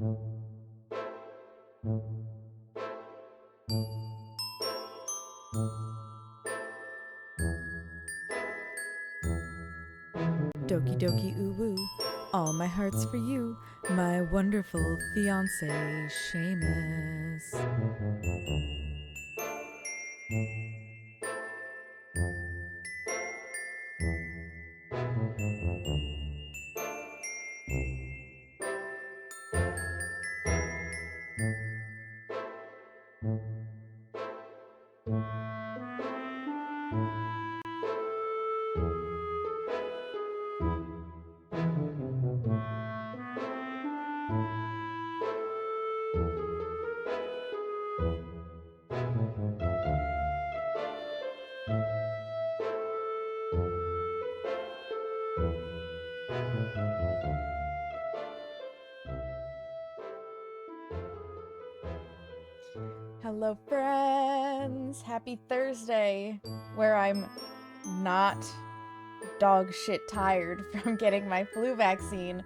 Doki doki ooh woo, all my heart's for you, my wonderful fiance, Seamus. Hello friends, happy Thursday, where I'm not dog shit tired from getting my flu vaccine.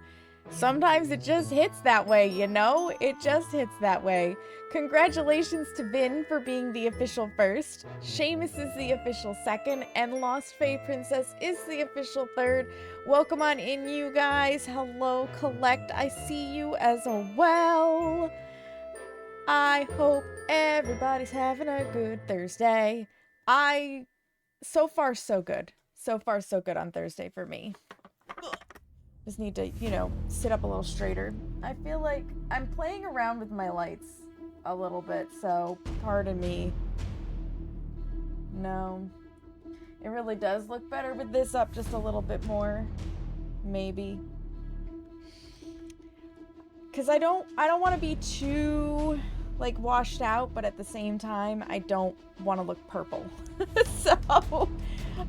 Sometimes it just hits that way, you know? It just hits that way. Congratulations to Vin for being the official first. Seamus is the official second, and Lost Fae Princess is the official third. Welcome on in, you guys. Hello, Collect. I see you as well. I hope everybody's having a good Thursday. So far, so good. So far, so good on Thursday for me. Just need to, sit up a little straighter. I feel like I'm playing around with my lights a little bit, so pardon me. No. It really does look better with this up just a little bit more. Maybe. Because I don't want to be too, washed out, but at the same time, I don't want to look purple. So,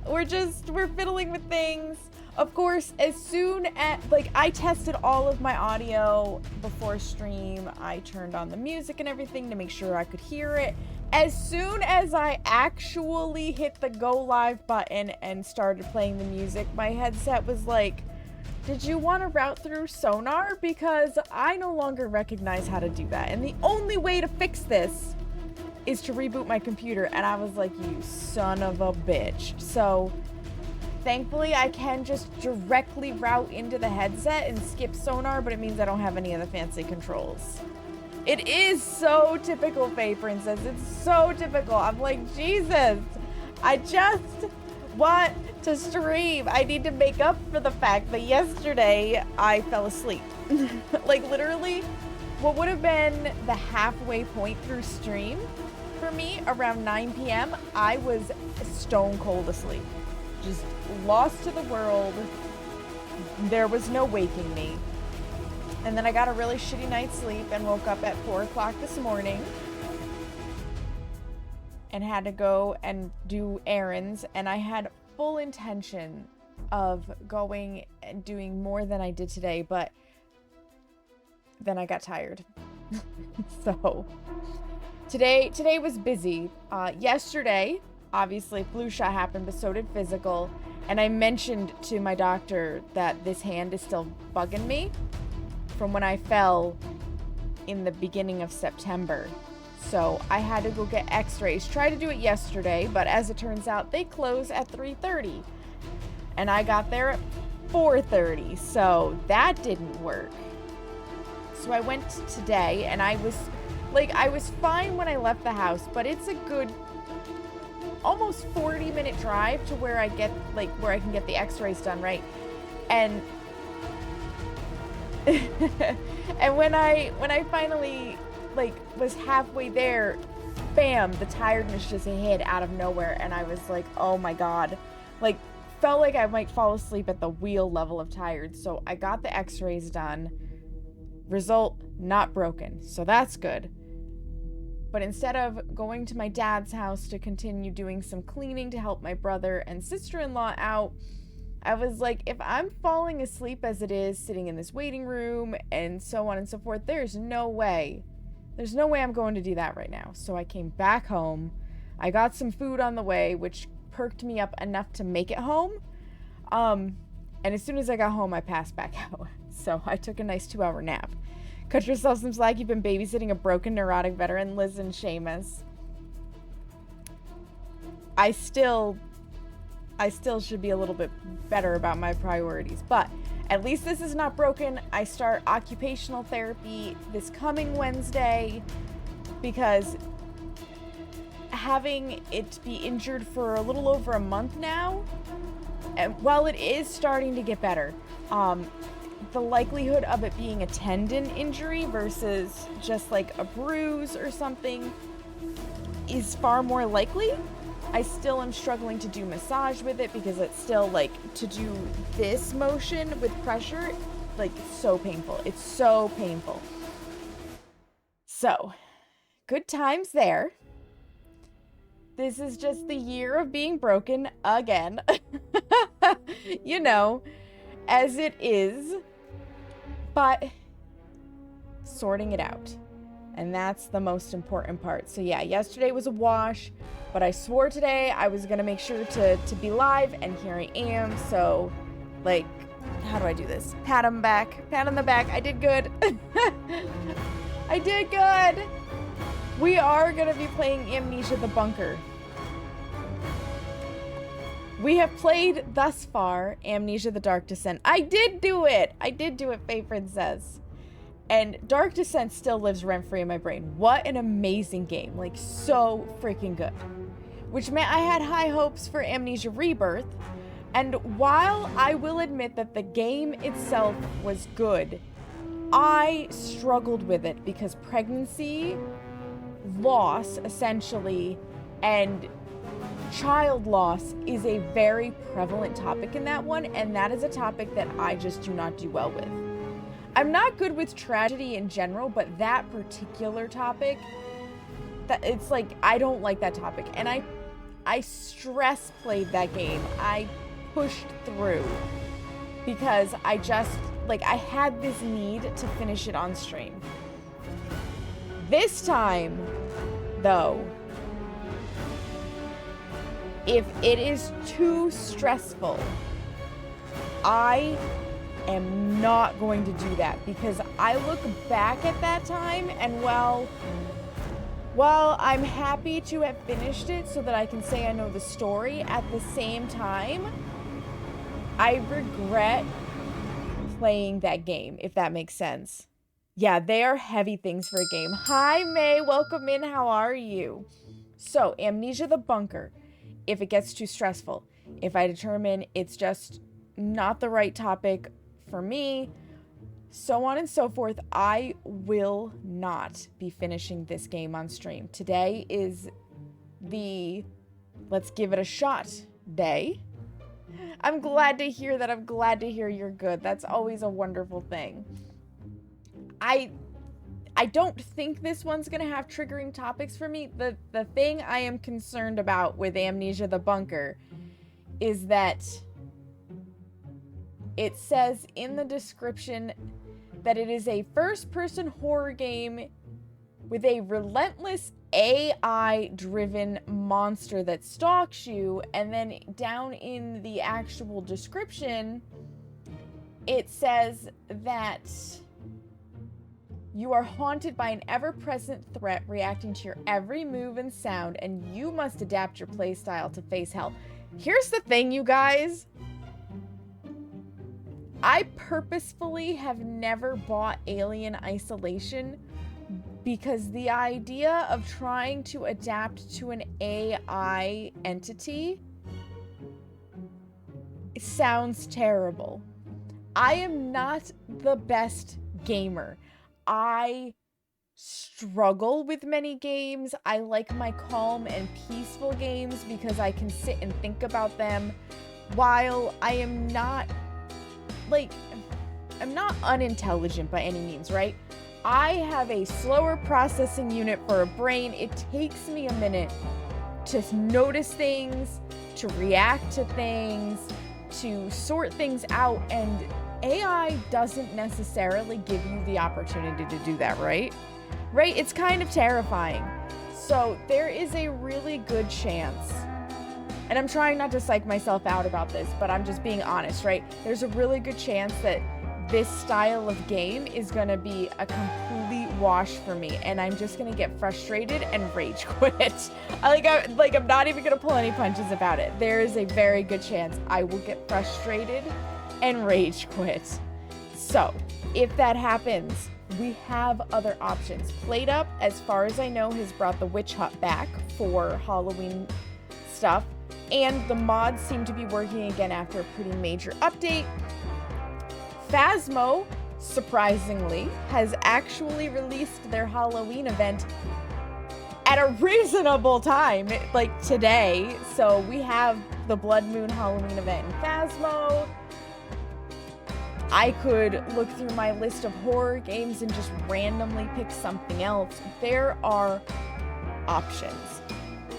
we're fiddling with things. Of course, as soon as, I tested all of my audio before stream. I turned on the music and everything to make sure I could hear it. As soon as I actually hit the go live button and started playing the music, my headset was like, did you want to route through sonar? Because I no longer recognize how to do that. And the only way to fix this is to reboot my computer. And I was like, you son of a bitch. So thankfully I can just directly route into the headset and skip sonar, but it means I don't have any of the fancy controls. It is so typical, Fae Princess. It's so typical. I'm like, Jesus, I just want to stream. I need to make up for the fact that yesterday I fell asleep. Literally, what would have been the halfway point through stream for me, around 9 p.m., I was stone cold asleep. Just lost to the world. There was no waking me. And then I got a really shitty night's sleep and woke up at 4 o'clock this morning and had to go and do errands, and I had full intention of going and doing more than I did today, but then I got tired. So today was busy. Yesterday, obviously flu shot happened, but so did physical, and I mentioned to my doctor that this hand is still bugging me from when I fell in the beginning of September. So I had to go get x-rays. Tried to do it yesterday, but as it turns out, they close at 3:30. And I got there at 4:30, so that didn't work. So I went today, and I was fine when I left the house, but it's a good almost 40-minute drive to where I get, where I can get the x-rays done, right? And and when I finally was halfway there, bam, the tiredness just hit out of nowhere, and I was like, oh my god, felt like I might fall asleep at the wheel level of tired. So I got the x-rays done. Result, not broken, so that's good. But instead of going to my dad's house to continue doing some cleaning to help my brother and sister-in-law out, I was like, if I'm falling asleep as it is, sitting in this waiting room and so on and so forth, there's no way I'm going to do that right now. So I came back home. I got some food on the way, which perked me up enough to make it home. And as soon as I got home, I passed back out. So I took a nice 2-hour nap. Cut yourself some slack. You've been babysitting a broken neurotic veteran. Listen, Seamus. I still should be a little bit better about my priorities, but at least this is not broken. I start occupational therapy this coming Wednesday because having it be injured for a little over a month now, and while it is starting to get better, the likelihood of it being a tendon injury versus just like a bruise or something is far more likely. I still am struggling to do massage with it because it's still like to do this motion with pressure, like so painful. It's so painful. So, good times there. This is just the year of being broken again. You know, as it is. But sorting it out. And that's the most important part. So yeah, yesterday was a wash, but I swore today I was gonna make sure to be live, and here I am. So, like, how do I do this? Pat on the back. Pat on the back. I did good. I did good. We are gonna be playing Amnesia the Bunker. We have played thus far Amnesia the Dark Descent. I did do it. I did do it, Faye Princess. And Dark Descent still lives rent-free in my brain. What an amazing game. Like, so freaking good. Which meant I had high hopes for Amnesia Rebirth. And while I will admit that the game itself was good, I struggled with it because pregnancy, loss, essentially, and child loss is a very prevalent topic in that one. And that is a topic that I just do not do well with. I'm not good with tragedy in general, but that particular topic, that it's like, I don't like that topic. And I stress played that game. I pushed through because I just, like, I had this need to finish it on stream. This time, though, if it is too stressful, I am not going to do that, because I look back at that time and while I'm happy to have finished it so that I can say I know the story, at the same time, I regret playing that game, if that makes sense. Yeah, they are heavy things for a game. Hi, May. Welcome in. How are you? So, Amnesia the Bunker. If it gets too stressful, if I determine it's just not the right topic for me, so on and so forth, I will not be finishing this game on stream. Today is the let's give it a shot day. I'm glad to hear that. I'm glad to hear you're good. That's always a wonderful thing. I don't think this one's gonna have triggering topics for me. The thing I am concerned about with Amnesia the Bunker is that it says in the description that it is a first-person horror game with a relentless AI-driven monster that stalks you, and then down in the actual description, it says that you are haunted by an ever-present threat reacting to your every move and sound, and you must adapt your playstyle to face hell. Here's the thing, you guys. I purposefully have never bought Alien Isolation because the idea of trying to adapt to an AI entity sounds terrible. I am not the best gamer. I struggle with many games. I like my calm and peaceful games because I can sit and think about them. While I am not, like, I'm not unintelligent by any means, right? I have a slower processing unit for a brain. It takes me a minute to notice things, to react to things, to sort things out, and AI doesn't necessarily give you the opportunity to do that, right? Right? It's kind of terrifying. So there is a really good chance, and I'm trying not to psych myself out about this, but I'm just being honest, right? There's a really good chance that this style of game is gonna be a complete wash for me, and I'm just gonna get frustrated and rage quit. I'm not even gonna pull any punches about it. There is a very good chance I will get frustrated and rage quit. So, if that happens, we have other options. PlateUp, as far as I know, has brought the Witch Hut back for Halloween stuff, and the mods seem to be working again after a pretty major update. Phasmo, surprisingly, has actually released their Halloween event at a reasonable time, like today. So we have the Blood Moon Halloween event in Phasmo. I could look through my list of horror games and just randomly pick something else. There are options.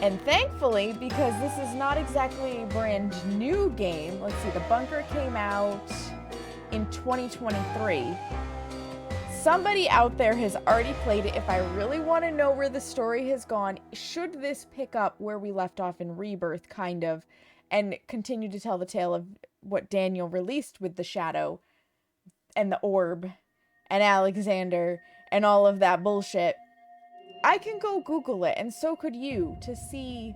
And thankfully, because this is not exactly a brand new game, let's see, The Bunker came out in 2023. Somebody out there has already played it. If I really want to know where the story has gone, should this pick up where we left off in Rebirth, kind of, and continue to tell the tale of what Daniel released with the Shadow and the Orb and Alexander and all of that bullshit, I can go Google it, and so could you, to see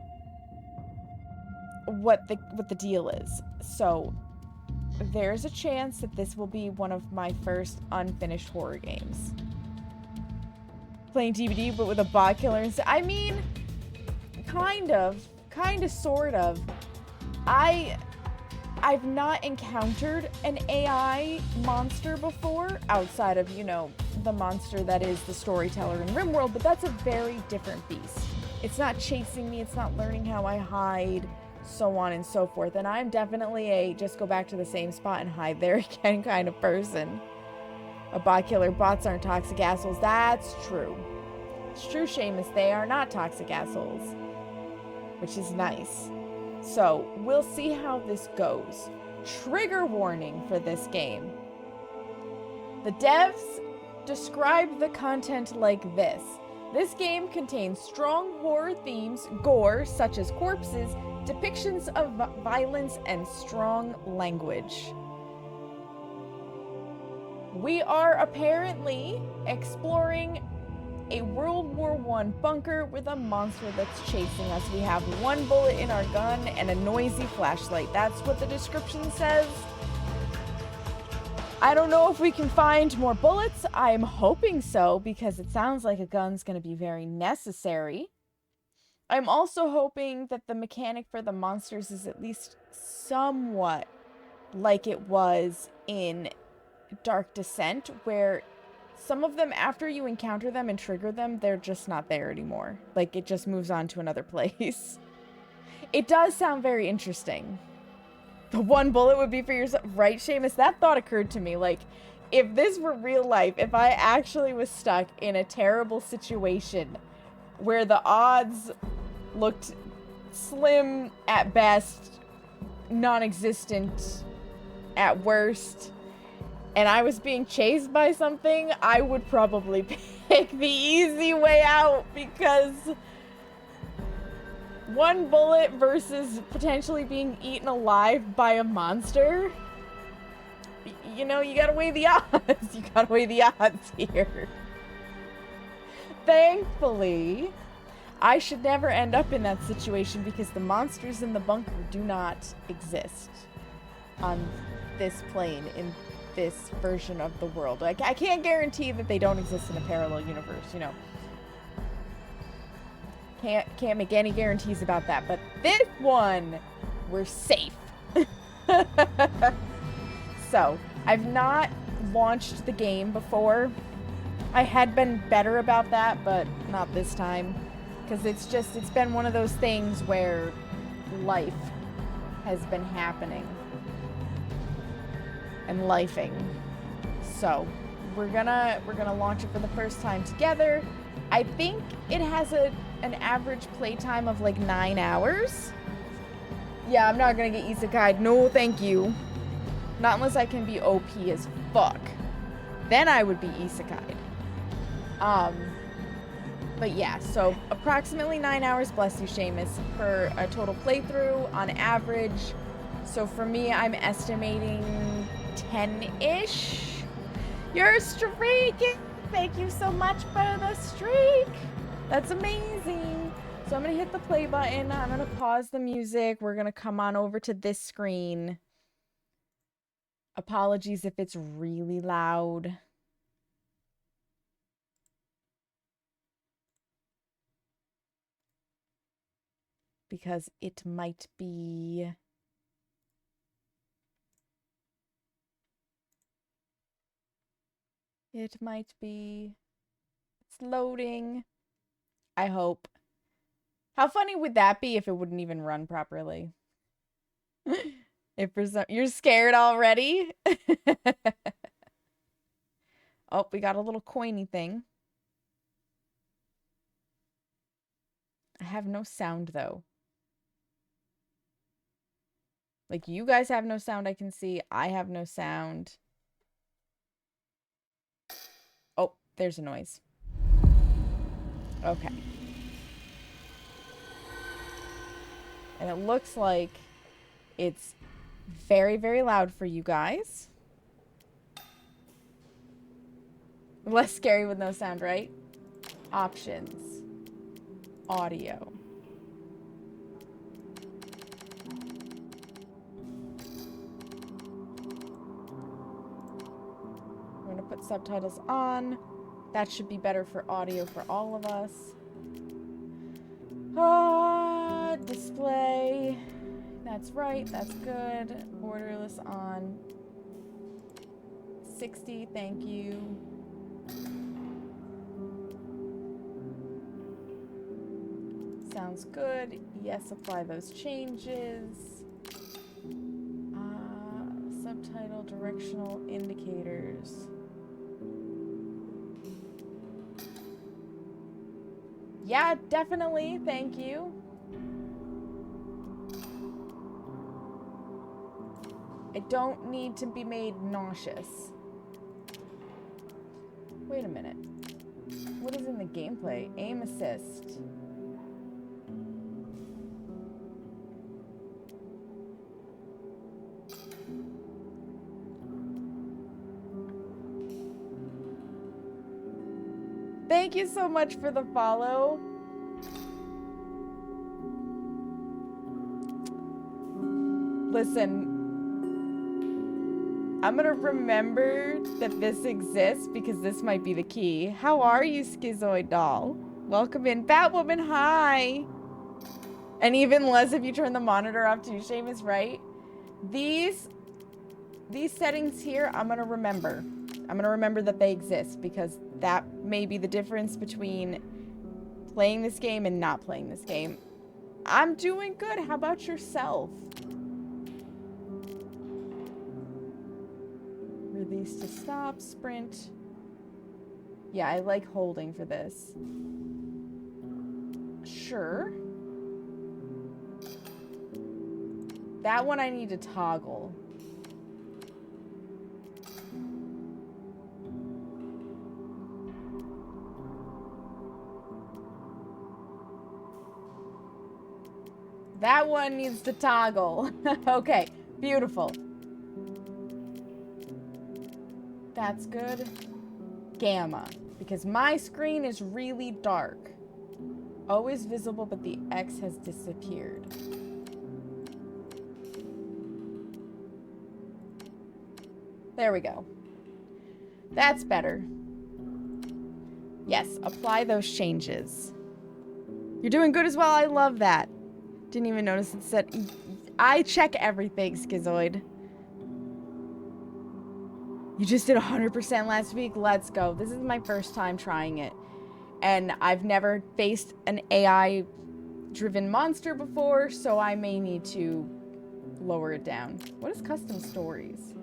what the deal is. So there's a chance that this will be one of my first unfinished horror games. Playing DVD, but with a bot killer instead. I mean, kind of, sort of. I've not encountered an AI monster before, outside of, you know, the monster that is the storyteller in RimWorld, but that's a very different beast. It's not chasing me, it's not learning how I hide, so on and so forth. And I'm definitely a just go back to the same spot and hide there again kind of person. A bot killer. Bots aren't toxic assholes. That's true. It's true, Seamus. They are not toxic assholes, which is nice. So we'll see how this goes. Trigger warning for this game. The devs describe the content like this. This game contains strong horror themes, gore such as corpses, depictions of violence, and strong language. We are apparently exploring a World War I bunker with a monster that's chasing us. We have one bullet in our gun and a noisy flashlight. That's what the description says. I don't know if we can find more bullets. I'm hoping so, because it sounds like a gun's going to be very necessary. I'm also hoping that the mechanic for the monsters is at least somewhat like it was in Dark Descent, where some of them, after you encounter them and trigger them, they're just not there anymore. Like, it just moves on to another place. It does sound very interesting. The one bullet would be for yourself. Right, Seamus? That thought occurred to me. Like, if this were real life, if I actually was stuck in a terrible situation where the odds looked slim at best, non-existent at worst, and I was being chased by something, I would probably pick the easy way out, because one bullet versus potentially being eaten alive by a monster, you know, you gotta weigh the odds. You gotta weigh the odds here. Thankfully, I should never end up in that situation, because the monsters in the bunker do not exist on this plane in this version of the world. Like, I can't guarantee that they don't exist in a parallel universe, you know. Can't make any guarantees about that, but this one, we're safe. So, I've not launched the game before. I had been better about that, but not this time, because it's been one of those things where life has been happening and lifing. So we're gonna launch it for the first time together. I think it has an average playtime of like 9 hours. Yeah, I'm not gonna get isekai'd. No, thank you. Not unless I can be OP as fuck. Then I would be isekai'd. But yeah, so approximately 9 hours, bless you, Seamus, for a total playthrough on average. So for me, I'm estimating 10-ish You're streaking! Thank you so much for the streak! That's amazing! So I'm gonna hit the play button. I'm gonna pause the music. We're gonna come on over to this screen. Apologies if it's really loud. Because it might be... It might be... It's loading. I hope. How funny would that be if it wouldn't even run properly? If for some... You're scared already? Oh, we got a little coiny thing. I have no sound, though. Like, you guys have no sound I can see. I have no sound. Oh, there's a noise. Okay. And it looks like it's very, very loud for you guys. Less scary with no sound, right? Options. Audio. I'm gonna put subtitles on. That should be better for audio for all of us. Display. That's right, that's good. Borderless on. 60, thank you. Sounds good. Yes, apply those changes. Subtitle directional indicators. Yeah, definitely. Thank you. I don't need to be made nauseous. Wait a minute. What is in the gameplay? Aim assist. Thank you so much for the follow. Listen, I'm gonna remember that this exists because this might be the key. How are you, Schizoid Doll? Welcome in. Batwoman, hi! And even less if you turn the monitor off too, Seamus, right? These settings here, I'm gonna remember. I'm gonna remember that they exist because that may be the difference between playing this game and not playing this game. I'm doing good. How about yourself? Release to stop, sprint. Yeah, I like holding for this. Sure. That one I need to toggle. That one needs to toggle. Okay, beautiful. That's good. Gamma, because my screen is really dark. O is visible, but the X has disappeared. There we go. That's better. Yes, apply those changes. You're doing good as well. I love that. Didn't even notice it said... I check everything, Schizoid. You just did 100% last week? Let's go. This is my first time trying it. And I've never faced an AI-driven monster before, so I may need to lower it down. What is custom stories?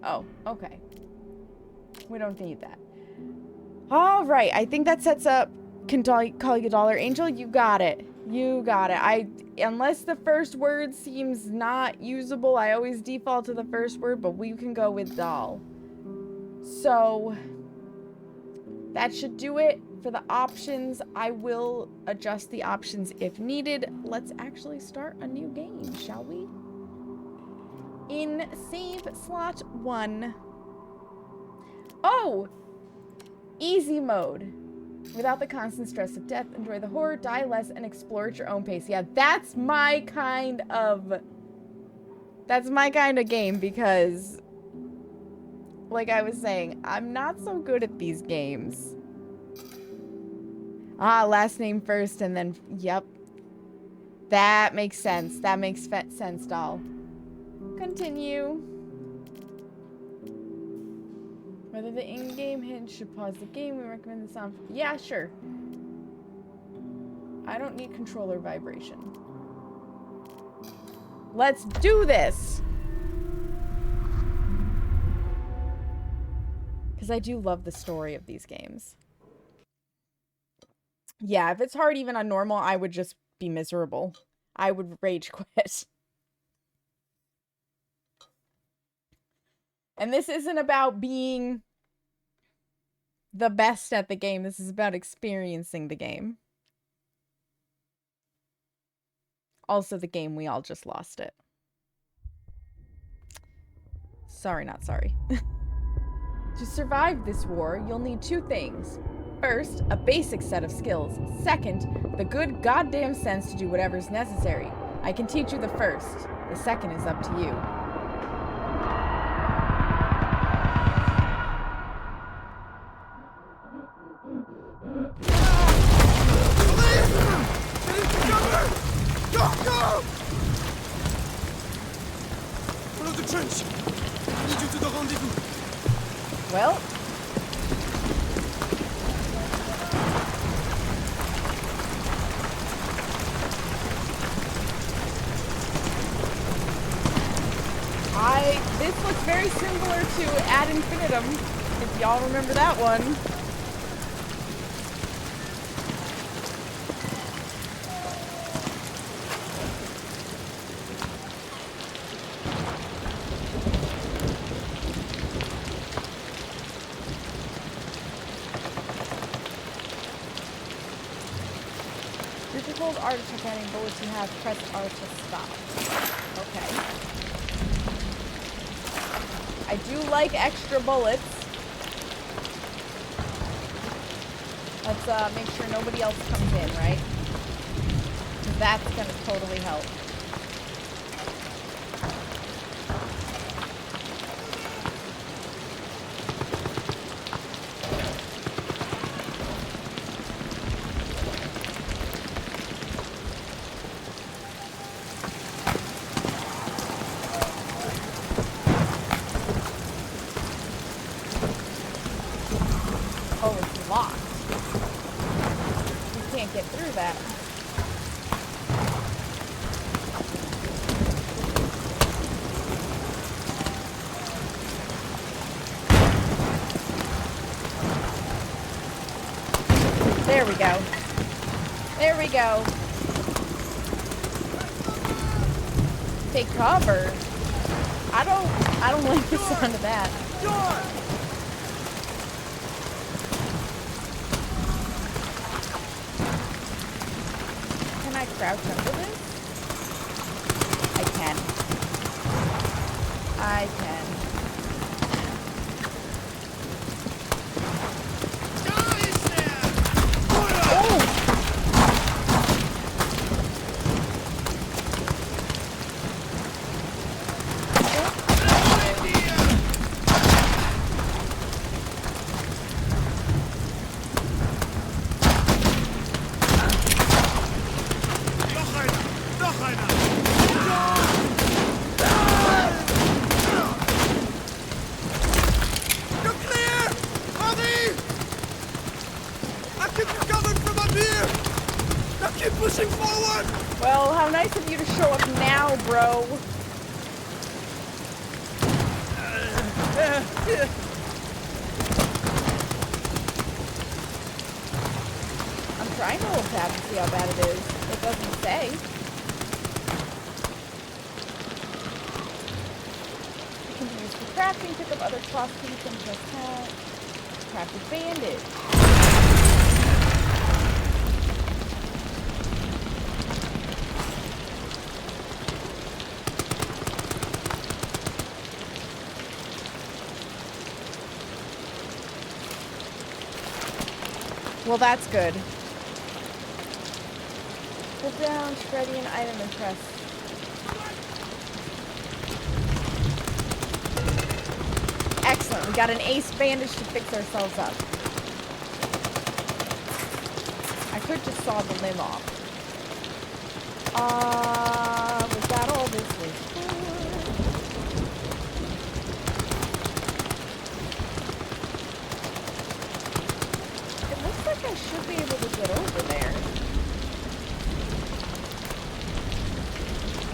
Oh, okay. We don't need that. All right, I think that sets up... Can call you Dollar Angel? You got it. You got it. Unless the first word seems not usable, I always default to the first word, but we can go with doll. So, that should do it. For the options, I will adjust the options if needed. Let's actually start a new game, shall we? In save slot 1. Oh! Easy mode. Without the constant stress of death, enjoy the horror, die less, and explore at your own pace. Yeah, that's my kind of... That's my kind of game because... Like I was saying, I'm not so good at these games. Ah, last name first and then... Yep. That makes sense. That makes sense, doll. Continue. Whether the in-game hint should pause the game, we recommend the sound... Yeah, sure. I don't need controller vibration. Let's do this! Because I do love the story of these games. Yeah, if it's hard even on normal, I would just be miserable. I would rage quit. And this isn't about being the best at the game. This is about experiencing the game. Also, the game, we all just lost it. Sorry, not sorry. To survive this war, you'll need two things. First, a basic set of skills. Second, the good goddamn sense to do whatever's necessary. I can teach you the first. The second is up to you. Go! Follow the trench. I need you to the rendezvous. Well. This looks very similar to Ad Infinitum, if y'all remember that one. Hold R to check any bullets you have, press R to stop. Okay. I do like extra bullets. Let's make sure nobody else comes in, right? That's gonna totally help. There we go. There we go. Take cover. I don't like the sound of that. Can I crouch under this? I can. I can. Well, how nice of you to show up now, bro. I'm trying to hold tab and see how bad it is. It doesn't say. You can use for crafting, pick up other cloth pieces and just crafted bandage. Well, that's good. Put down, ready an item and press. Excellent. We got an ace bandage to fix ourselves up. I could just saw the limb off. Was that all this was for? It looks like I should be able to get over there.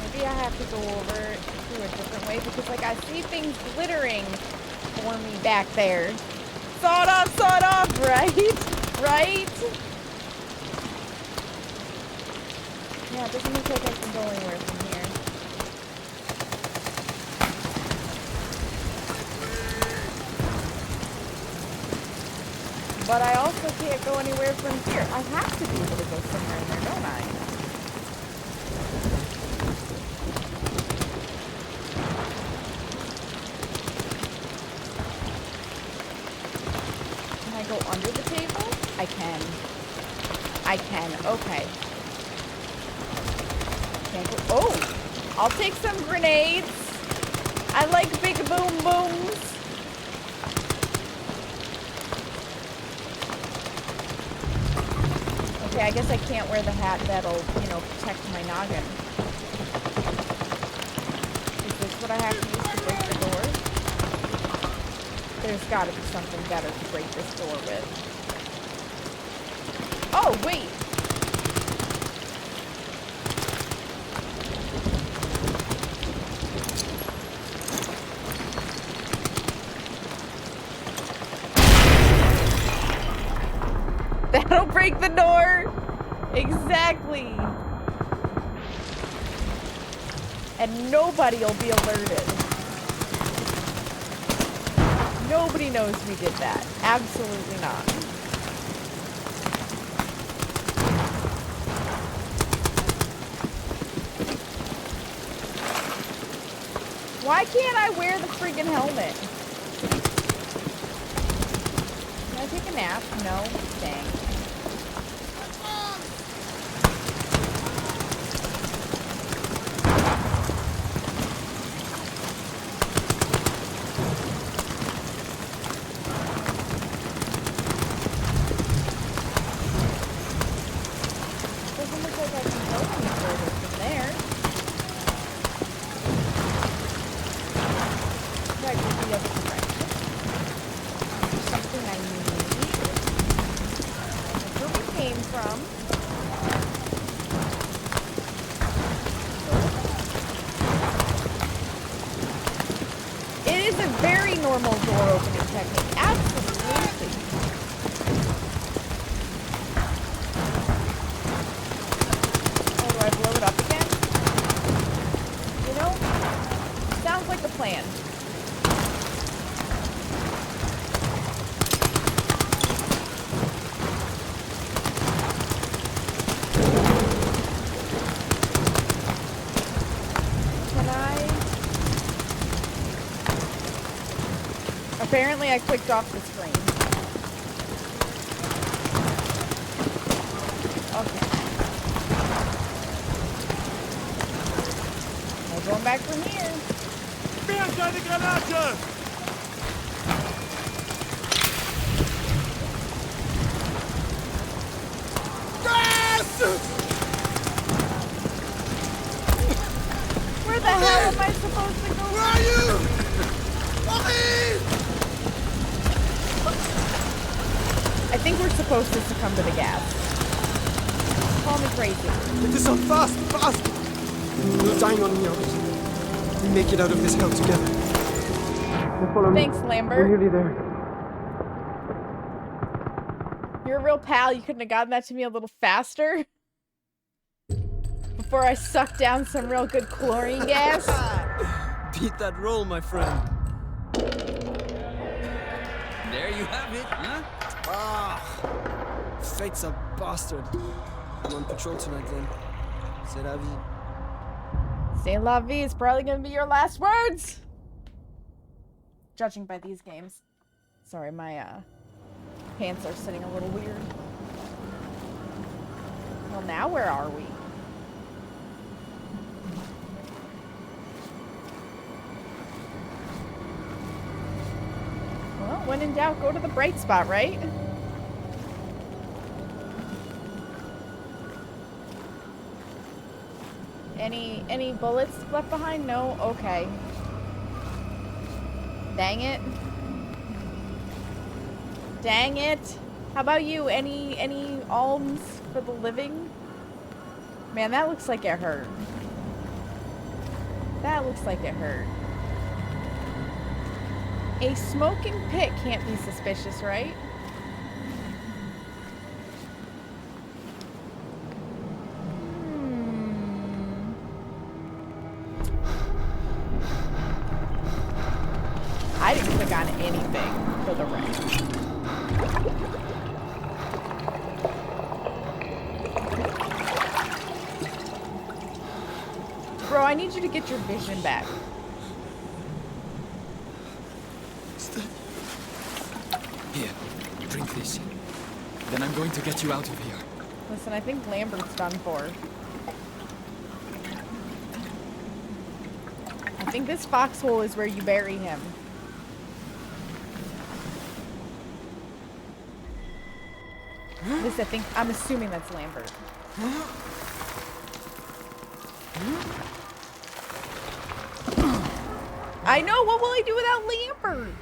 Maybe I have to go over through a different way because, like, I see things glittering for me back there. Saw it off, right? Right? Yeah, it doesn't look like I can go anywhere from here. But I also can't go anywhere from here. I have to be able to go somewhere in there, don't I? Can I go under the table? I can. I can. Okay. Can't go. Oh! I'll take some grenades. I like big boom booms. Okay, I guess I can't wear the hat that'll, you know, protect my noggin. Is this what I have to use to break the door? There's gotta be something better to break this door with. Oh, wait! That'll break the door! Exactly! And nobody will be alerted. Nobody knows we did that. Absolutely not. Why can't I wear the friggin' helmet? Can I take a nap? No? Dang. Doesn't look like I can go any further from there. That could be the other direction. Something I need. That's where we came from. It is a very normal door opening technique. Absolutely. Oh, do I blow it up again? You know, sounds like a plan. Can I? Apparently I clicked off the screen. Okay. No going back from here. Berg deine Granate! Where the hell am I supposed to go? Where are you? Henri! I think we're supposed to succumb to the gas. Call me crazy. Get this on fast, fast! You're dying on me, Albert. We make it out of this hell together. Now follow me. Thanks, We're Lambert. nearly there. You're a real pal. You couldn't have gotten that to me a little faster? Before I suck down some real good chlorine gas? Beat that roll, my friend. There you have it, huh? Ah! Fate's a bastard. I'm on patrol tonight, then. C'est la vie. C'est la vie is probably gonna be your last words! Judging by these games. Sorry, my pants are sitting a little weird. Well, now where are we? Well, when in doubt, go to the bright spot, right? Any bullets left behind? No? Okay. Dang it. Dang it. How about you? Any alms for the living? Man, that looks like it hurt. That looks like it hurt. A smoking pit can't be suspicious, right? I didn't click on anything for the wreck. Bro, I need you to get your vision back. Here, drink this. Then I'm going to get you out of here. Listen, I think Lambert's done for. I think this foxhole is where you bury him. This, I'm assuming that's Lambert. I know, what will I do without Lambert?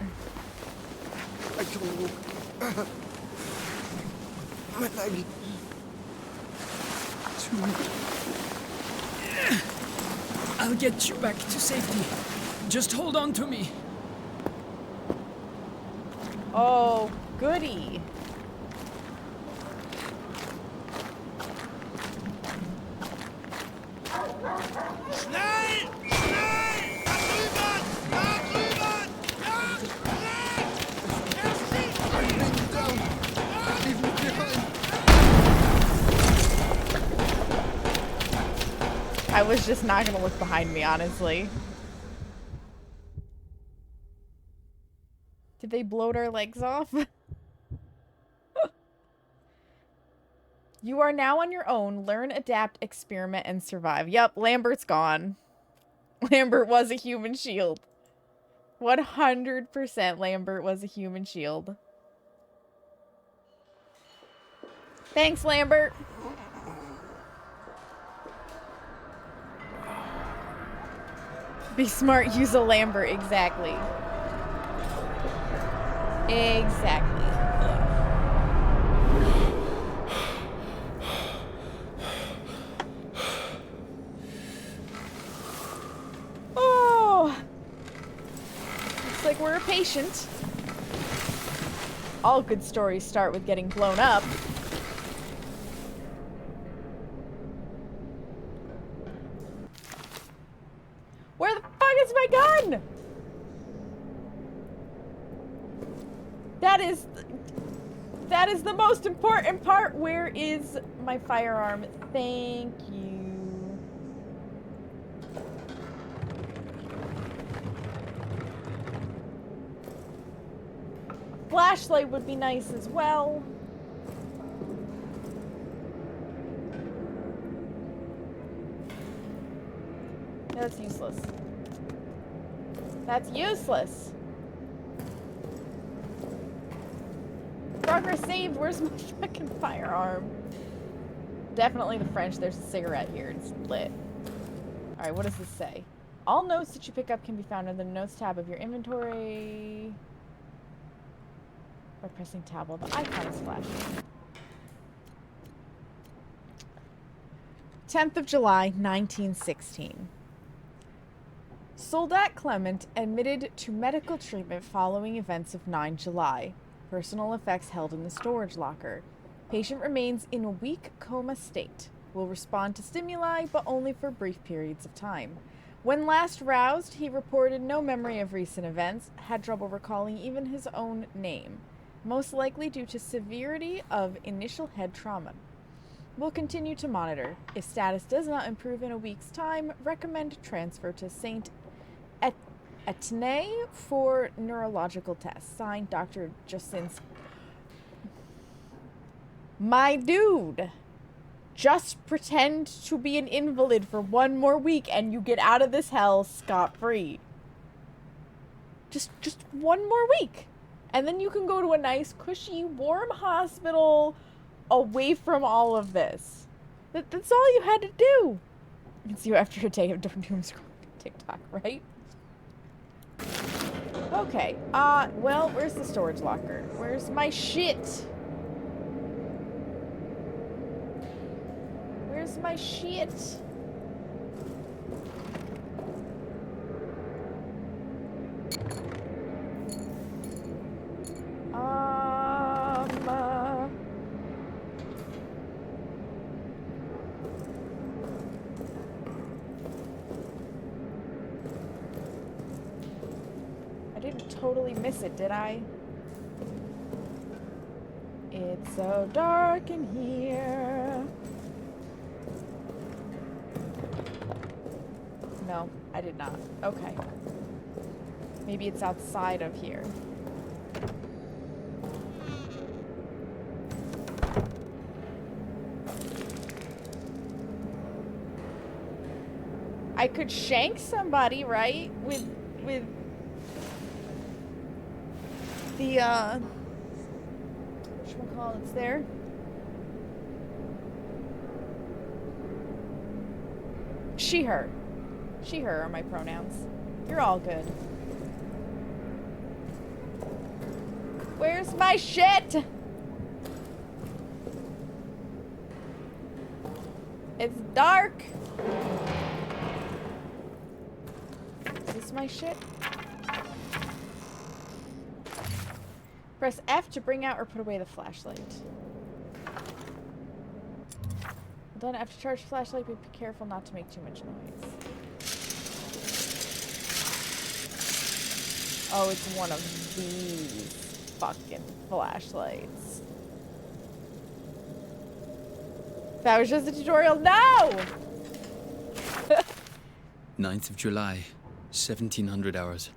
I can't walk. My leg. Too much. I'll get you back to safety. Just hold on to me. Oh, goody. Schnell! Schnell! Da drüben! Da drüben! Ja! Schnell! I'm laying down. Leave me behind. I was just not gonna look behind me, honestly. Did they bloat our legs off? You are now on your own. Learn, adapt, experiment, and survive. Yup, Lambert's gone. Lambert was a human shield. 100% Lambert was a human shield. Thanks, Lambert. Be smart, use a Lambert. Exactly. Exactly. Oh. Looks like we're a patient. All good stories start with getting blown up. Where the fuck is my gun? That is the most important part. Where is my firearm? Thank you. Flashlight would be nice as well. That's useless. That's useless. Progress saved. Where's my fucking firearm? Definitely the French. There's a cigarette here. It's lit. Alright, what does this say? All notes that you pick up can be found in the notes tab of your inventory by pressing tab while the icon is flashing. 10th of July, 1916. Soldat Clement admitted to medical treatment following events of 9 July. Personal effects held in the storage locker. Patient remains in a weak coma state. Will respond to stimuli, but only for brief periods of time. When last roused, he reported no memory of recent events, had trouble recalling even his own name, most likely due to severity of initial head trauma. Will continue to monitor. If status does not improve in a week's time, recommend transfer to St. Etienne for neurological tests. Signed, Dr. Jacinski. My dude, Just pretend to be an invalid for 1 more week and you get out of this hell scot-free. Just 1 more week. And then you can go to a nice, cushy, warm hospital away from all of this. That's all you had to do. You can see you after a day of doom scrolling TikTok, right? Okay, well, where's the storage locker? Where's my shit? Where's my shit? I didn't totally miss it, did I? It's so dark in here. No, I did not. Okay. Maybe it's outside of here. I could shank somebody, right? With the, whatchamacallit's there? She, her. She, her are my pronouns. You're all good. Where's my shit? It's dark. Is this my shit? Press F to bring out or put away the flashlight. Hold on, F to charge the flashlight, but be careful not to make too much noise. Oh, it's one of these fucking flashlights. That was just a tutorial. No! 9th of July, 1700 hours.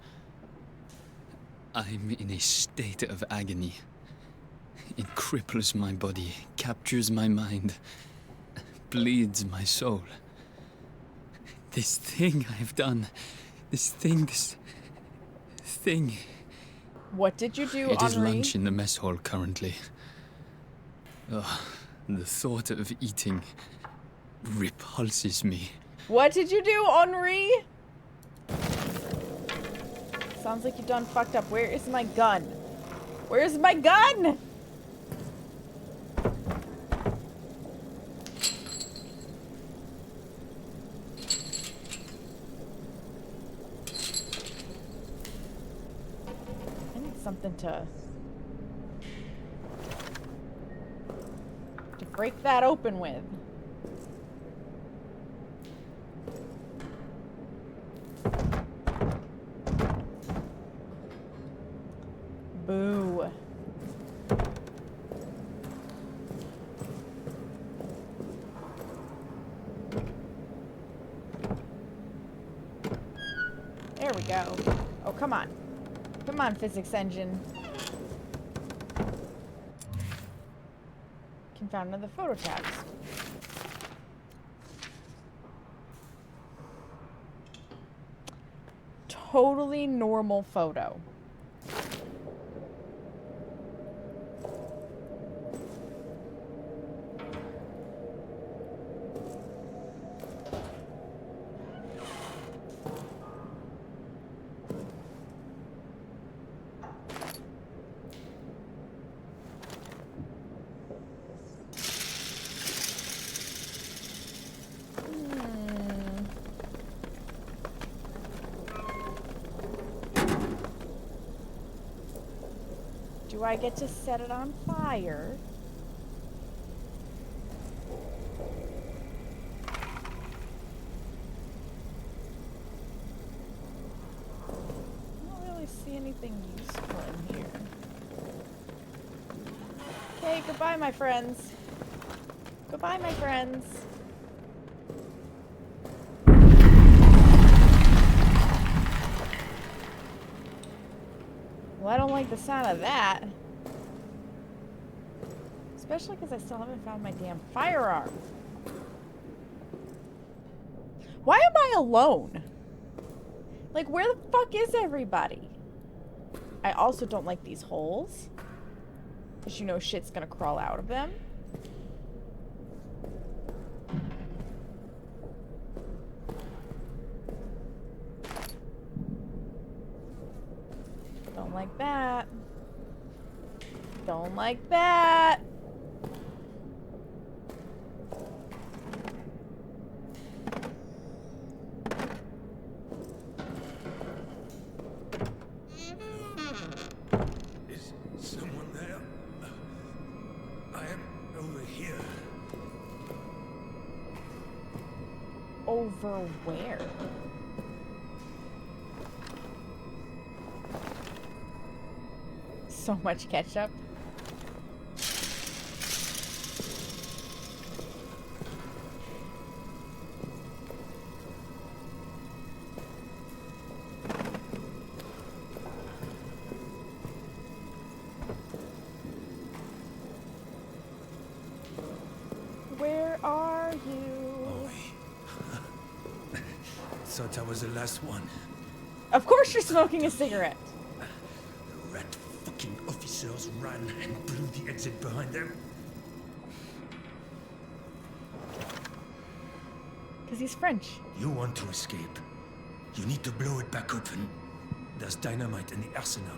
I'm in a state of agony. It cripples my body, captures my mind, bleeds my soul. This thing I've done, this thing. What did you do, It is Henri? lunch in the mess hall currently. Ugh, the thought of eating repulses me. What did you do, Henri? Sounds like you done fucked up. Where is my gun? Where's my gun? I need something to break that open with. Boo. There we go. Oh, come on. Come on, physics engine. Can found another photo tabs. Totally normal photo. Do I get to set it on fire? I don't really see anything useful in here. Okay, goodbye, my friends. Goodbye, my friends. Well, I don't like the sound of that. Especially because I still haven't found my damn firearm. Why am I alone? Like, where the fuck is everybody? I also don't like these holes. Because you know shit's gonna crawl out of them. Don't like that. Don't like that. Is someone there? I am over here. Over where? So much ketchup. Where are you? Thought I was the last one. Of course you're smoking a cigarette. The rat fucking officers ran and blew the exit behind them. Because he's French. You want to escape. You need to blow it back open. There's dynamite in the arsenal.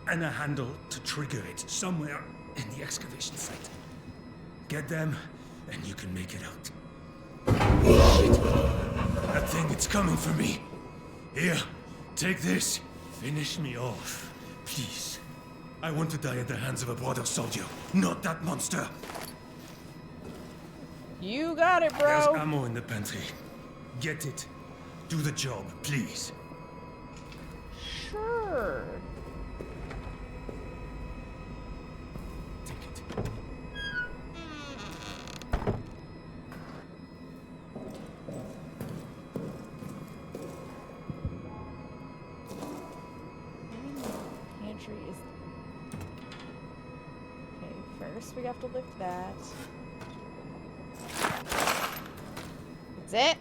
And a handle to trigger it somewhere in the excavation site. Get them, and you can make it out. Shit. That thing, it's coming for me. Here, take this. Finish me off, please. I want to die at the hands of a brother soldier, not that monster. You got it, There's bro. ammo in the pantry. Get it. Do the job, please. Sure. Take it. Pantry is... Okay, first we have to lift that. That's it.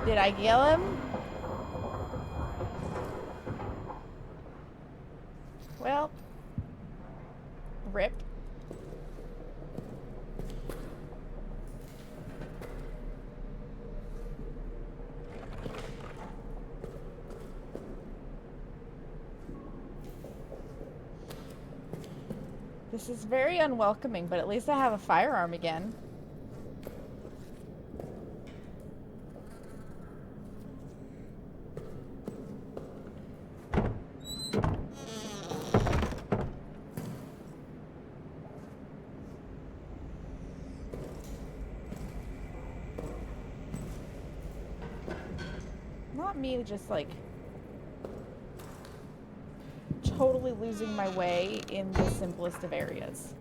Did I kill him? Well, rip. This is very unwelcoming, but at least I have a firearm again. Not me just like totally losing my way in the simplest of areas.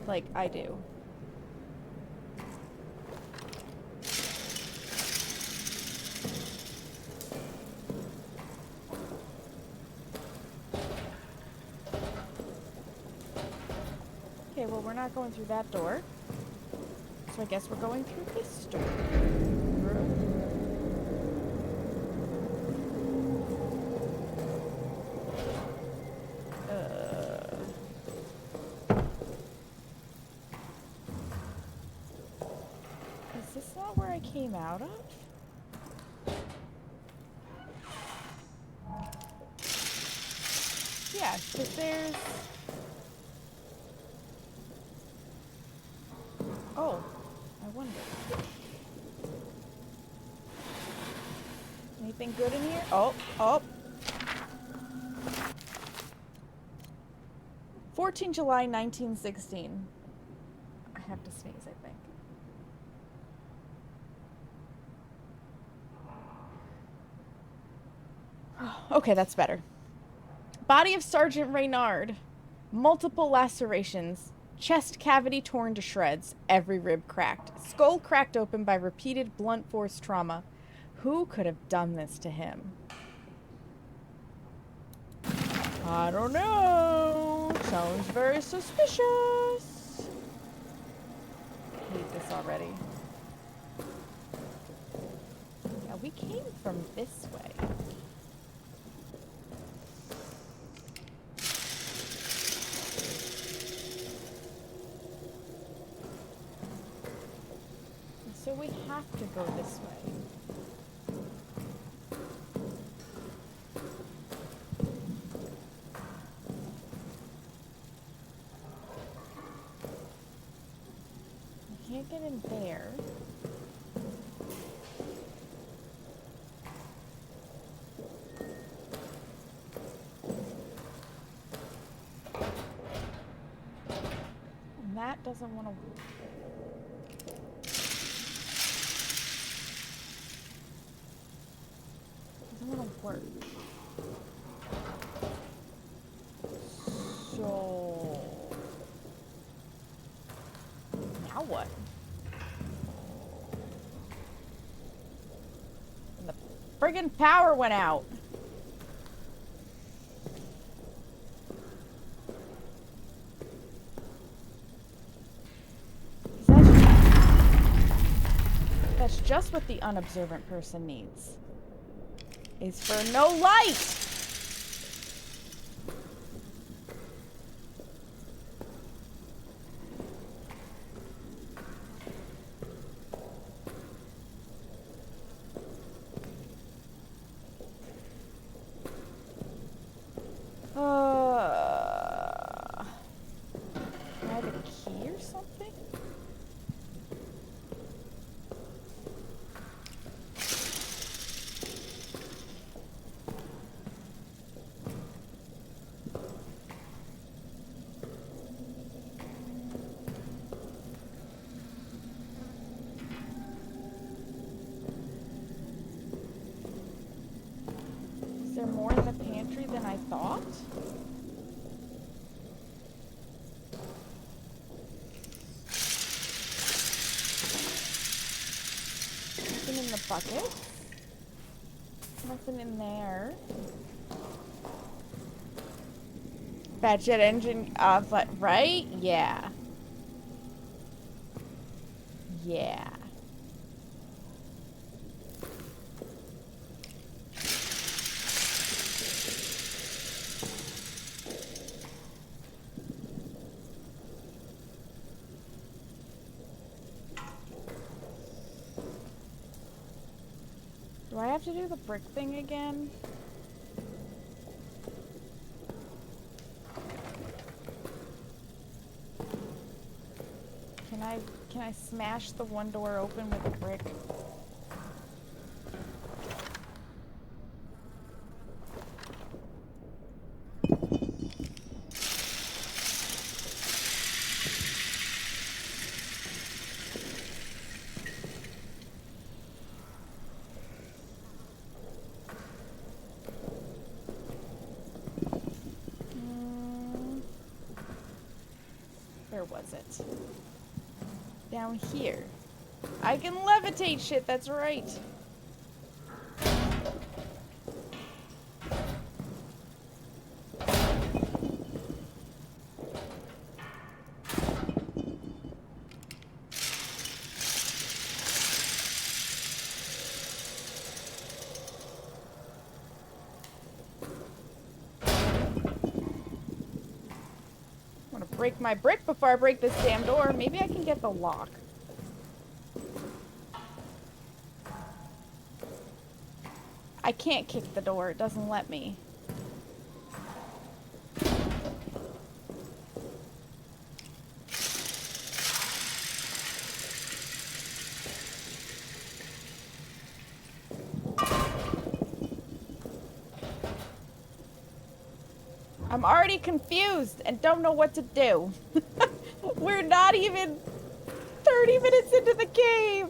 Like I do. Okay, well, we're not going through that door. So I guess we're going through this door. Is this not where I came out of? Yeah, because there's... Oh, I wonder. Anything good in here? Oh, oh. 14 July 1916. I have to sneeze, I think. Okay, that's better. Body of Sergeant Reynard. Multiple lacerations. Chest cavity torn to shreds. Every rib cracked. Skull cracked open by repeated blunt force trauma. Who could have done this to him? I don't know. Sounds very suspicious. I hate this already. Yeah, we came from this way. So we have to go this way. We can't get in there. And that doesn't want to... work. So now what? And the friggin' power went out. That's just what the unobservant person needs. Is for no light! Do I have a key or something? Is there more in the pantry than I thought? Nothing in the bucket. Nothing in there. Bad jet engine, but right? Yeah. Yeah. Do I have to do the brick thing again? Can I smash the one door open with a brick? Where was it? Down here. I can levitate shit, that's right. Break my brick before I break this damn door. Maybe I can get the lock. I can't kick the door. It doesn't let me. I'm already confused and don't know what to do. We're not even 30 minutes into the game.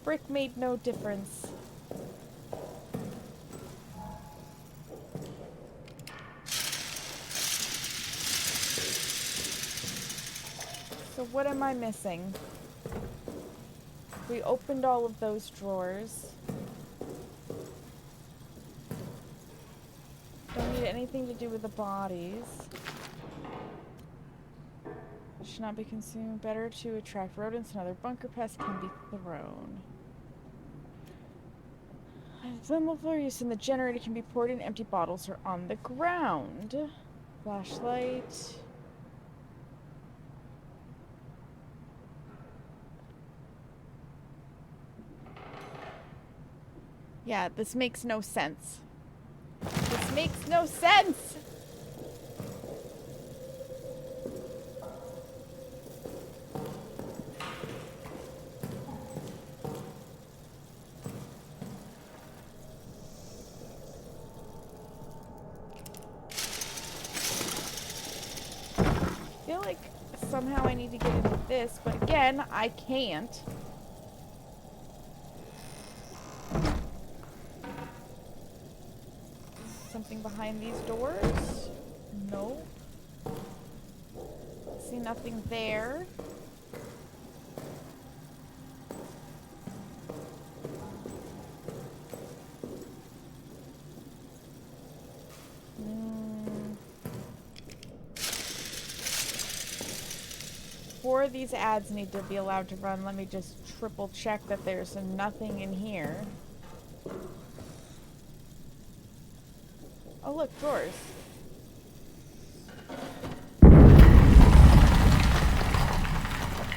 brick made no difference. So what am I missing? We opened all of those drawers. Don't need anything to do with the bodies. Should not be consumed. Better to attract rodents and other bunker pests can be thrown. Flammable for use in the generator can be poured in empty bottles or on the ground. Flashlight. Yeah, this makes no sense. This makes no sense! I feel like somehow I need to get into this, but again, I can't. Something behind these doors? No. See nothing there. Before these ads need to be allowed to run, let me just triple check that there's nothing in here. Oh look, drawers.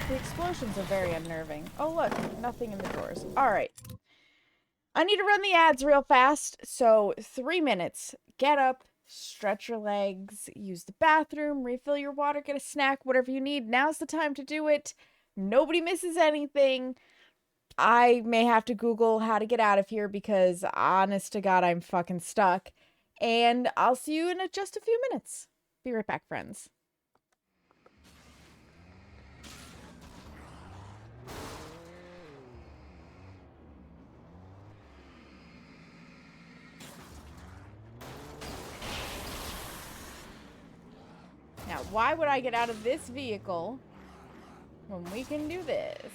The explosions are very unnerving. Oh look, nothing in the drawers. Alright. I need to run the ads real fast, so 3 minutes. Get up, stretch your legs, use the bathroom, refill your water, get a snack, whatever you need. Now's the time to do it. Nobody misses anything. I may have to Google how to get out of here because, honest to God, I'm fucking stuck. And I'll see you in just a few minutes. Be right back, friends. Now, why would I get out of this vehicle when we can do this?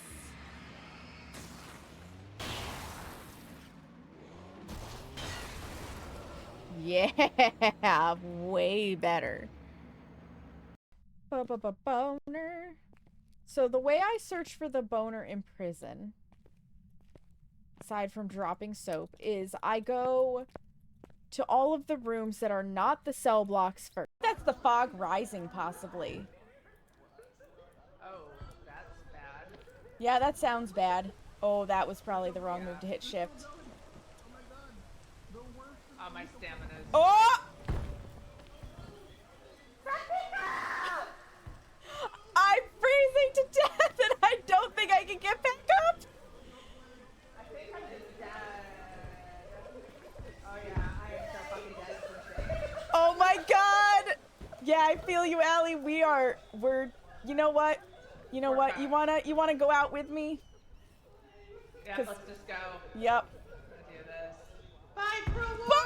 Yeah, way better. Boner. So the way I search for the boner in prison, aside from dropping soap, is I go to all of the rooms that are not the cell blocks first. That's the fog rising, possibly. Oh, that's bad. Yeah, that sounds bad. Oh, that was probably the wrong move to hit shift. Oh, my stamina's... Oh! I'm freezing to death and I don't think I can get back up! I think I'm just dead. Oh yeah, I am so fucking dead for sure. Oh my god! Yeah, I feel you, Allie. We're, you know what? You know what? You wanna go out with me? Yeah, let's just go. Yep. Let's do this. Fight for the world!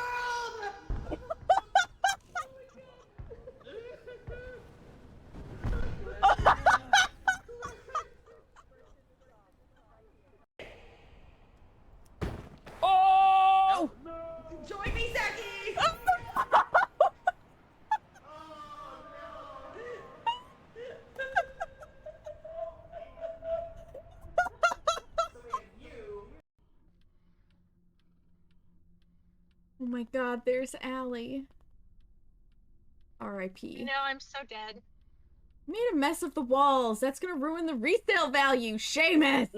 Oh! Join me, Zaki! Oh my god, there's Allie. R.I.P. You know, I'm so dead. Made a mess of the walls. That's gonna ruin the resale value. Seamus!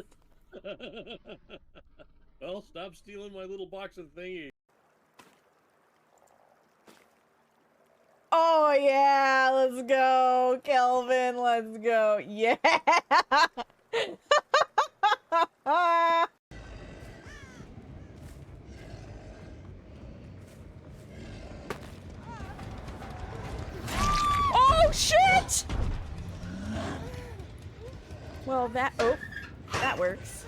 Well, stop stealing my little box of thingy. Oh yeah, let's go, Kelvin. Let's go. Yeah. Oh shit! Well, that works.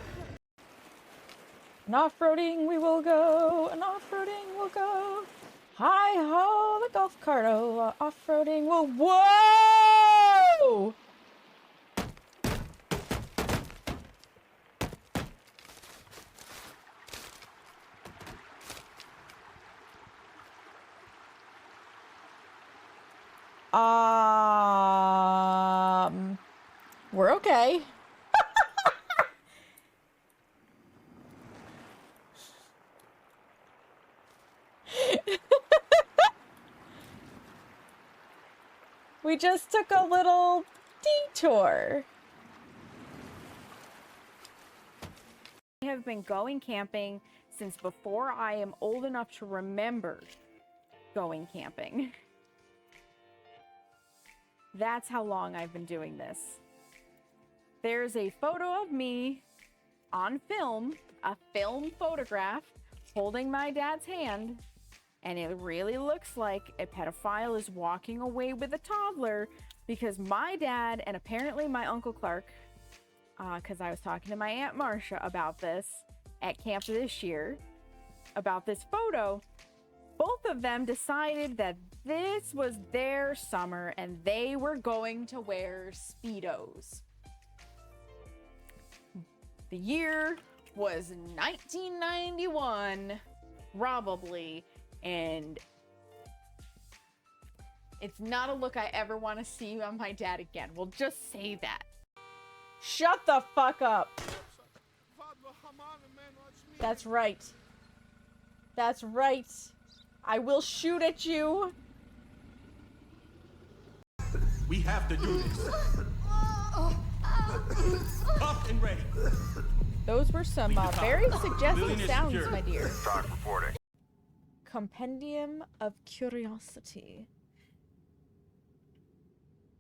And off-roading we will go, and off-roading we'll go. Hi-ho, the golf cart, oh, off-roading will... Whoa! We're okay. We just took a little detour. I have been going camping since before I am old enough to remember going camping. That's how long I've been doing this. There's a photo of me on film, a film photograph, holding my dad's hand, and it really looks like a pedophile is walking away with a toddler because my dad and apparently my Uncle Clark, because I was talking to my Aunt Marcia about this at camp this year, about this photo, both of them decided that this was their summer and they were going to wear Speedos. The year was 1991, probably, and it's not a look I ever want to see on my dad again. We'll just say that. Shut the fuck up. That's right. That's right. I will shoot at you. We have to do this. Up and ready. Those were some very suggestive Building is sounds, secure. my dear. Talk reporting. Compendium of Curiosity.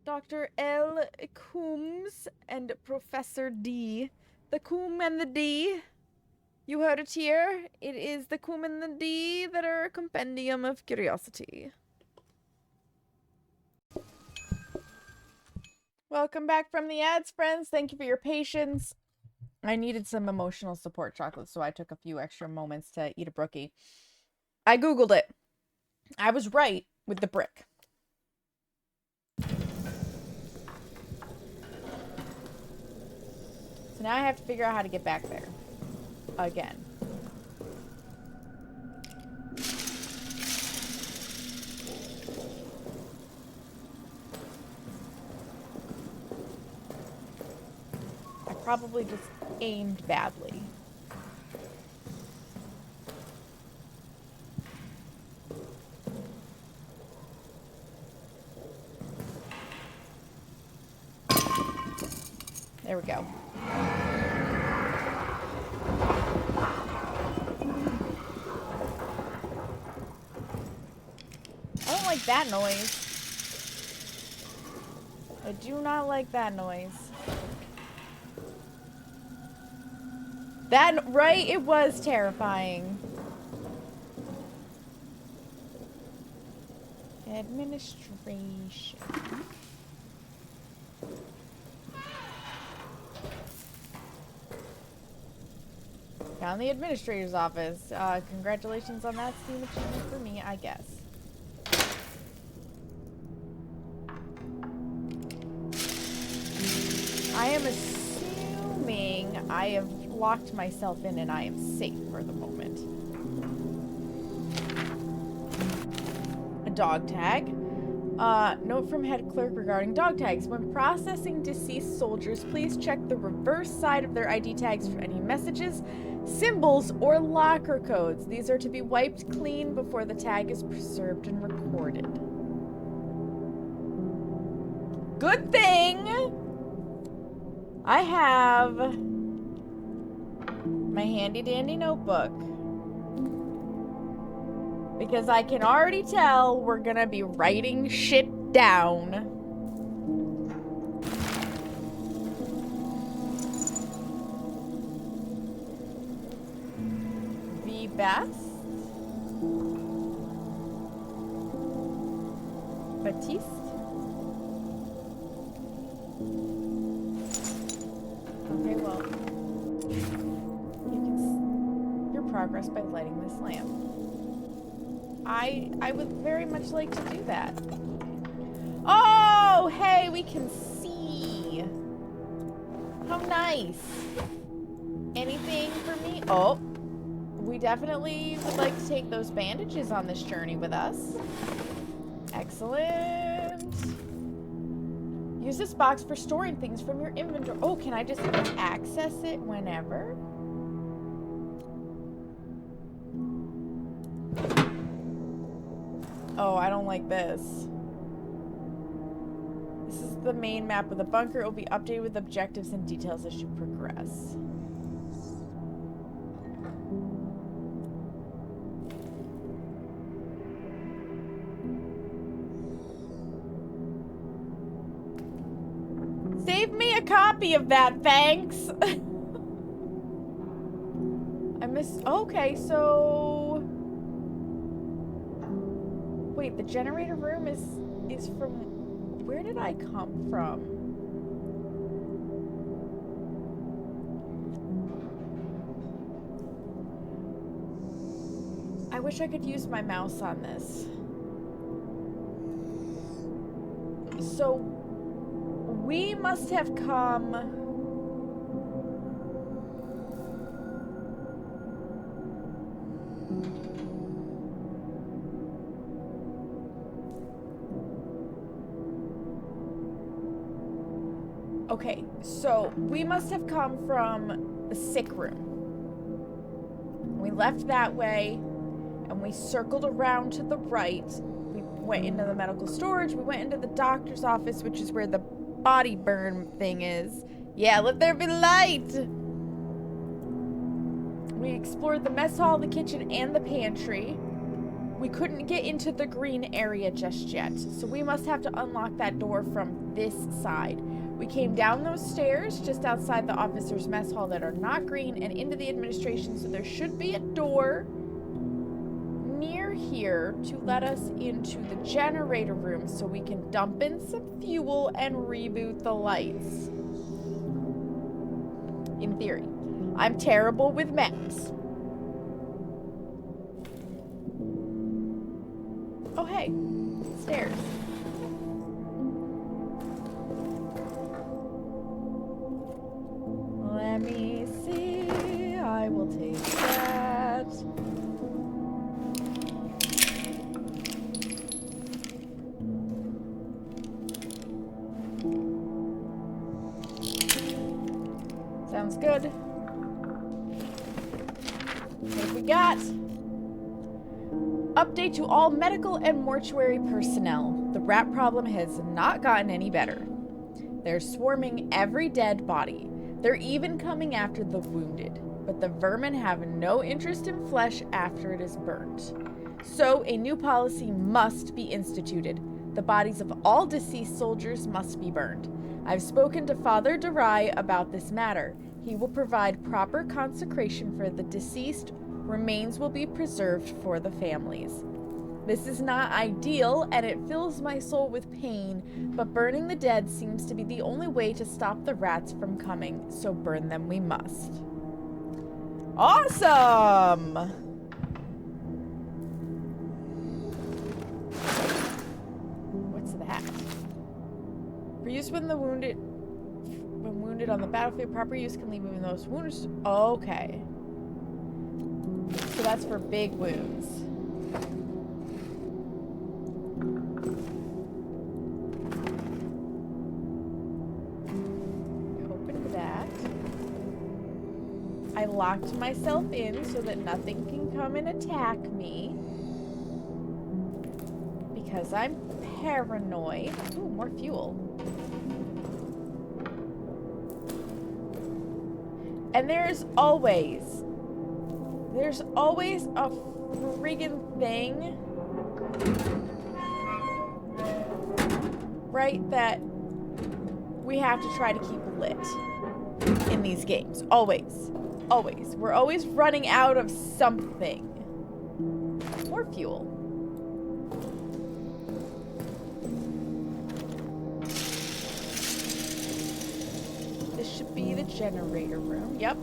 Dr. L. Coombs and Professor D. The Coombe and the D. You heard it here. It is the Coombe and the D that are a Compendium of Curiosity. Welcome back from the ads, friends. Thank you for your patience. I needed some emotional support chocolate, so I took a few extra moments to eat a brookie. I googled it. I was right with the brick. So now I have to figure out how to get back there. Again. I probably just aimed badly. There we go. I don't like that noise. I do not like that noise. That, right? It was terrifying. Administration. Found the administrator's office. Congratulations on that Steam achievement for me, I guess. I am assuming I have locked myself in and I am safe for the moment. A dog tag. Note from head clerk regarding dog tags. When processing deceased soldiers, please check the reverse side of their ID tags for any messages, symbols, or locker codes. These are to be wiped clean before the tag is preserved and recorded. Good thing I have my handy dandy notebook. Because I can already tell we're gonna be writing shit down. The best. Batiste. Okay, well. You can progress by lighting this lamp. I would very much like to do that. Oh, hey, we can see. How nice. Anything for me? Oh, we definitely would like to take those bandages on this journey with us. Excellent. Use this box for storing things from your inventory. Oh, can I just access it whenever? Oh, I don't like this. This is the main map of the bunker. It will be updated with objectives and details as you progress. Save me a copy of that, thanks. I miss. Okay, so wait, the generator room is from. Where did I come from? I wish I could use my mouse on this. So we must have come. Okay, so we must have come from the sick room. We left that way, and we circled around to the right. We went into the medical storage. We went into the doctor's office, which is where the body burn thing is. Yeah, let there be light! We explored the mess hall, the kitchen, and the pantry. We couldn't get into the green area just yet, so we must have to unlock that door from this side. We came down those stairs just outside the officer's mess hall that are not green and into the administration, so there should be a door near here to let us into the generator room so we can dump in some fuel and reboot the lights. In theory. I'm terrible with maps. Oh, hey. Stairs. Let me see. I will take that. Sounds good. What have we got? Update to all medical and mortuary personnel. The rat problem has not gotten any better. They're swarming every dead body. They're even coming after the wounded. But the vermin have no interest in flesh after it is burnt. So a new policy must be instituted. The bodies of all deceased soldiers must be burned. I've spoken to Father Durai about this matter. He will provide proper consecration for the deceased. Remains will be preserved for the families. This is not ideal, and it fills my soul with pain, but burning the dead seems to be the only way to stop the rats from coming, so burn them we must. Awesome! What's that? For use when wounded on the battlefield, proper use can leave even those wounds. Okay. So that's for big wounds. Open that. I locked myself in so that nothing can come and attack me. Because I'm paranoid. Ooh, more fuel. And there's always a friggin' thing, right, that we have to try to keep lit in these games. Always. Always. We're always running out of something. More fuel. This should be the generator room. Yep.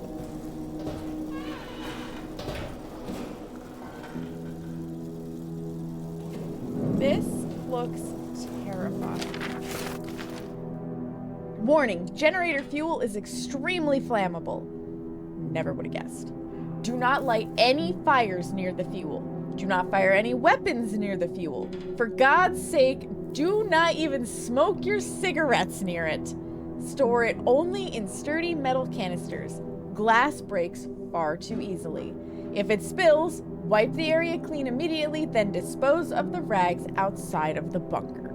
This looks terrifying. Warning, generator fuel is extremely flammable. Never would have guessed. Do not light any fires near the fuel. Do not fire any weapons near the fuel. For God's sake, do not even smoke your cigarettes near it. Store it only in sturdy metal canisters. Glass breaks far too easily. If it spills, wipe the area clean immediately, then dispose of the rags outside of the bunker.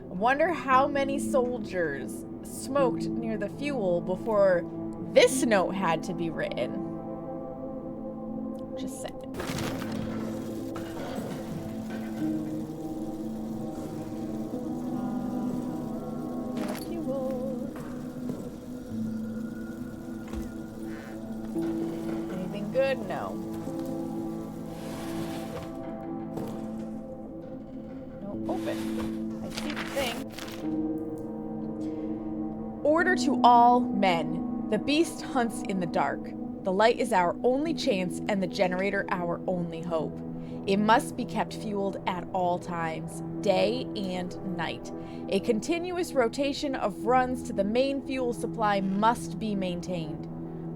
I wonder how many soldiers smoked near the fuel before this note had to be written. Just saying. Fuel. Anything good? No. No, open. I see the thing. Order to all men. The beast hunts in the dark. The light is our only chance and the generator our only hope. It must be kept fueled at all times, day and night. A continuous rotation of runs to the main fuel supply must be maintained.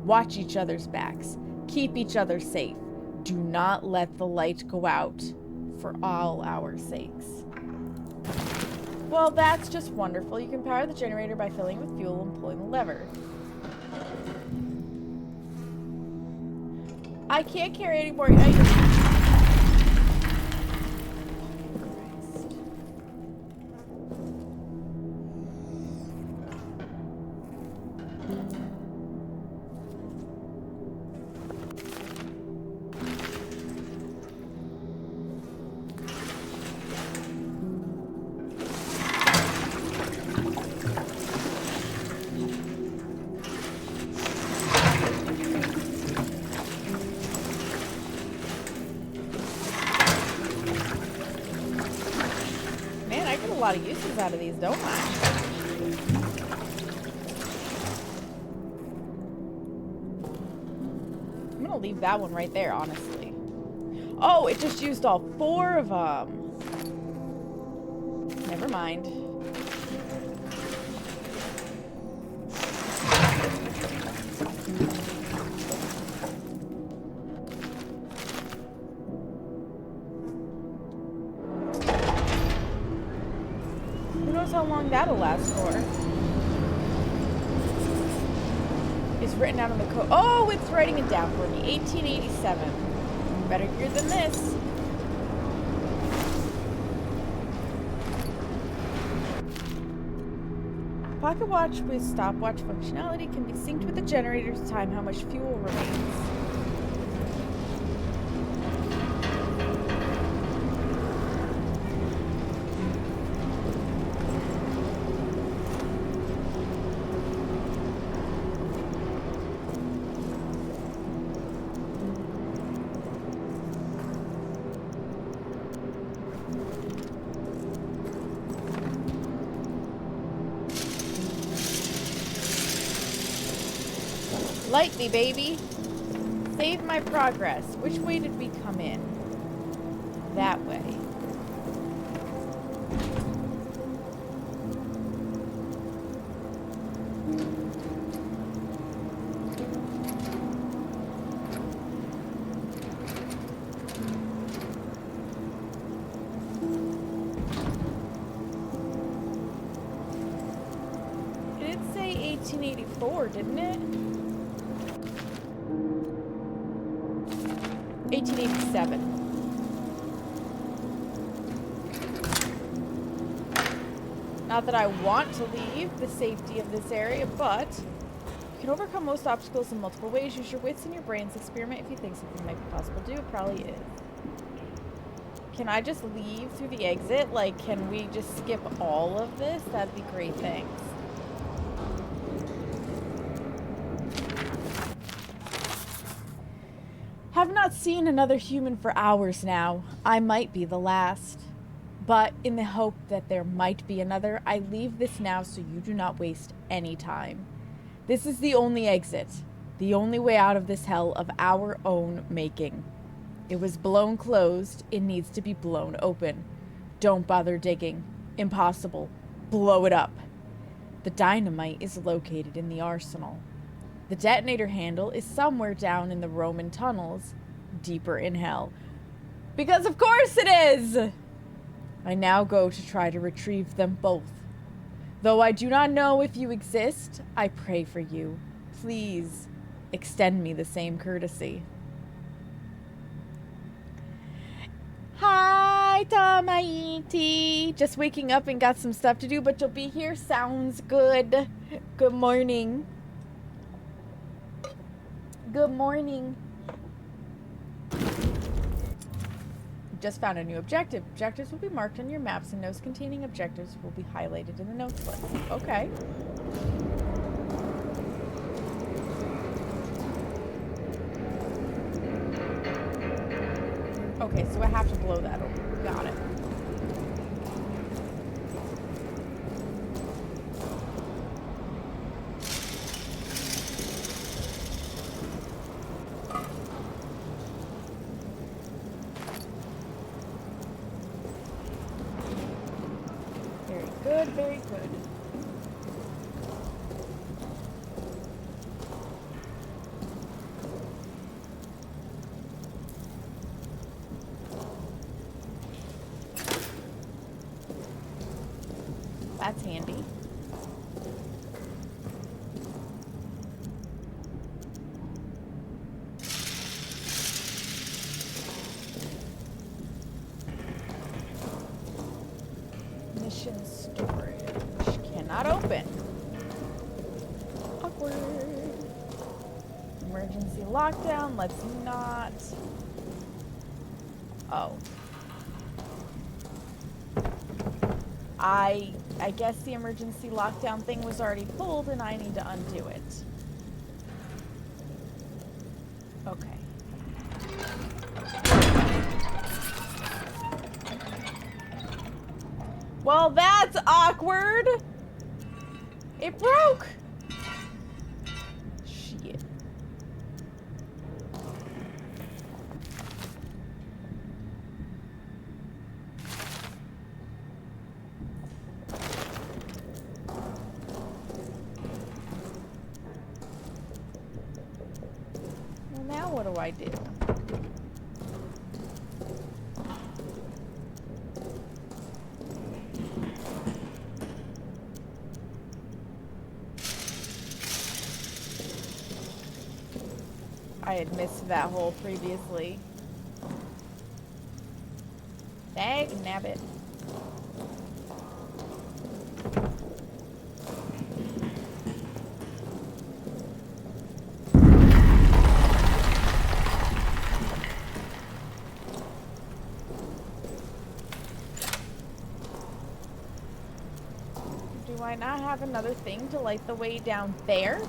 Watch each other's backs. Keep each other safe. Do not let the light go out for all our sakes. Well, that's just wonderful. You can power the generator by filling with fuel and pulling the lever. I can't carry any more items. A lot of uses out of these, don't I? I'm gonna leave that one right there, honestly. Oh, it just used all 4 of them. Never mind. How long that'll last for. It's written out on the code. Oh, it's writing it down for me. 1887. Better gear than this. Pocket watch with stopwatch functionality can be synced with the generator to time how much fuel remains. Light me, baby. Save my progress. Which way did we come in? That way. It did say 1884, didn't it? 1887. Not that I want to leave the safety of this area, but you can overcome most obstacles in multiple ways. Use your wits and your brains. Experiment if you think something might be possible to do. It probably is. Can I just leave through the exit? Like, can we just skip all of this? That'd be great, thanks. Have not seen another human for hours now. I might be the last. But in the hope that there might be another, I leave this now so you do not waste any time. This is the only exit. The only way out of this hell of our own making. It was blown closed. It needs to be blown open. Don't bother digging. Impossible. Blow it up. The dynamite is located in the arsenal. The detonator handle is somewhere down in the Roman tunnels, deeper in hell. Because of course it is! I now go to try to retrieve them both. Though I do not know if you exist, I pray for you. Please, extend me the same courtesy. Hi, Tamaiti. Just waking up and got some stuff to do, but you'll be here. Sounds good. Good morning. Good morning. Just found a new objective. Objectives will be marked on your maps, and notes containing objectives will be highlighted in the notes list. Okay. Okay, so I have to blow that open. Got it. Very good, very good. That's handy. Mission storage. Cannot open. Awkward. Emergency lockdown. Let's not. Oh. I guess the emergency lockdown thing was already pulled and I need to undo it. Okay. Well, that's awkward. It broke. Shit. Well, now what do I do? I had missed that hole previously. Dag nabbit. Do I not have another thing to light the way down there?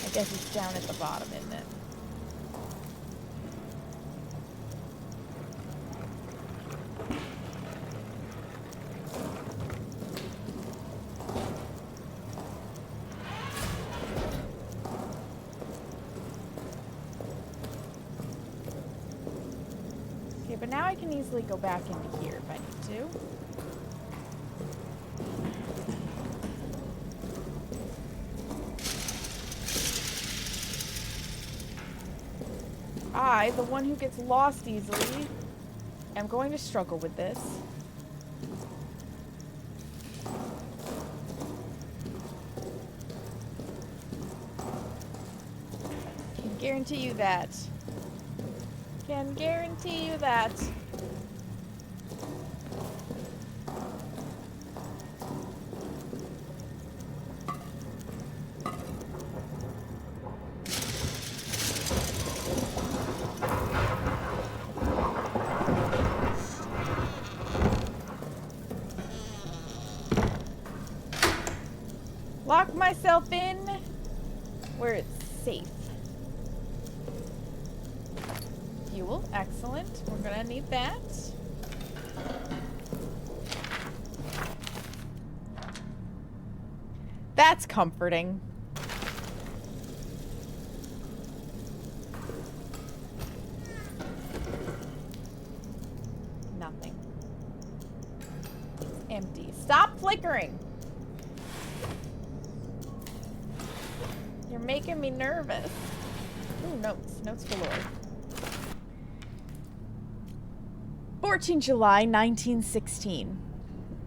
I guess it's down at the bottom, isn't it? Okay, but now I can easily go back into here if I need to. I, the one who gets lost easily, am going to struggle with this. Can guarantee you that. Can guarantee you that. Lock myself in where it's safe. Fuel, excellent. We're gonna need that. That's comforting. Stop flickering. You're making me nervous. Ooh, notes. Notes galore. 14 July 1916.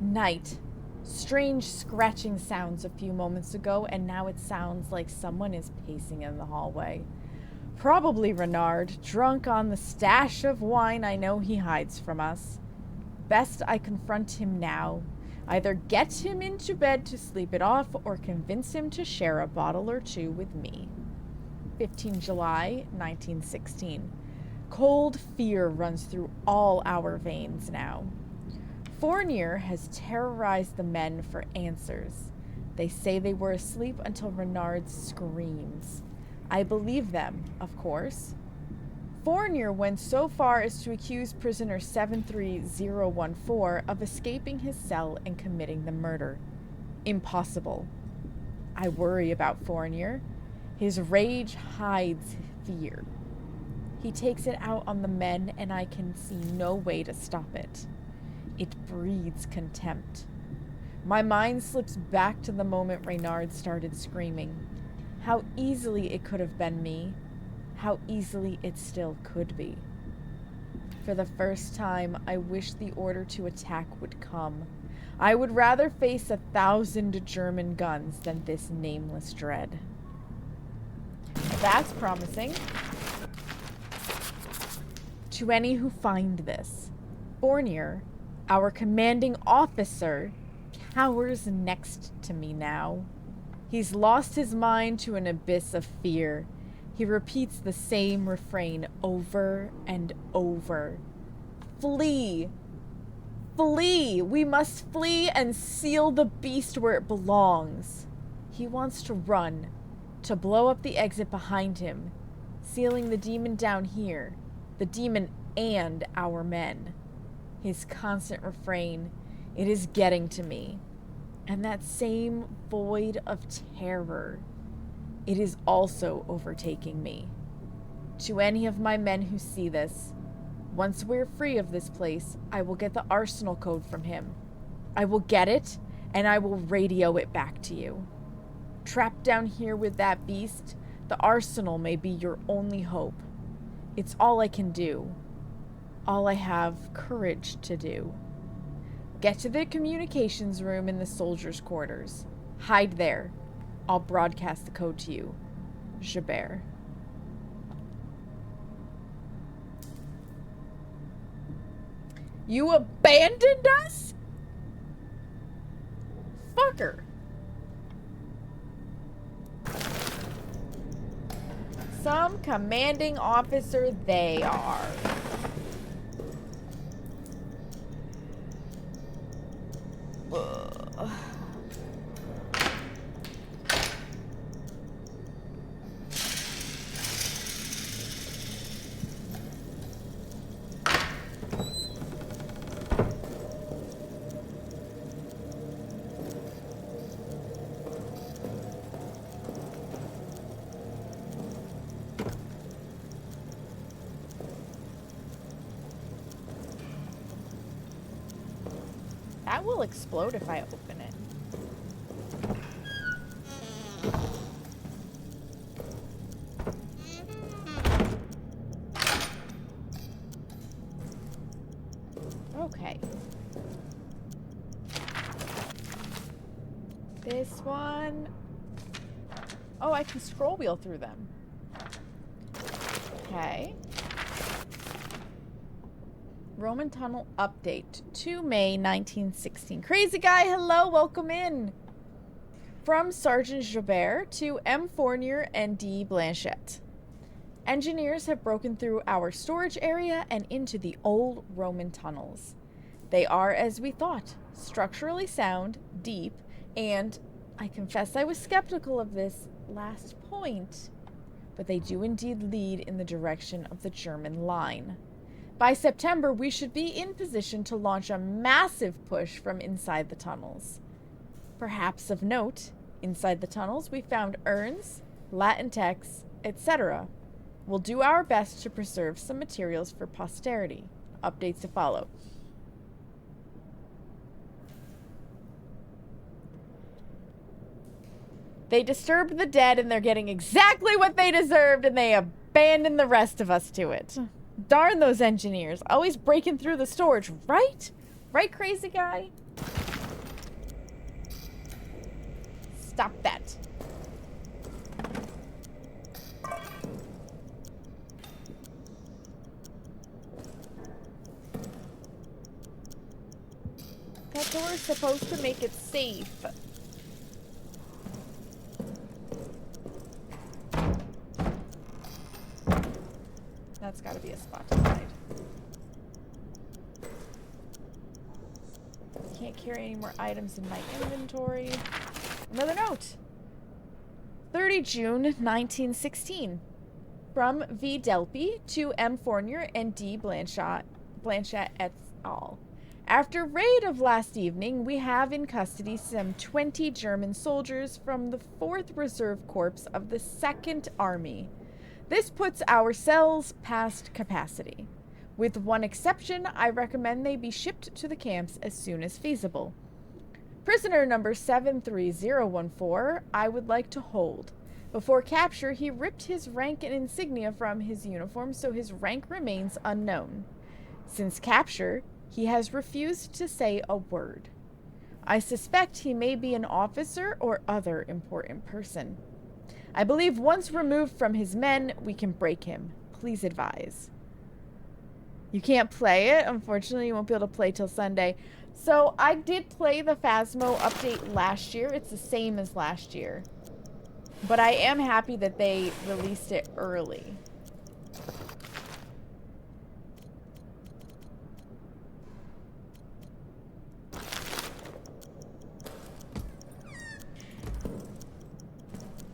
Night. Strange scratching sounds a few moments ago, and now it sounds like someone is pacing in the hallway. Probably Renard, drunk on the stash of wine I know he hides from us. Best I confront him now. Either get him into bed to sleep it off, or convince him to share a bottle or two with me. 15 July 1916. Cold fear runs through all our veins now. Fournier has terrorized the men for answers. They say they were asleep until Renard screams. I believe them, of course. Fournier went so far as to accuse prisoner 73014 of escaping his cell and committing the murder. Impossible. I worry about Fournier. His rage hides fear. He takes it out on the men, and I can see no way to stop it. It breeds contempt. My mind slips back to the moment Reynard started screaming. How easily it could have been me. How easily it still could be. For the first time, I wish the order to attack would come. I would rather face 1,000 German guns than this nameless dread. That's promising. To any who find this, Fournier, our commanding officer, cowers next to me now. He's lost his mind to an abyss of fear. He repeats the same refrain over and over. Flee! Flee! We must flee and seal the beast where it belongs. He wants to run, to blow up the exit behind him, sealing the demon down here, the demon and our men. His constant refrain, it is getting to me. And that same void of terror, it is also overtaking me. To any of my men who see this, once we're free of this place, I will get the arsenal code from him. I will get it, and I will radio it back to you. Trapped down here with that beast, the arsenal may be your only hope. It's all I can do. All I have courage to do. Get to the communications room in the soldiers' quarters. Hide there. I'll broadcast the code to you. Javert. You abandoned us? Fucker. Some commanding officer they are. Ugh. That will explode if I open it. Okay. This one... Oh, I can scroll wheel through them. Okay. Roman Tunnel update to May 1916. Crazy guy, hello, welcome in. From Sergeant Joubert to M. Fournier and D. Blanchette. Engineers have broken through our storage area and into the old Roman tunnels. They are, as we thought, structurally sound, deep, and I confess I was skeptical of this last point, but they do indeed lead in the direction of the German line. By September, we should be in position to launch a massive push from inside the tunnels. Perhaps of note, inside the tunnels we found urns, Latin texts, etc. We'll do our best to preserve some materials for posterity. Updates to follow. They disturbed the dead and they're getting exactly what they deserved and they abandoned the rest of us to it. Darn those engineers. Always breaking through the storage, right? Right, crazy guy? Stop that. That door is supposed to make it safe. That's gotta be a spot to hide. Can't carry any more items in my inventory. Another note. 30 June 1916. From V. Delpy to M. Fournier and D. Blanchett et al. After raid of last evening, we have in custody some 20 German soldiers from the 4th Reserve Corps of the 2nd Army. This puts our cells past capacity. With one exception, I recommend they be shipped to the camps as soon as feasible. Prisoner number 73014, I would like to hold. Before capture, he ripped his rank and insignia from his uniform, so his rank remains unknown. Since capture, he has refused to say a word. I suspect he may be an officer or other important person. I believe once removed from his men, we can break him. Please advise. You can't play it. Unfortunately, you won't be able to play till Sunday. So I did play the Phasmo update last year. It's the same as last year. But I am happy that they released it early.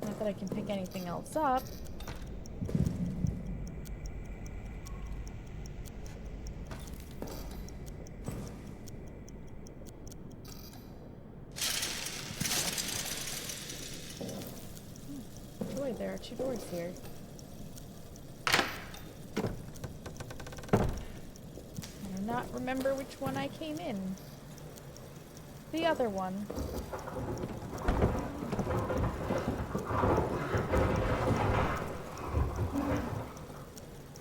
Not that I can pick anything else up. Joy, there are 2 doors here. I do not remember which one I came in. The other one.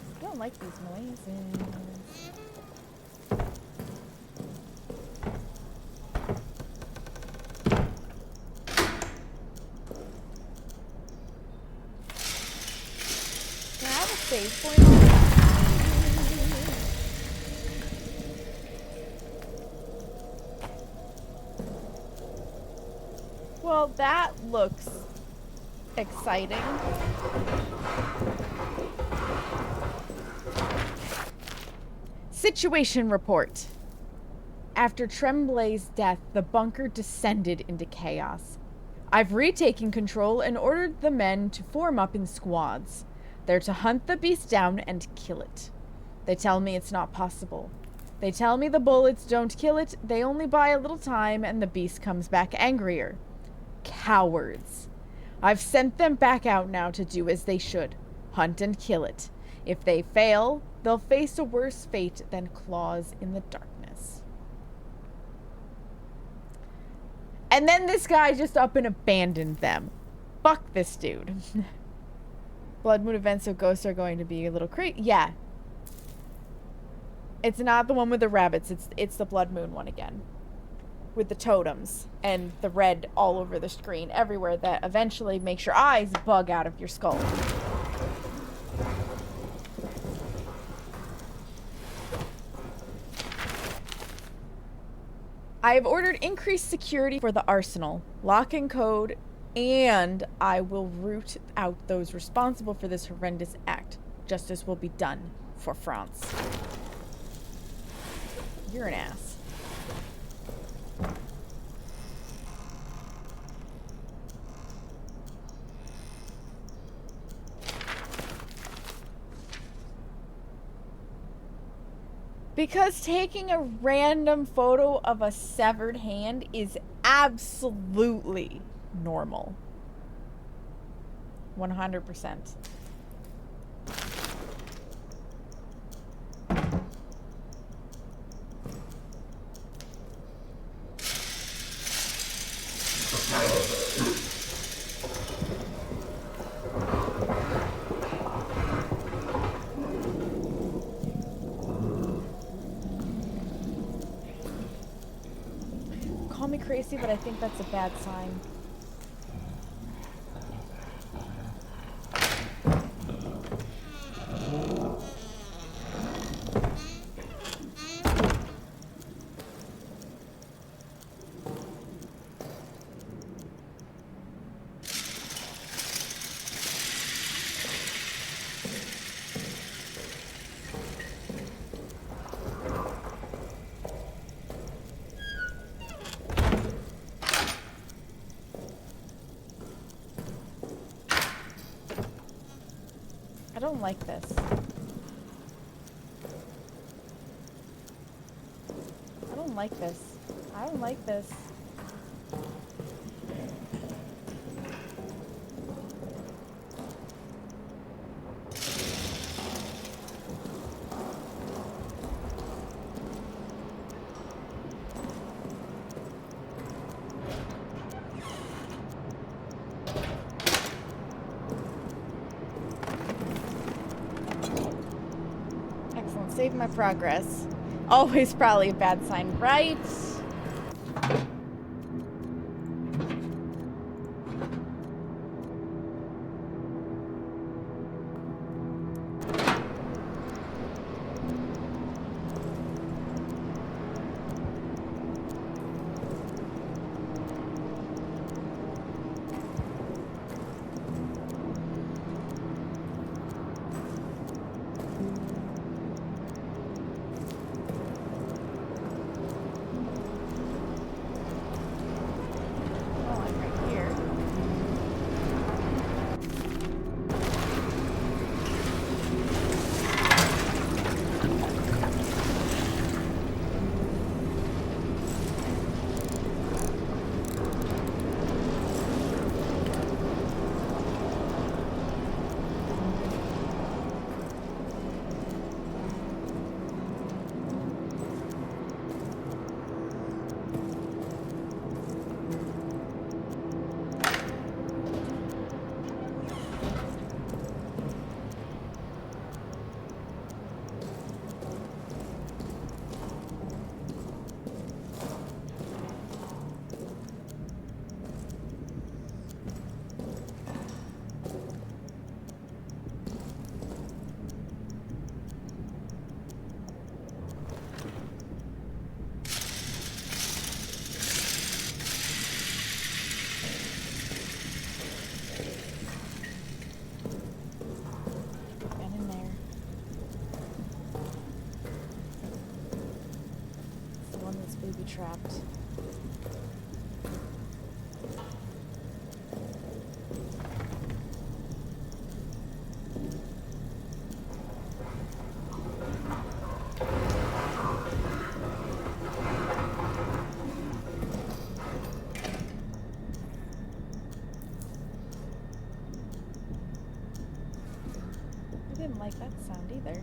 I don't like these noises. Can I have a save point? Well, that looks exciting. Situation report. After Tremblay's death, the bunker descended into chaos. I've retaken control and ordered the men to form up in squads. They're to hunt the beast down and kill it. They tell me it's not possible. They tell me the bullets don't kill it, they only buy a little time and the beast comes back angrier. Cowards. I've sent them back out now to do as they should. Hunt and kill it. If they fail, they'll face a worse fate than claws in the darkness. And then this guy just up and abandoned them. Fuck this dude. Blood Moon events, so ghosts are going to be a little crazy. Yeah. It's not the one with the rabbits. It's the Blood Moon one again. With the totems and the red all over the screen everywhere that eventually makes your eyes bug out of your skull. I have ordered increased security for the arsenal, lock and code, and I will root out those responsible for this horrendous act. Justice will be done for France. You're an ass. Because taking a random photo of a severed hand is absolutely normal. 100%. me crazy, but I think that's a bad sign. I don't like this. I don't like this. I don't like this. Excellent. Save my progress. Always probably a bad sign, right? Oh, I'm right here. Get in there. It's the one that's baby trapped. I didn't like that sound either.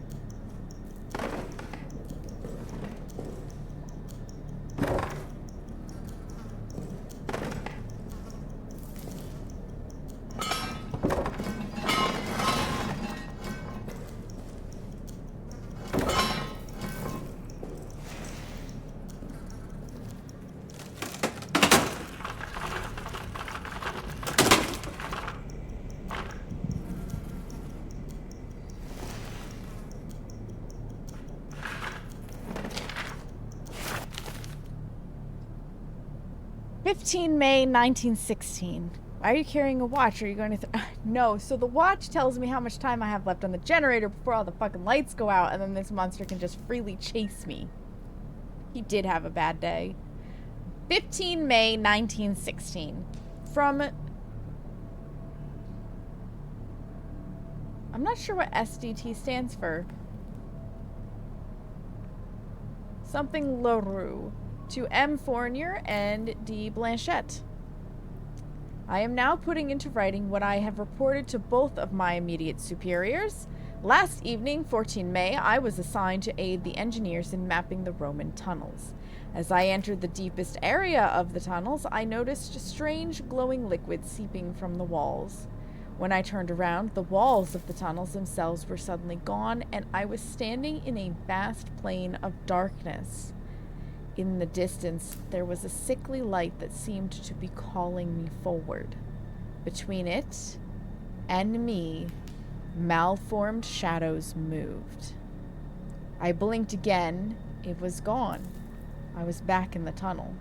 May 1916. Why are you carrying a watch? Are you going to No, so the watch tells me how much time I have left on the generator before all the fucking lights go out, and then this monster can just freely chase me. He did have a bad day. 15 May 1916. From... I'm not sure what SDT stands for. Something LaRue. To M. Fournier and D. Blanchette. I am now putting into writing what I have reported to both of my immediate superiors. Last evening, 14 May, I was assigned to aid the engineers in mapping the Roman tunnels. As I entered the deepest area of the tunnels, I noticed strange glowing liquid seeping from the walls. When I turned around, the walls of the tunnels themselves were suddenly gone, and I was standing in a vast plain of darkness. In the distance, there was a sickly light that seemed to be calling me forward. Between it and me, malformed shadows moved. I blinked again. It was gone. I was back in the tunnel.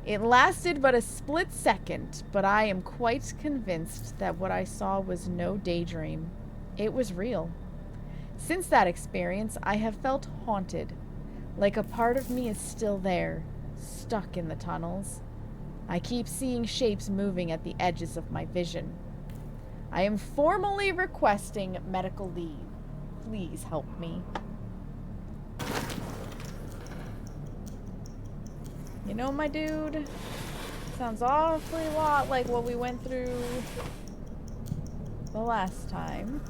It lasted but a split second, but I am quite convinced that what I saw was no daydream. It was real. Since that experience, I have felt haunted. Like a part of me is still there, stuck in the tunnels. I keep seeing shapes moving at the edges of my vision. I am formally requesting medical leave. Please help me. You know, my dude, sounds awfully lot like what we went through the last time.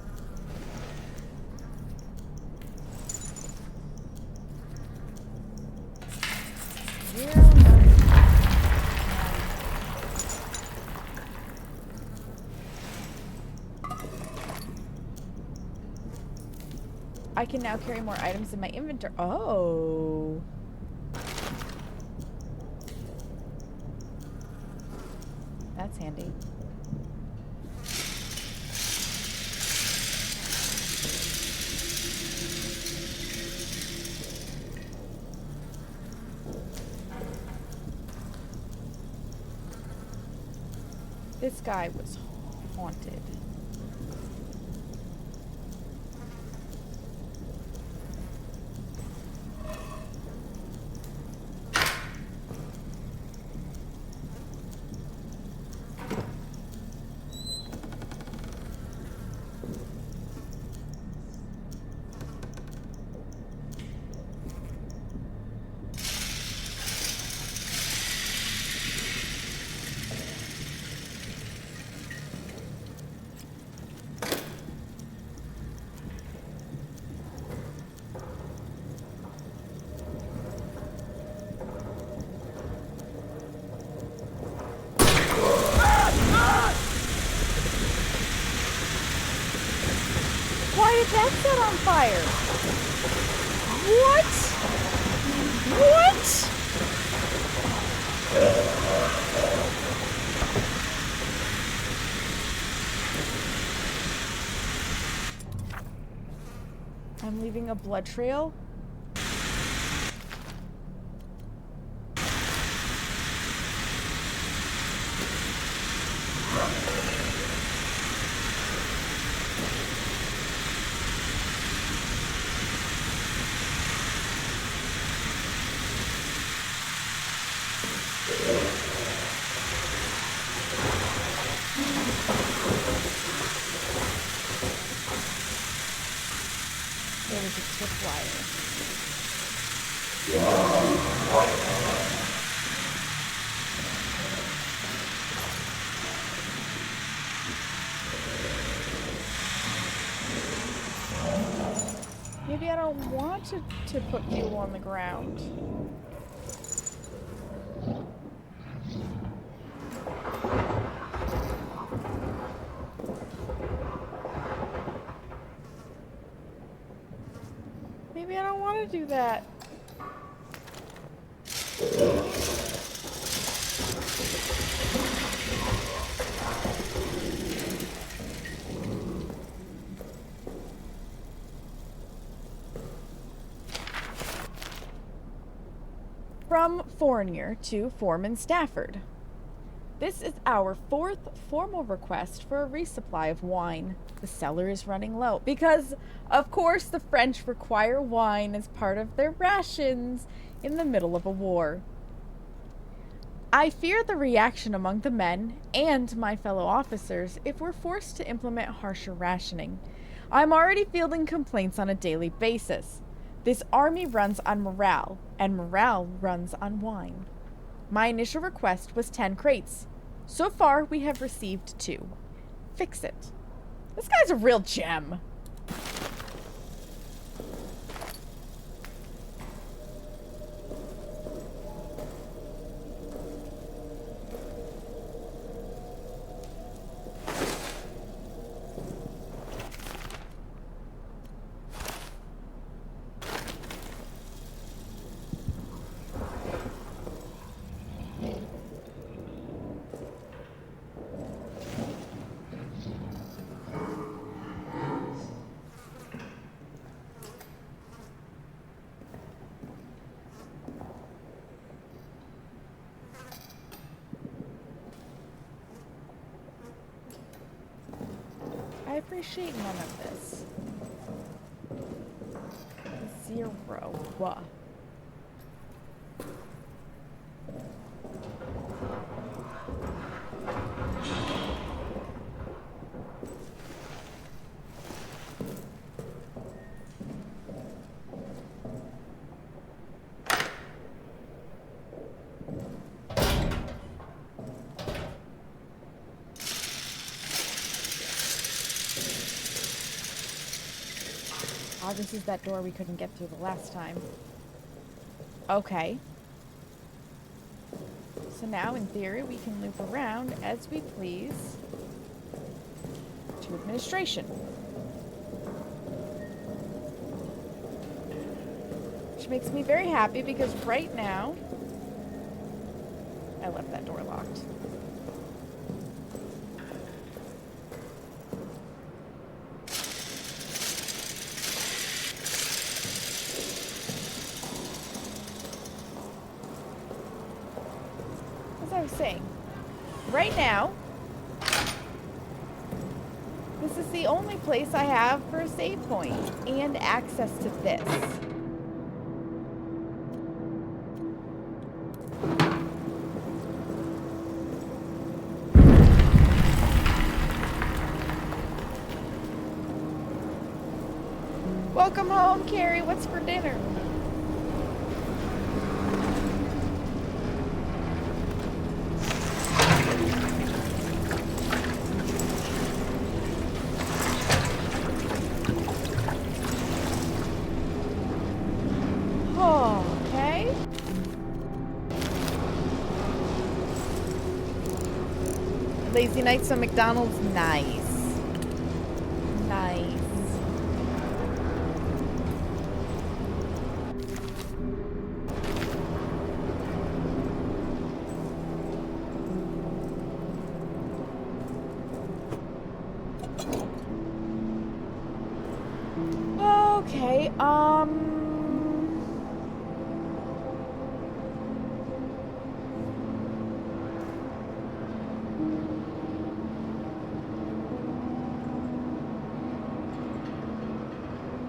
I can now carry more items in my inventory. Oh. That's handy. This guy was haunted. Why did that set on fire? What? What? I'm leaving a blood trail. There was a tripwire. Maybe I don't want to put fuel on the ground. Maybe I don't want to do that. From Fournier to Foreman Stafford. This is our 4th formal request for a resupply of wine. The cellar is running low because, of course, the French require wine as part of their rations in the middle of a war. I fear the reaction among the men and my fellow officers if we're forced to implement harsher rationing. I'm already fielding complaints on a daily basis. This army runs on morale, and morale runs on wine. My initial request was 10 crates. So far, we have received 2. Fix it. This guy's a real gem. appreciate none of this. 0. Oh, this is that door we couldn't get through the last time. Okay. So now, in theory, we can loop around as we please to administration. Which makes me very happy because right now, I left that door locked. As I was saying, right now, this is the only place I have for a save point and access to this. Welcome home, Carrie. What's for dinner? Okay. Lazy nights on McDonald's, nice. Nice. Okay,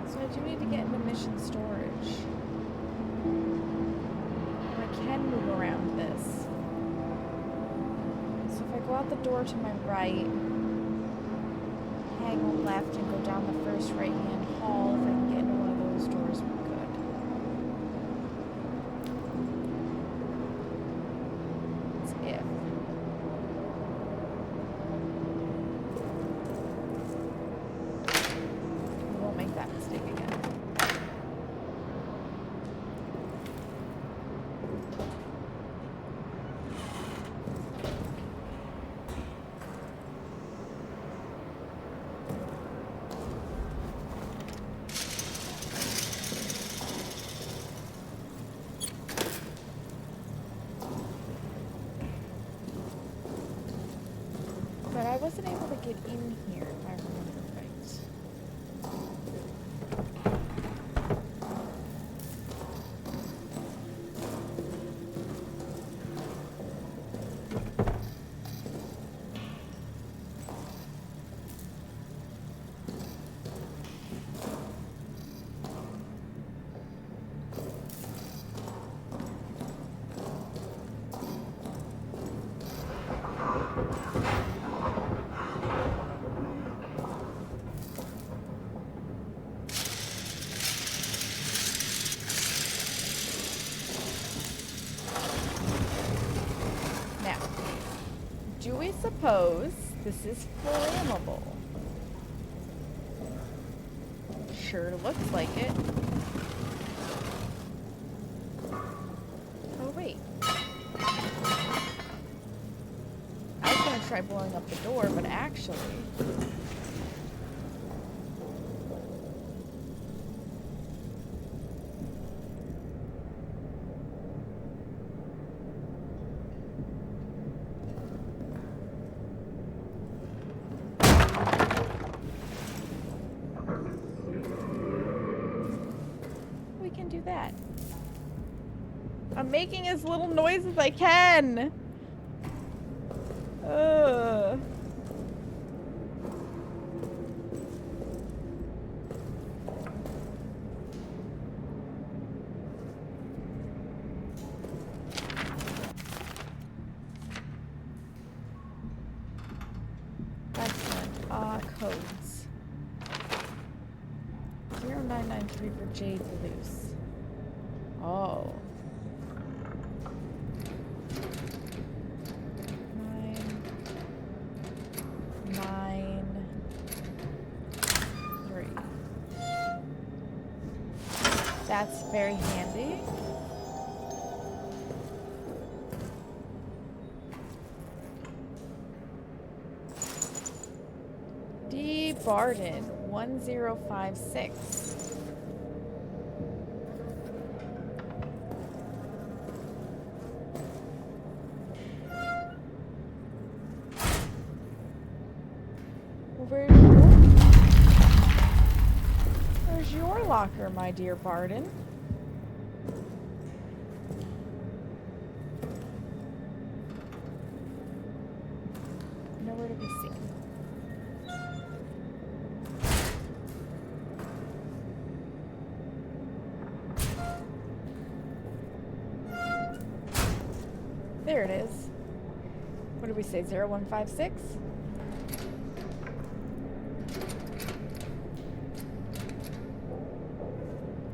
so I do need to get into mission storage. Or I can move around this. So if I go out the door to my right, hang left and go down the first right-hand hall, if I can get into one of those doors, we're good. It's if. We won't make that mistake again. But I wasn't able to get in here, if I remember right. Now, do we suppose this is flammable? Sure looks like it. Oh, wait. I was gonna try blowing up the door, but actually... we can do that. I'm making as little noise as I can. Ugh. 0993 for Jade loose. Oh. 993. That's very handy. D. Barden, 1056. Where's your locker, my dear Barden? Nowhere to be seen. There it is. What did we say? 0156?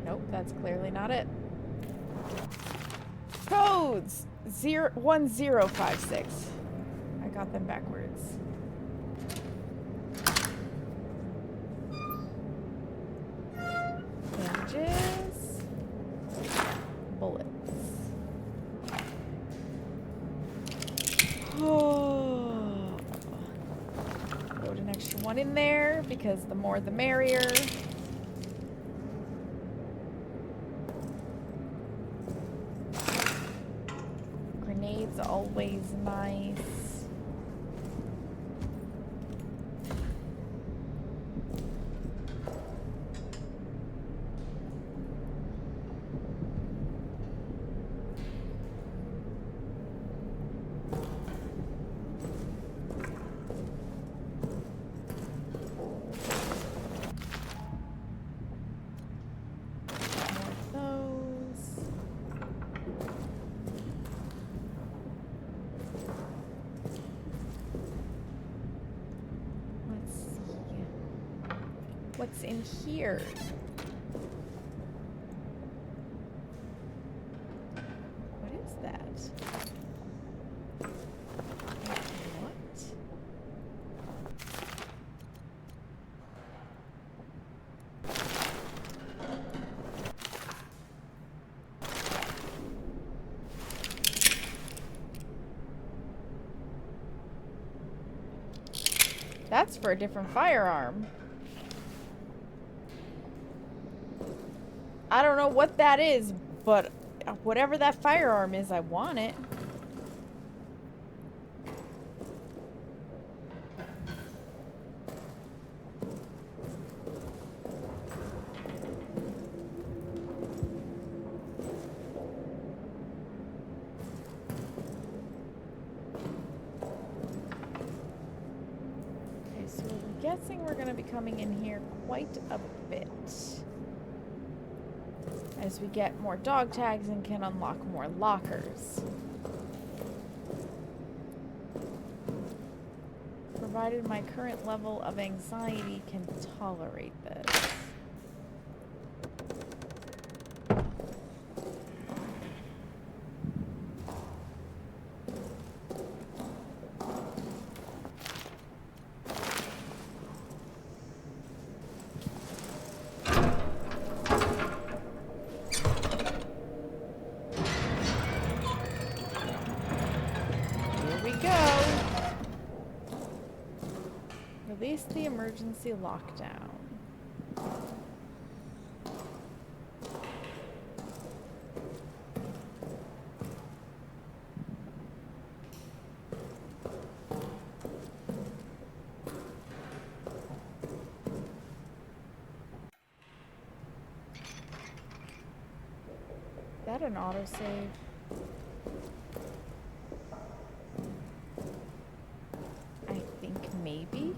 Nope, that's clearly not it. Codes! 1056. I got them backwards. Bandages. Bullets. Oh. Load an extra one in there because the more the merrier. Grenades always nice. What's in here? What is that? What? That's for a different firearm. I don't know what that is, but whatever that firearm is, I want it. Okay, so I'm guessing we're going to be coming in here quite a bit. As we get more dog tags and can unlock more lockers. Provided my current level of anxiety can tolerate this. Release the emergency lockdown. Is that an autosave? I think maybe.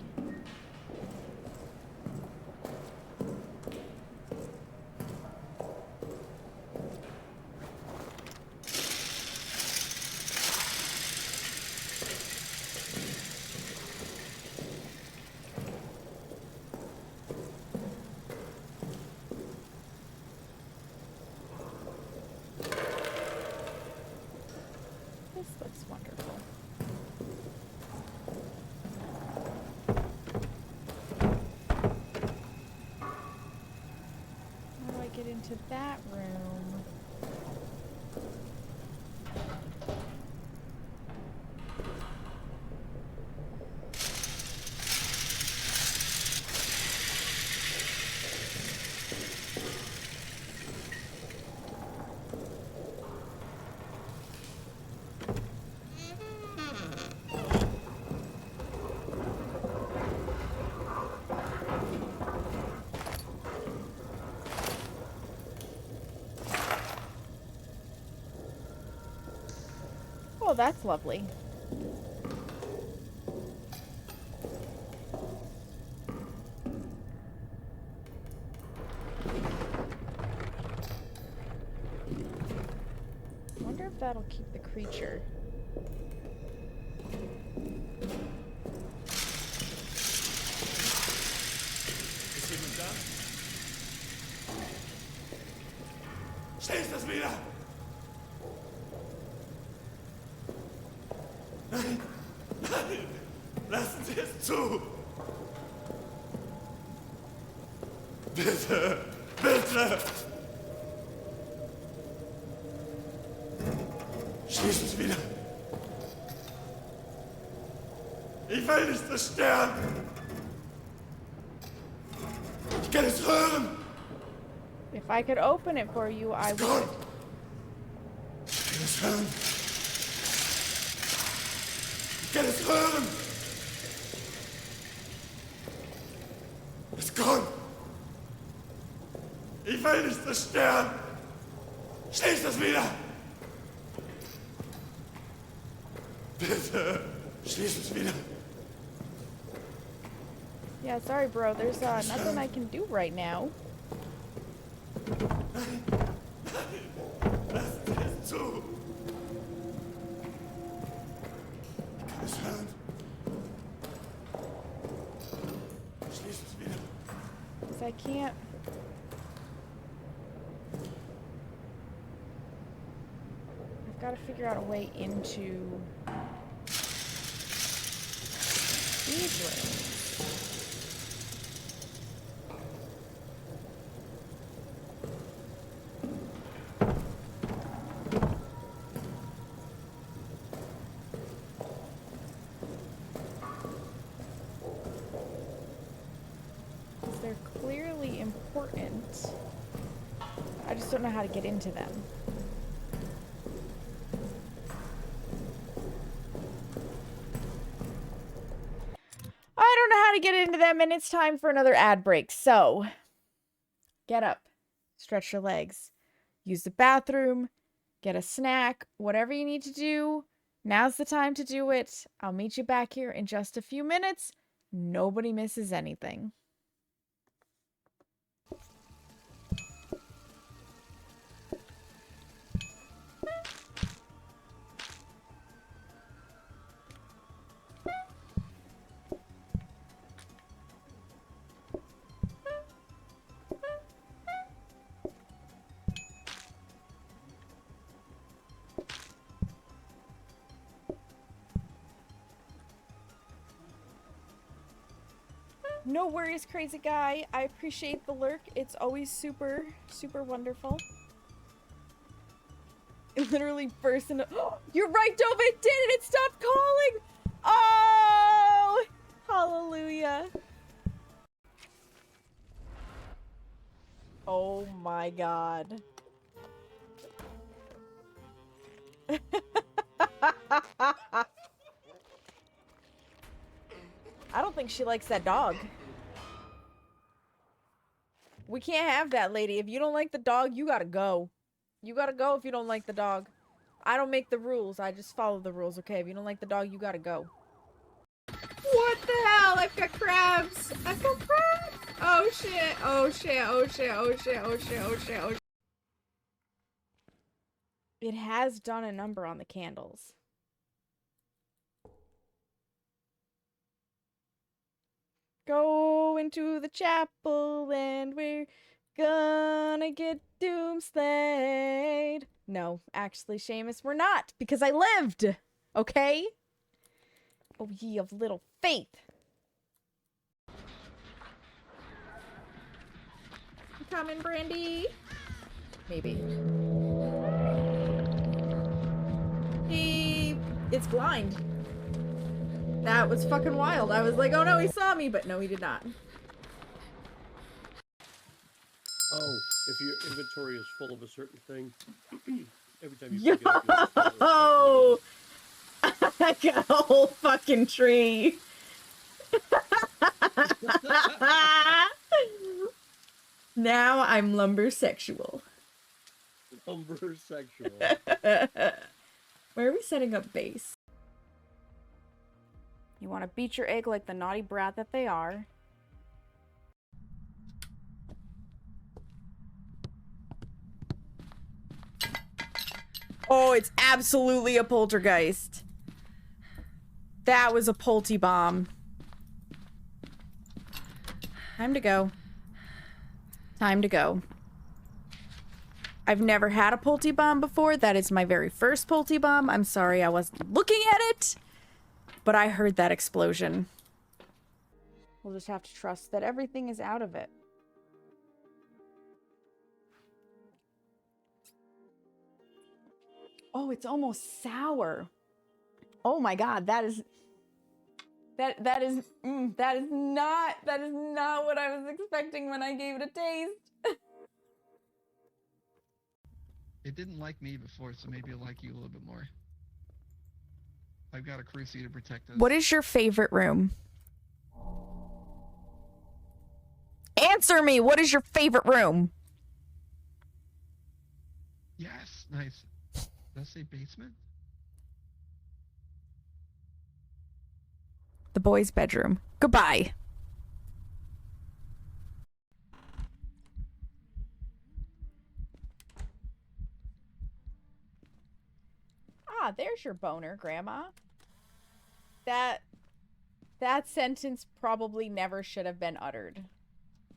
into that room. Oh, that's lovely. I wonder if that'll keep the creature. Schließ das wieder! Nein! Nein! Lassen Sie es zu! Bitte! Bitte! Schließ es wieder! Ich will nicht so sterben! Ich kann es hören! If I could open it for you, I would. Ich kann es hören! Ich kann es hören! Es kommt! Ich will nicht so sterben! Schließ das wieder! Bitte! Schließ es wieder! Yeah, sorry, bro. There's nothing I can do right now. Lassen Sie es zu! Ich kann es hören! Schließ es wieder! 'Cause I can't. I've got to figure out a way into these rooms. They're clearly important. I just don't know how to get into them. I don't know how to get into them, and it's time for another ad break. So, get up, stretch your legs, use the bathroom, get a snack, whatever you need to do. Now's the time to do it. I'll meet you back here in just a few minutes. Nobody misses anything. No worries, crazy guy. I appreciate the lurk. It's always super, super wonderful. It literally burst into— You're right, Dove! It did it! It stopped calling! Oh! Hallelujah. Oh my god. I don't think she likes that dog. We can't have that, lady. If you don't like the dog, you gotta go. You gotta go if you don't like the dog. I don't make the rules. I just follow the rules, okay? If you don't like the dog, you gotta go. What the hell? I've got crabs. I've got crabs. Oh shit. Oh shit. Oh shit. Oh shit. Oh shit. Oh shit. Oh shit. It has done a number on the candles. Go into the chapel and we're gonna get doomslayed. No, actually, Seamus, we're not, because I lived, okay? Oh, ye of little faith. I'm coming, Brandy. Maybe. It's blind. That was fucking wild. I was like, oh no, he saw me, but no, he did not. Oh, if your inventory is full of a certain thing, every time you pick it up, Oh, I got a whole fucking tree. Now I'm lumbersexual. Lumbersexual. Where are we setting up base? You want to beat your egg like the naughty brat that they are. Oh, it's absolutely a poltergeist. That was a polty bomb. Time to go. Time to go. I've never had a polty bomb before. That is my very first polty bomb. I'm sorry I wasn't looking at it, but I heard that explosion. We'll just have to trust that everything is out of it. Oh, it's almost sour. Oh my god, that is not what I was expecting when I gave it a taste. It didn't like me before, so maybe it'll like you a little bit more. I've got a cruci to protect us. What is your favorite room? Answer me! What is your favorite room? Yes, nice. Does that say basement? The boys' bedroom. Goodbye. Ah, there's your boner, Grandma. That sentence probably never should have been uttered.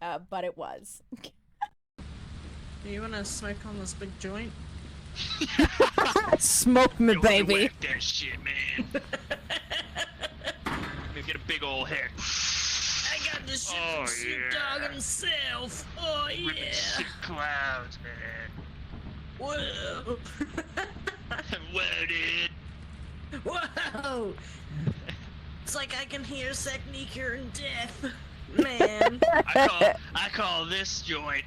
But it was. You wanna smoke on this big joint? Smoke me, baby. Whack that shit, man. Maybe get a big old hair. I got this shit Oh, from Snoop yeah. Dogg himself. Oh Ripping yeah. sick clouds, man. Whoa. Whoa, dude. Whoa. It's like I can hear Techniquer and Death. Man. I call this joint,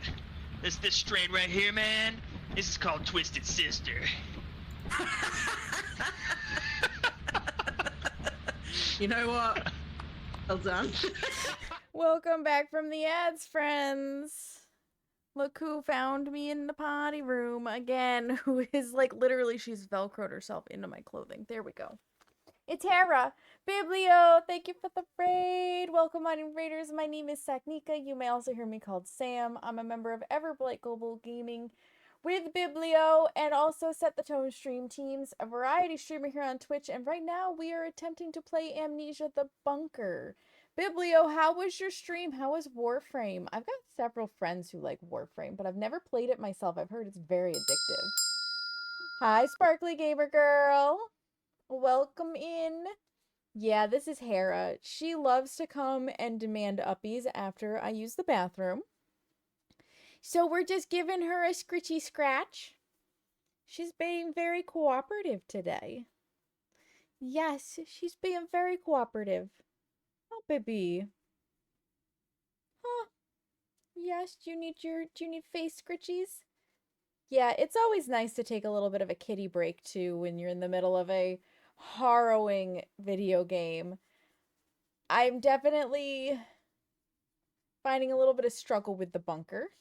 this strain right here, man. This is called Twisted Sister. You know what? Well done. Welcome back from the ads, friends. Look who found me in the potty room again. Who is like literally, she's velcroed herself into my clothing. There we go. It's Hera. Biblio, thank you for the raid. Welcome, Mighty Raiders. My name is Saknika. You may also hear me called Sam. I'm a member of Everblight Global Gaming with Biblio and also Set the Tone Stream Teams, a variety streamer here on Twitch. And right now we are attempting to play Amnesia the Bunker. Biblio, how was your stream? How was Warframe? I've got several friends who like Warframe, but I've never played it myself. I've heard it's very addictive. Hi, Sparkly Gamer Girl. Welcome in. Yeah, this is Hera. She loves to come and demand uppies after I use the bathroom. So we're just giving her a scritchy scratch. She's being very cooperative today. Yes, she's being very cooperative. Oh, baby. Huh. Yes, do you need face scritchies? Yeah, it's always nice to take a little bit of a kitty break too when you're in the middle of a harrowing video game. I'm definitely finding a little bit of struggle with the bunker.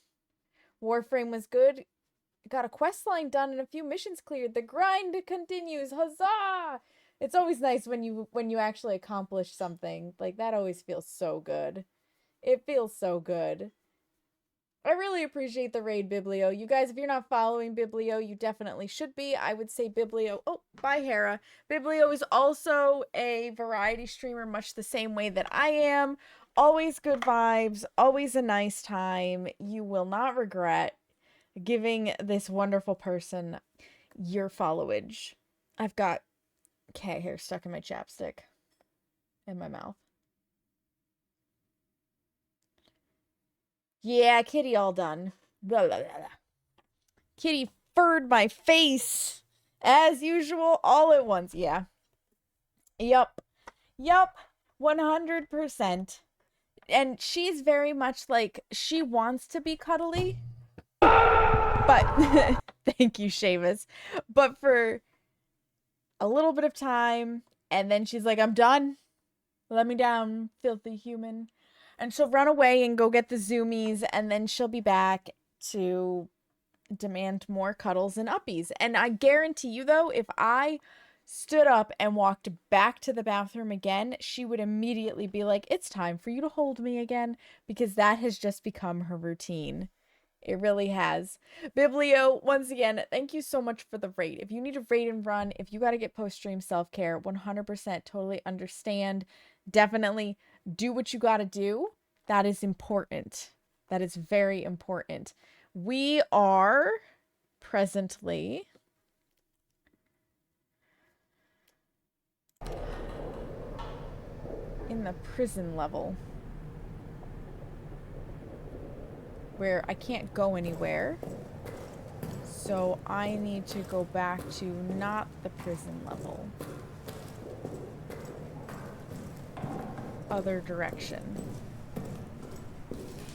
Warframe was good. Got a quest line done and a few missions cleared. The grind continues. Huzzah! It's always nice when you actually accomplish something. Like, that always feels so good. It feels so good. I really appreciate the raid, Biblio. You guys, if you're not following Biblio, you definitely should be. I would say Biblio... Oh, bye, Hera. Biblio is also a variety streamer, much the same way that I am. Always good vibes. Always a nice time. You will not regret giving this wonderful person your followage. I've got cat hair stuck in my chapstick. In my mouth. Yeah, kitty all done. Blah, blah, blah, blah. Kitty furred my face. As usual, all at once. Yeah. Yup. 100%. And she's very much like, she wants to be cuddly. But, thank you, Seamus. But for a little bit of time, and then she's like, I'm done. Let me down, filthy human. And she'll run away and go get the zoomies, and then she'll be back to demand more cuddles and uppies. And I guarantee you, though, if I stood up and walked back to the bathroom again, she would immediately be like, it's time for you to hold me again, because that has just become her routine. It really has. Biblio, once again, thank you so much for the raid. If you need to raid and run, if you got to get post-stream self-care, 100% totally understand. Definitely do what you got to do. That is important. That is very important. We are presently in the prison level, where I can't go anywhere, so I need to go back to not the prison level. Other direction.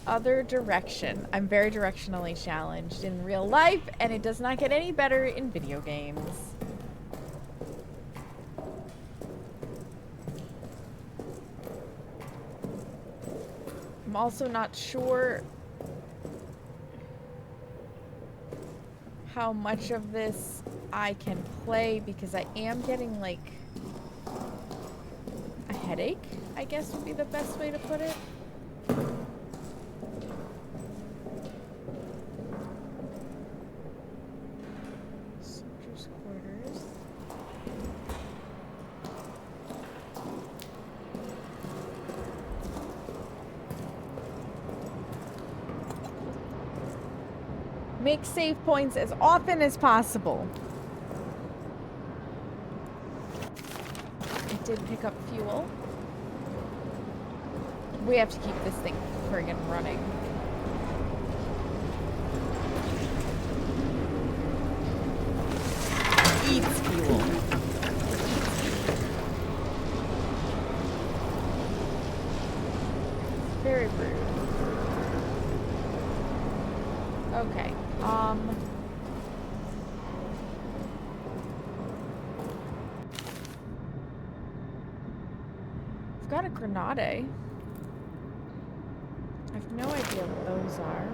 Other direction. I'm very directionally challenged in real life, and it does not get any better in video games. I'm also not sure how much of this I can play, because I am getting like a headache, I guess would be the best way to put it. Soldiers' quarters. Make save points as often as possible. I did pick up fuel. We have to keep this thing friggin' running. Eats fuel. Very rude. Okay. I've got a grenade. I have no idea what those are.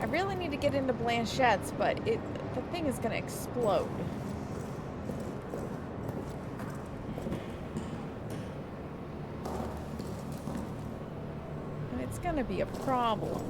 I really need to get into Blanchette's, but the thing is gonna explode. And it's gonna be a problem.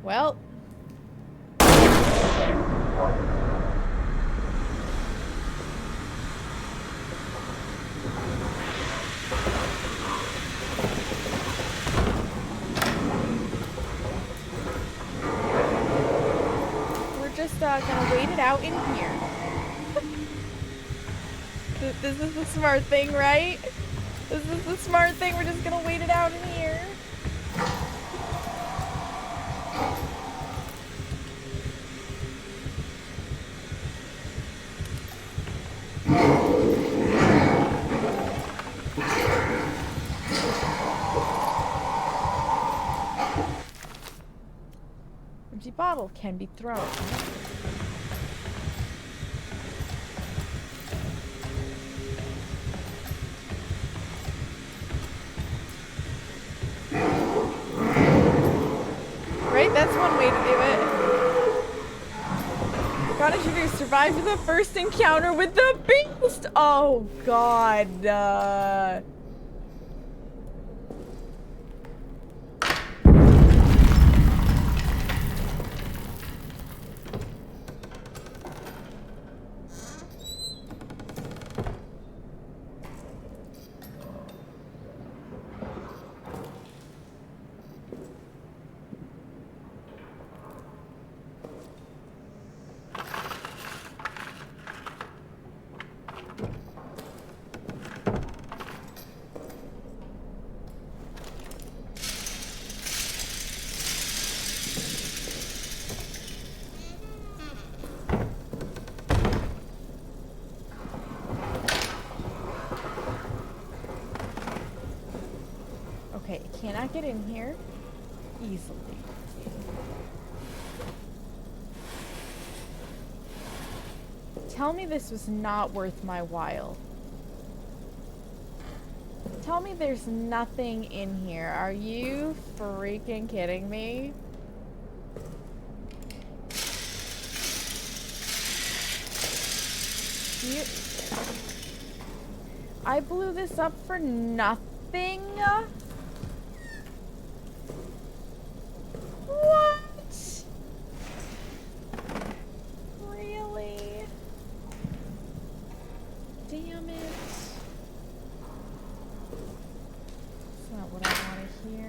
Well. We're just gonna wait it out in here. This is the smart thing, right? This is the smart thing. We're just gonna wait it out in here. empty bottle can be thrown. Right? That's one way to do it. Gotta sugar survived the first encounter with the beast! Oh god. Okay, cannot get in here easily. Tell me this was not worth my while. Tell me there's nothing in here. Are you freaking kidding me? I blew this up for nothing? What? Really? Damn it. That's not what I want to hear.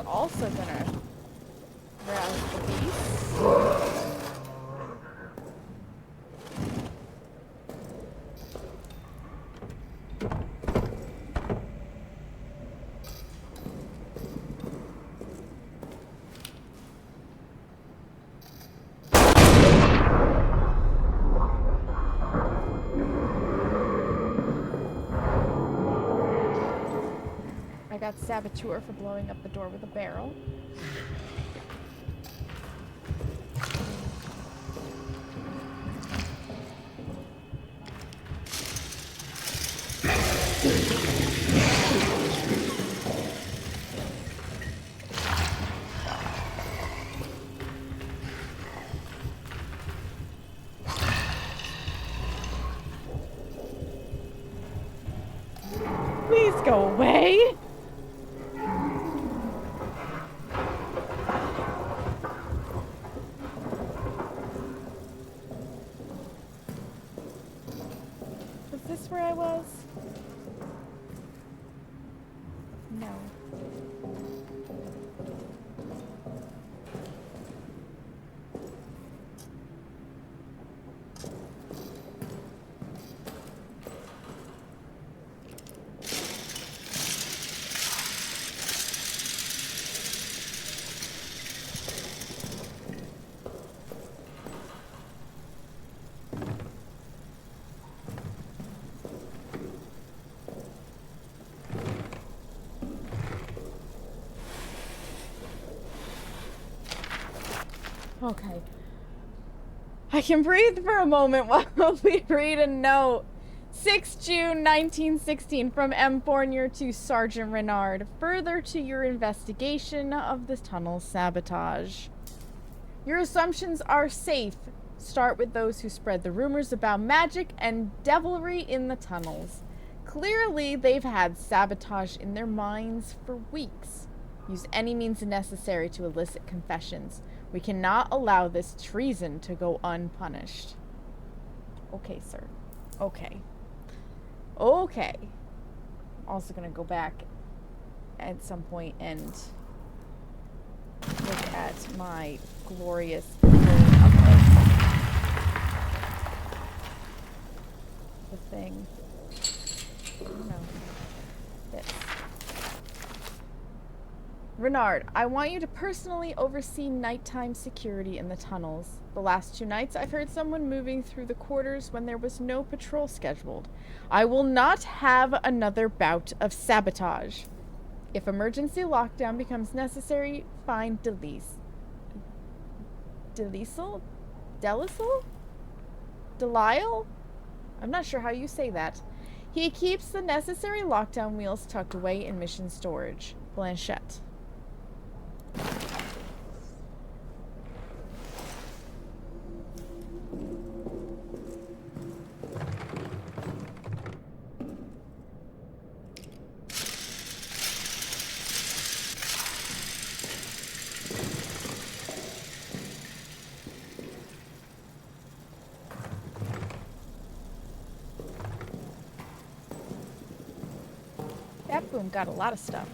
Also gonna rouse the beast. I got saboteur for blowing up the door with a barrel. Please go away. Was this where I was? No. Okay. I can breathe for a moment while we read a note. 6 June 1916 from M. Fournier to Sergeant Renard. Further to your investigation of the tunnel sabotage. Your assumptions are safe. Start with those who spread the rumors about magic and devilry in the tunnels. Clearly, they've had sabotage in their minds for weeks. Use any means necessary to elicit confessions. We cannot allow this treason to go unpunished. Okay, sir. Okay. Okay. I'm also gonna go back at some point and look at my glorious the thing. No. This. Renard, I want you to personally oversee nighttime security in the tunnels. The last 2 nights, I've heard someone moving through the quarters when there was no patrol scheduled. I will not have another bout of sabotage. If emergency lockdown becomes necessary, find Delisle? Delisle? I'm not sure how you say that. He keeps the necessary lockdown wheels tucked away in mission storage. Blanchette. That boom got a lot of stuff.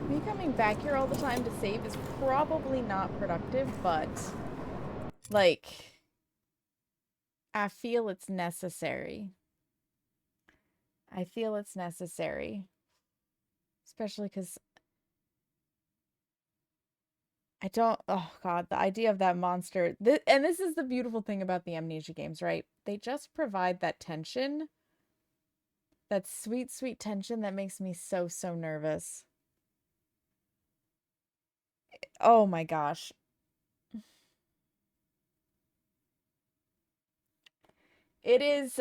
Me coming back here all the time to save is probably not productive, but like I feel it's necessary. I feel it's necessary. Especially because I don't, oh god, the idea of that monster. And this is the beautiful thing about the Amnesia games, right? They just provide that tension. That sweet, sweet tension that makes me so, so nervous. Oh my gosh. It is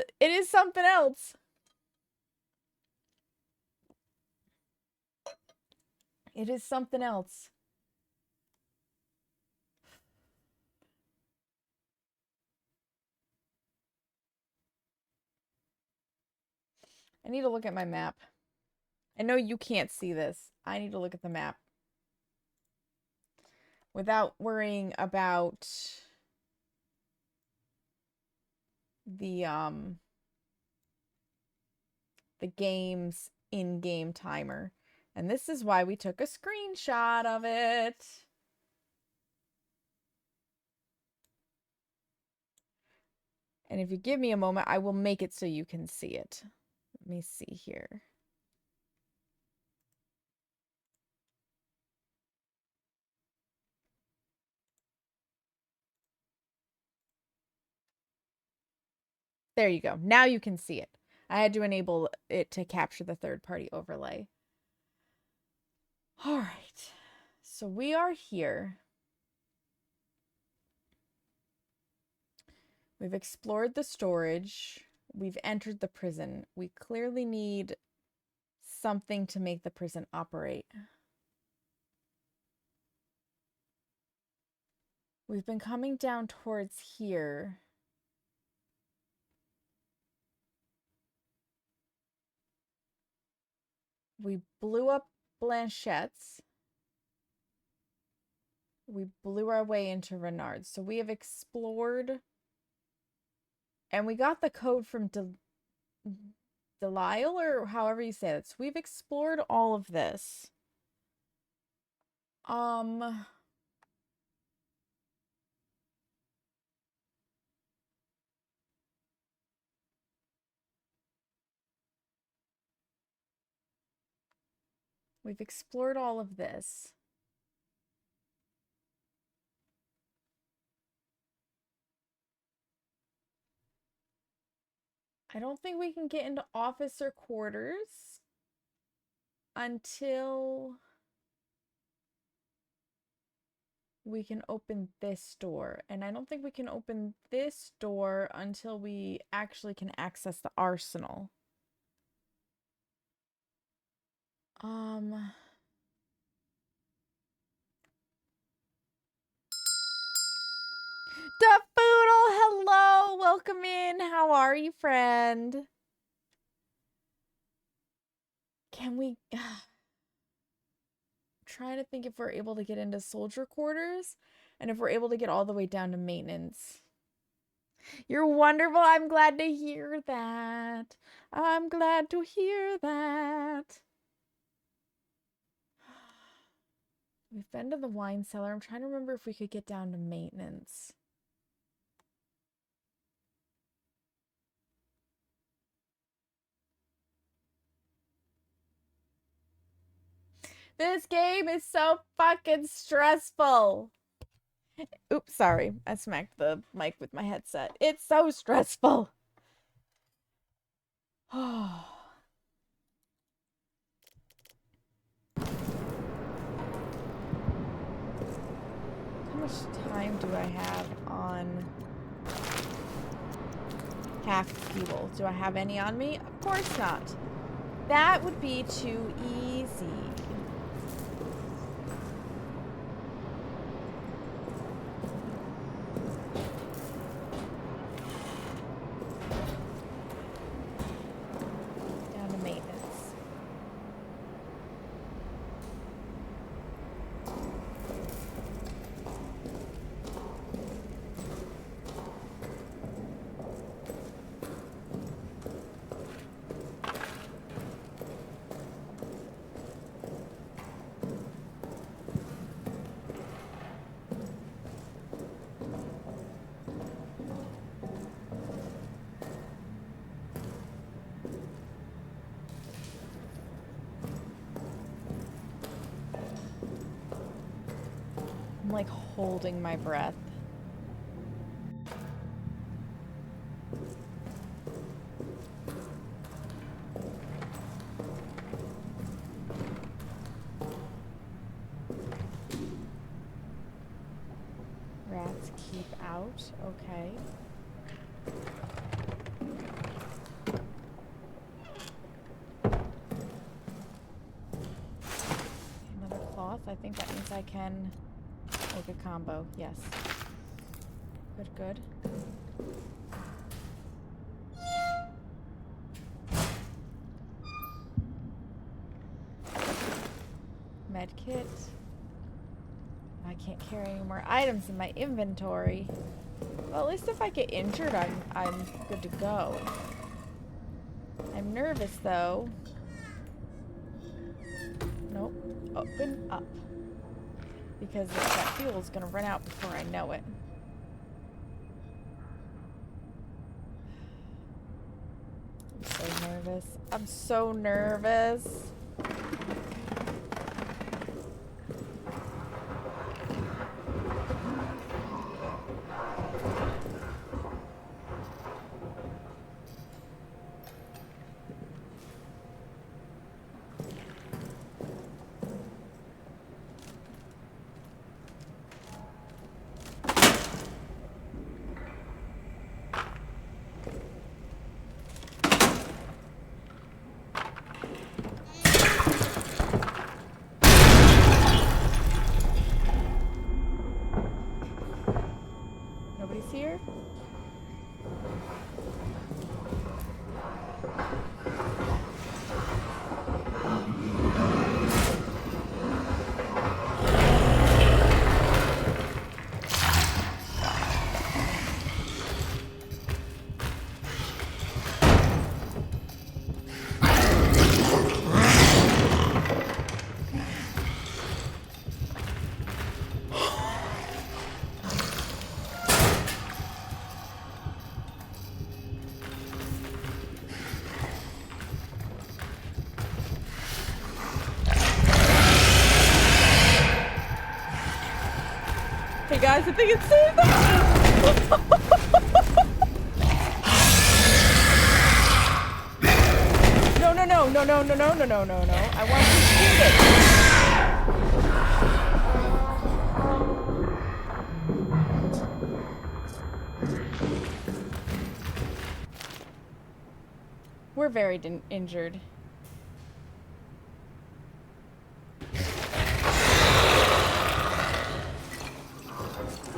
something else. It is something else. I need to look at my map. I know you can't see this. I need to look at the map. Without worrying about the game's in-game timer. And this is why we took a screenshot of it. And if you give me a moment, I will make it so you can see it. Let me see here. There you go. Now you can see it. I had to enable it to capture the third-party overlay. All right. So we are here. We've explored the storage. We've entered the prison. We clearly need something to make the prison operate. We've been coming down towards here. We blew up Blanchette's. We blew our way into Renard's. So we have explored. And we got the code from Delisle, or however you say it. So we've explored all of this. We've explored all of this. I don't think we can get into officer quarters until we can open this door. And I don't think we can open this door until we actually can access the arsenal. Dafoodle, hello, welcome in. How are you, friend? Can we... trying to think if we're able to get into soldier quarters and if we're able to get all the way down to maintenance. You're wonderful. I'm glad to hear that. I'm glad to hear that. We've been to the wine cellar. I'm trying to remember if we could get down to maintenance. This game is so fucking stressful. Oops, sorry. I smacked the mic with my headset. It's so stressful. How much time do I have on half fuel? Do I have any on me? Of course not. That would be too easy. Down to maintenance. I'm like holding my breath. Rats keep out. Okay. Another cloth. I think that means I can make a combo. Yes. Good, good. Medkit. I can't carry any more items in my inventory. Well, at least if I get injured, I'm good to go. I'm nervous though. Nope. Open up. Because that fuel's gonna run out before I know it. I'm so nervous. I'm so nervous. guys. I think it's saved them. No. I want to shoot it. We're very injured.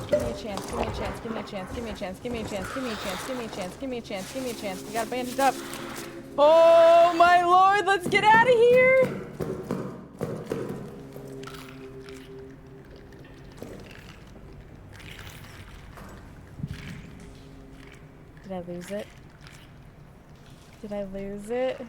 Give me a chance, give me a chance, give me a chance, give me a chance, give me a chance, give me a chance, give me a chance, give me a chance, give me a chance. We gotta bandage up. Oh my lord, let's get out of here! Did I lose it? Did I lose it?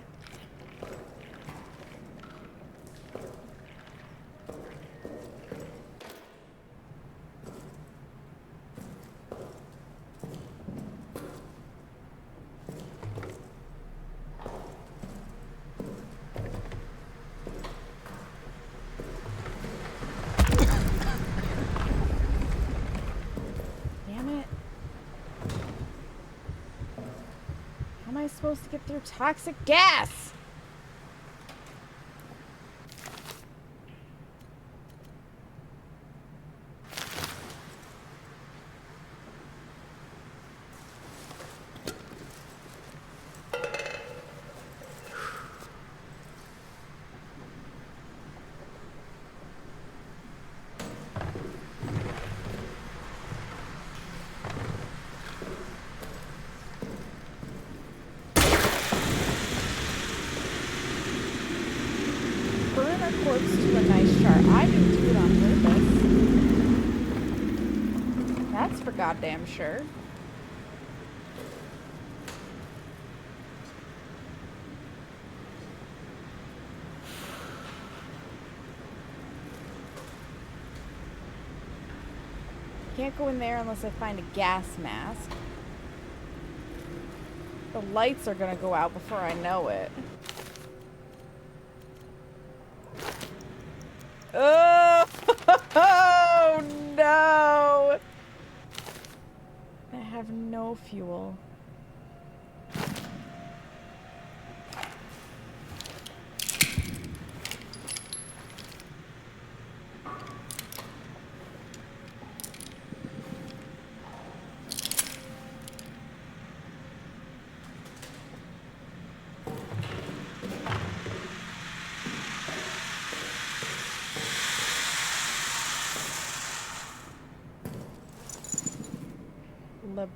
Supposed to get through toxic gas. Corpse to a nice chart. I didn't do it on purpose. That's for goddamn sure. Can't go in there unless I find a gas mask. The lights are gonna go out before I know it. Oh, oh no! I have no fuel.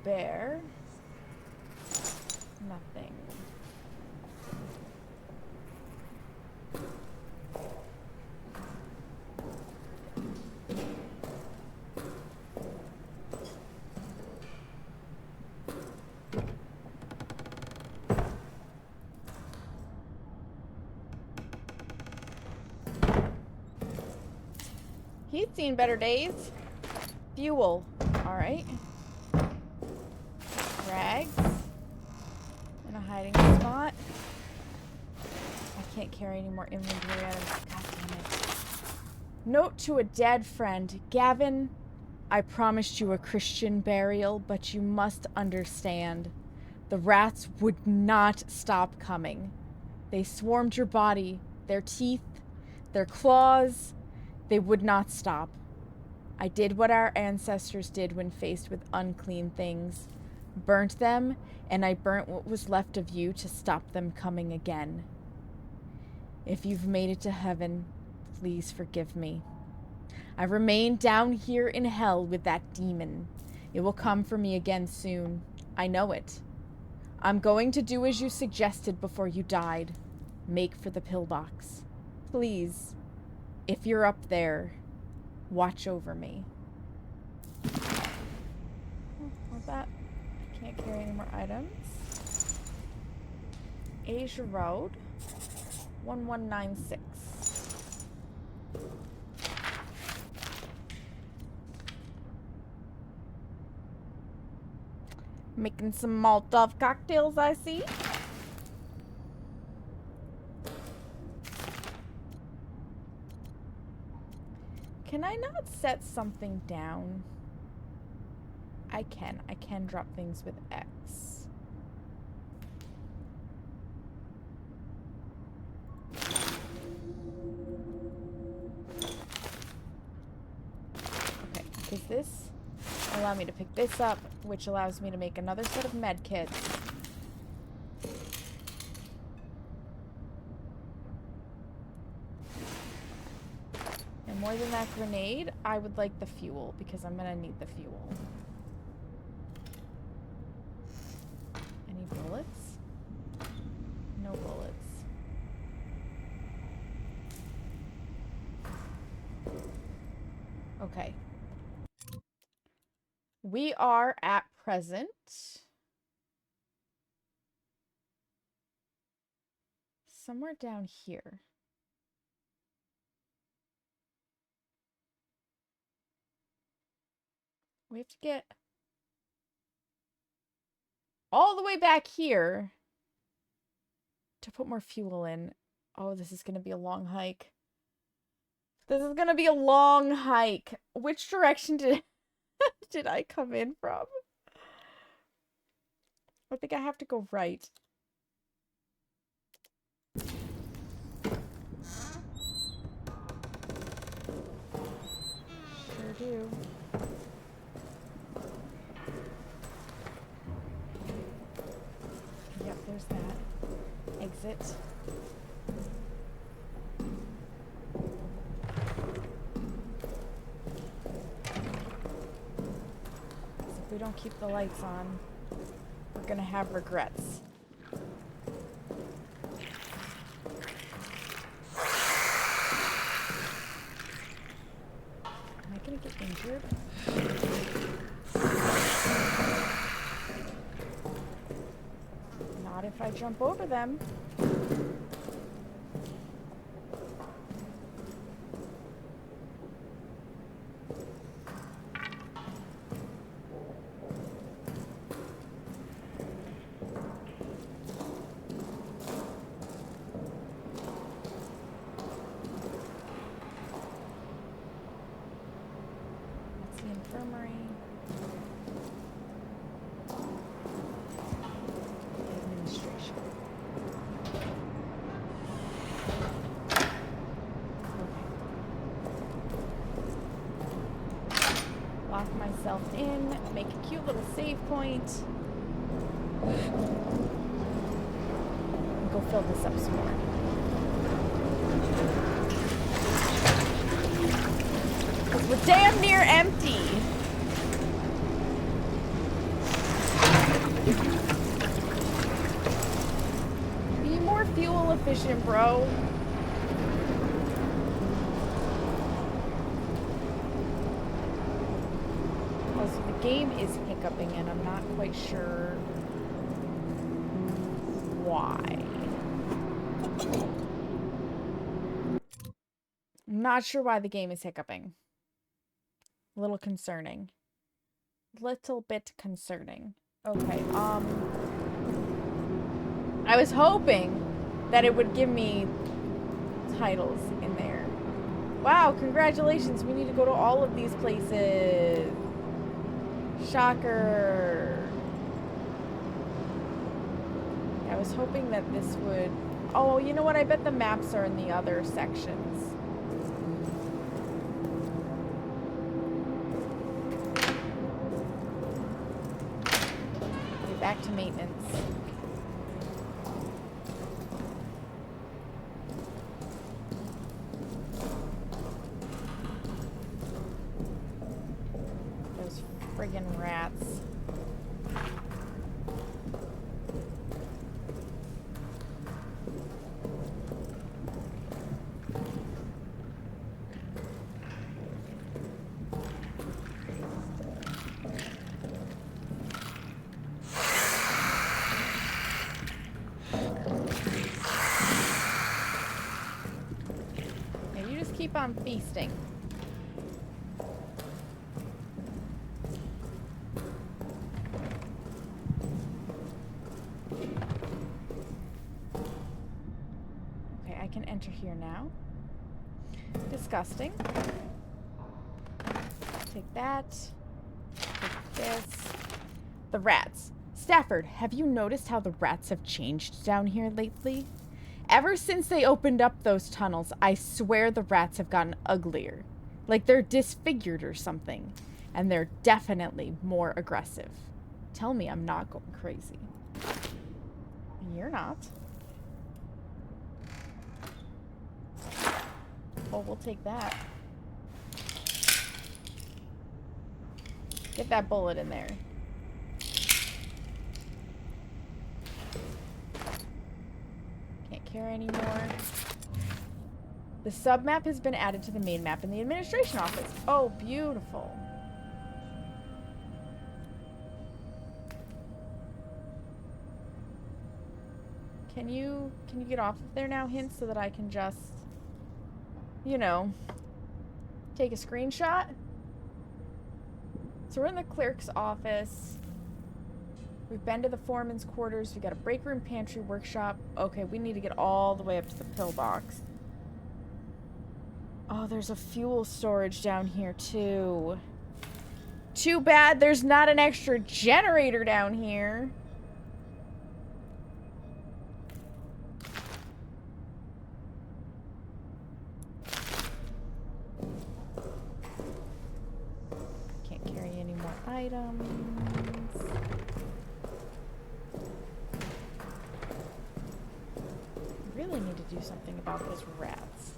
Bear. Nothing. He's seen better days. Fuel. All right. Rags in a hiding spot. I can't carry any more inventory items. God damn it. Note to a dead friend. Gavin, I promised you a Christian burial, but you must understand. The rats would not stop coming. They swarmed your body. Their teeth, their claws, they would not stop. I did what our ancestors did when faced with unclean things. Burnt them, and I burnt what was left of you to stop them coming again. If you've made it to heaven, please forgive me. I remain down here in hell with that demon. It will come for me again soon. I know it. I'm going to do as you suggested before you died. Make for the pillbox. Please, if you're up there, watch over me. What's that? Can't carry any more items. Asia Road, 1196. Making some Molotov cocktails, I see. Can I not set something down? I can drop things with X. Okay, does this allow me to pick this up, which allows me to make another set of med kits. And more than that grenade, I would like the fuel, because I'm gonna need the fuel. Any bullets? No bullets. Okay. We are at present somewhere down here. We have to get all the way back here to put more fuel in. Oh, this is going to be a long hike. This is going to be a long hike. Which direction did I come in from? I think I have to go right. Sure do. Yep, there's that. Exit. So if we don't keep the lights on, we're gonna have regrets. Am I gonna get injured? Not if I jump over them. That's the infirmary. Administration. Lock myself in, make a cute little save point. And go fill this up some more. Because we're damn near empty. Be more fuel efficient, bro. Game is hiccuping and I'm not quite sure why. I'm not sure why the game is hiccuping. A little concerning. Little bit concerning. Okay, I was hoping that it would give me titles in there. Wow, congratulations. We need to go to all of these places. Shocker. I was hoping that this would... Oh, you know what? I bet the maps are in the other sections. Okay, back to maintenance. Friggin' rats. Now you just keep on feasting. Enter here now. Disgusting. Take that. Take this. The rats. Stafford, have you noticed how the rats have changed down here lately? Ever since they opened up those tunnels, I swear the rats have gotten uglier. Like they're disfigured or something. And they're definitely more aggressive. Tell me I'm not going crazy. You're not. Oh, we'll take that. Get that bullet in there. Can't carry anymore. The submap has been added to the main map in the administration office. Oh, beautiful. Can you get off of there now, Hint, so that I can just, you know, take a screenshot? So we're in the clerk's office. We've been to the foreman's quarters. We got a break room, pantry, workshop. Okay, we need to get all the way up to the pillbox. Oh, there's a fuel storage down here, too. Too bad there's not an extra generator down here. Can't carry any more items. Really need to do something about those rats.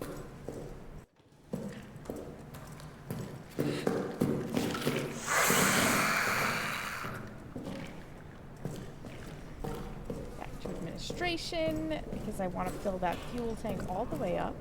Back to administration, because I want to fill that fuel tank all the way up.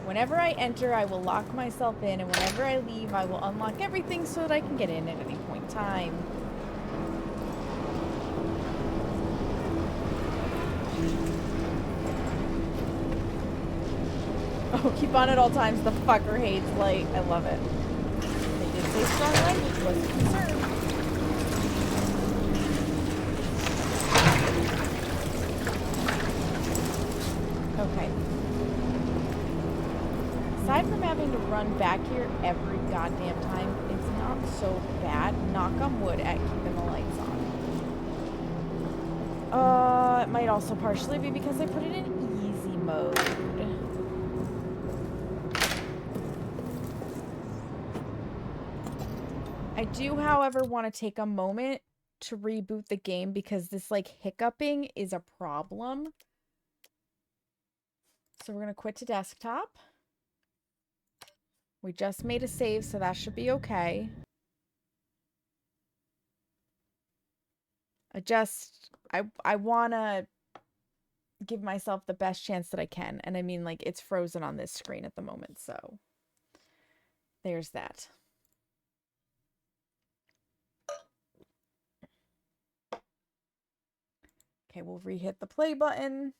Whenever I enter, I will lock myself in, and whenever I leave, I will unlock everything so that I can get in at any point in time. Oh, keep on at all times. The fucker hates light. I love it. They did say strong language was a concern. Okay. Aside from having to run back here every goddamn time, it's not so bad. Knock on wood at keeping the lights on. It might also partially be because I put it in easy mode. I do, however, want to take a moment to reboot the game because this, like, hiccuping is a problem. So we're going to quit to desktop. We just made a save, so that should be okay. I want to give myself the best chance that I can. And I mean, like, it's frozen on this screen at the moment, so there's that. Okay, we'll re-hit the play button.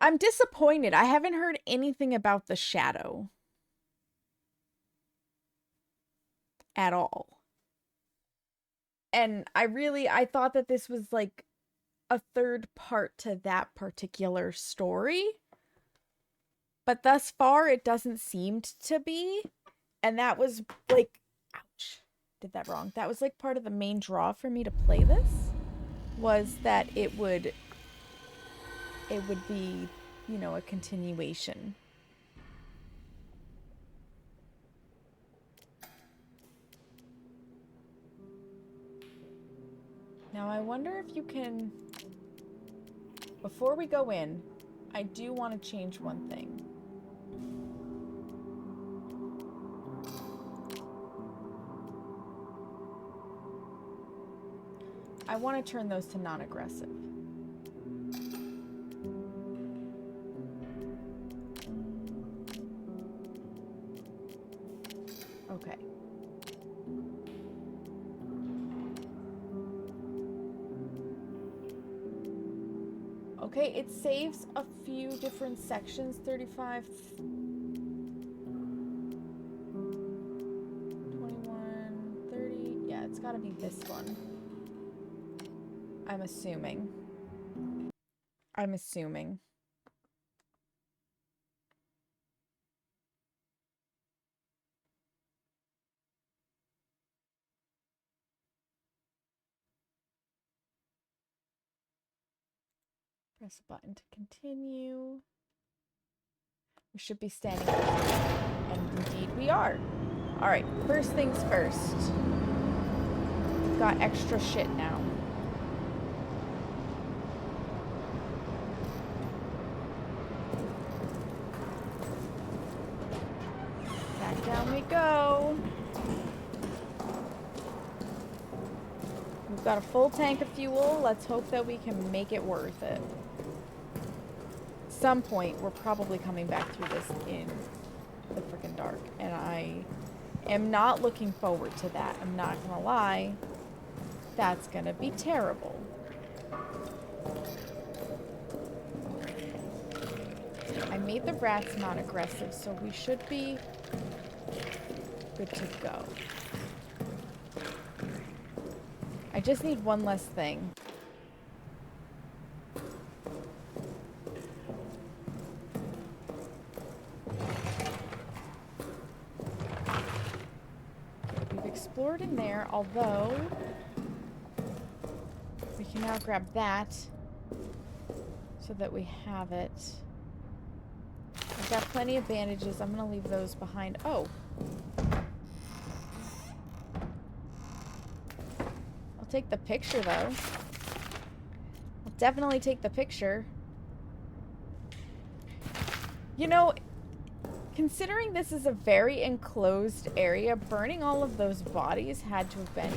I'm disappointed. I haven't heard anything about the shadow. At all. And I thought that this was like a third part to that particular story. But thus far, it doesn't seem to be. And that was like, ouch, did that wrong. That was like part of the main draw for me to play this. Was that it would be, you know, a continuation. Now I wonder if you can, before we go in, I do want to change one thing. I want to turn those to non-aggressive. Okay. Okay, it saves a few different sections. 35, 21, 30. Yeah, it's gotta be this one. I'm assuming. I'm assuming. Press a button to continue. We should be standing up here. And indeed we are. Alright, first things first. We've got extra shit now. Back down we go. We've got a full tank of fuel. Let's hope that we can make it worth it. At some point, we're probably coming back through this in the freaking dark. And I am not looking forward to that. I'm not gonna lie. That's gonna be terrible. I made the rats not aggressive, so we should be good to go. I just need one less thing. We've explored in there, although we can now grab that so that we have it. I've got plenty of bandages. I'm gonna leave those behind. Oh. I'll take the picture, though. I'll definitely take the picture. You know, considering this is a very enclosed area, burning all of those bodies had to have been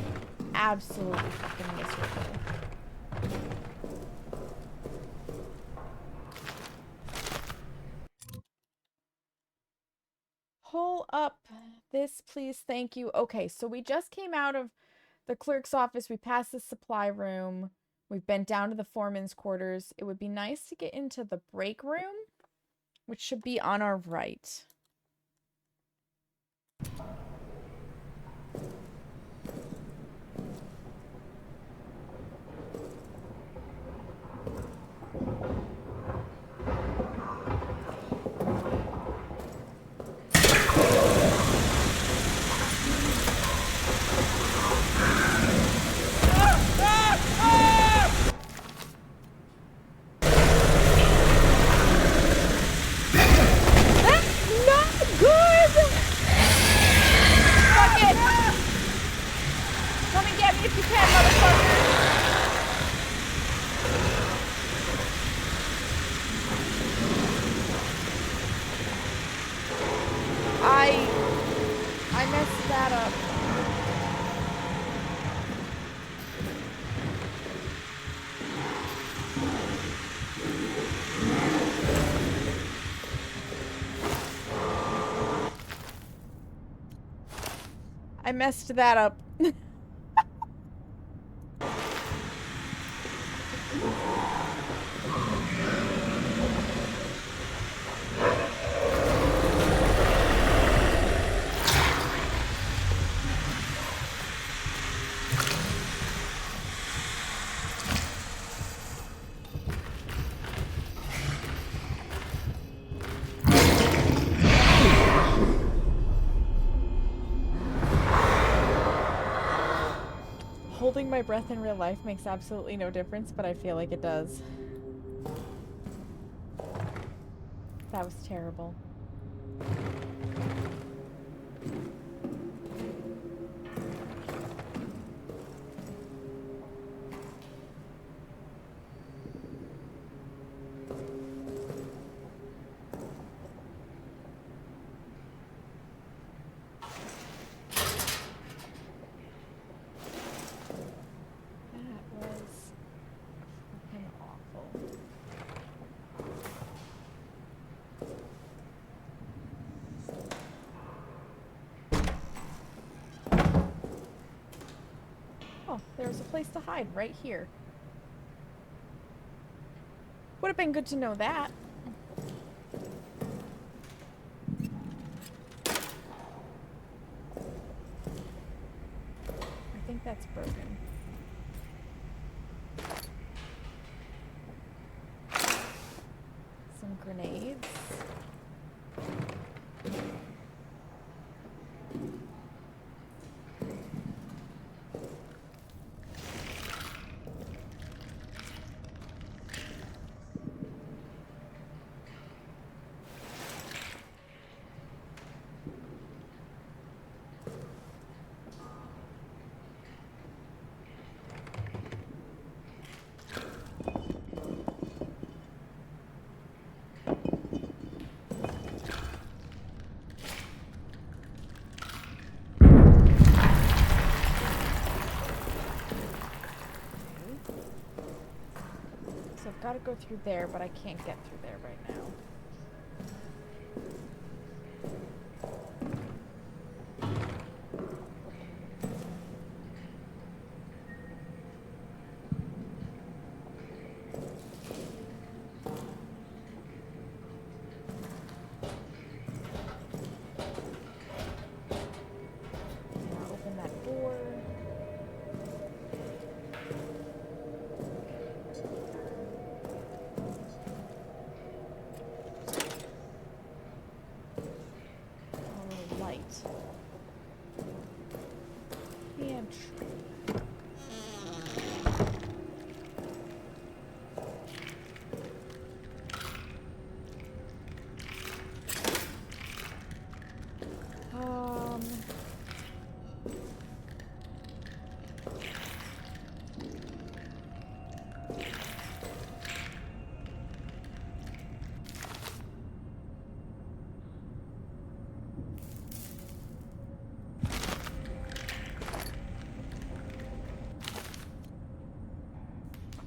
absolutely fucking miserable. Pull up this, please. Thank you. Okay, so we just came out of the clerk's office. We passed the supply room. We've been down to the foreman's quarters. It would be nice to get into the break room, which should be on our right. I messed that up. I messed that up. Holding my breath in real life makes absolutely no difference, but I feel like it does. That was terrible. There's a place to hide right here. Would have been good to know that. I think that's broken. Some grenades. So I've got to go through there, but I can't get through there right now. Now open that door.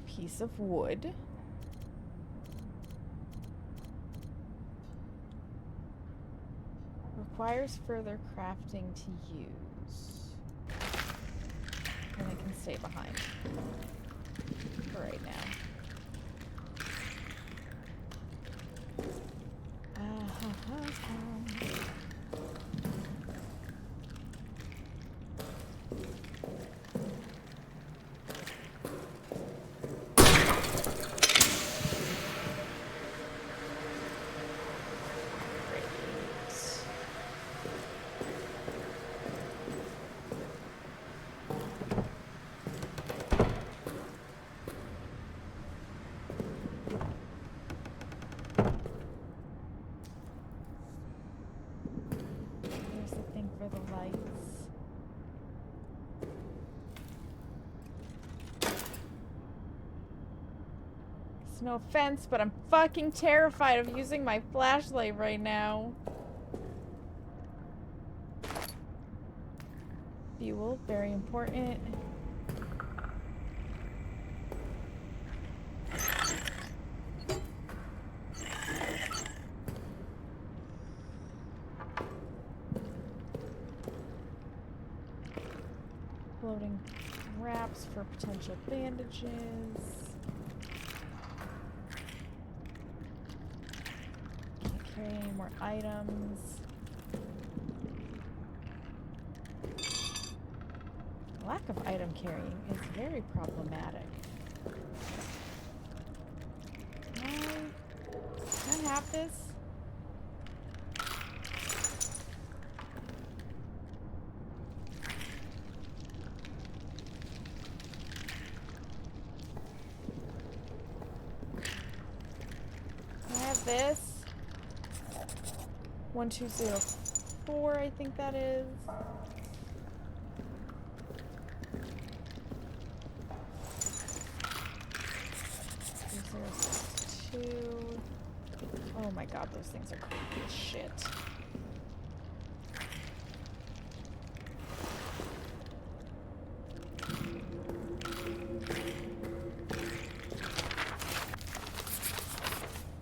Piece of wood. Requires further crafting to use. And I can stay behind for right now. No offense, but I'm fucking terrified of using my flashlight right now. Fuel, very important. Loading wraps for potential bandages. Carry any more items. Lack of item carrying is very problematic. Can I have this? Can I have this? 1204, I think that is. Oh my god, those things are creepy as shit.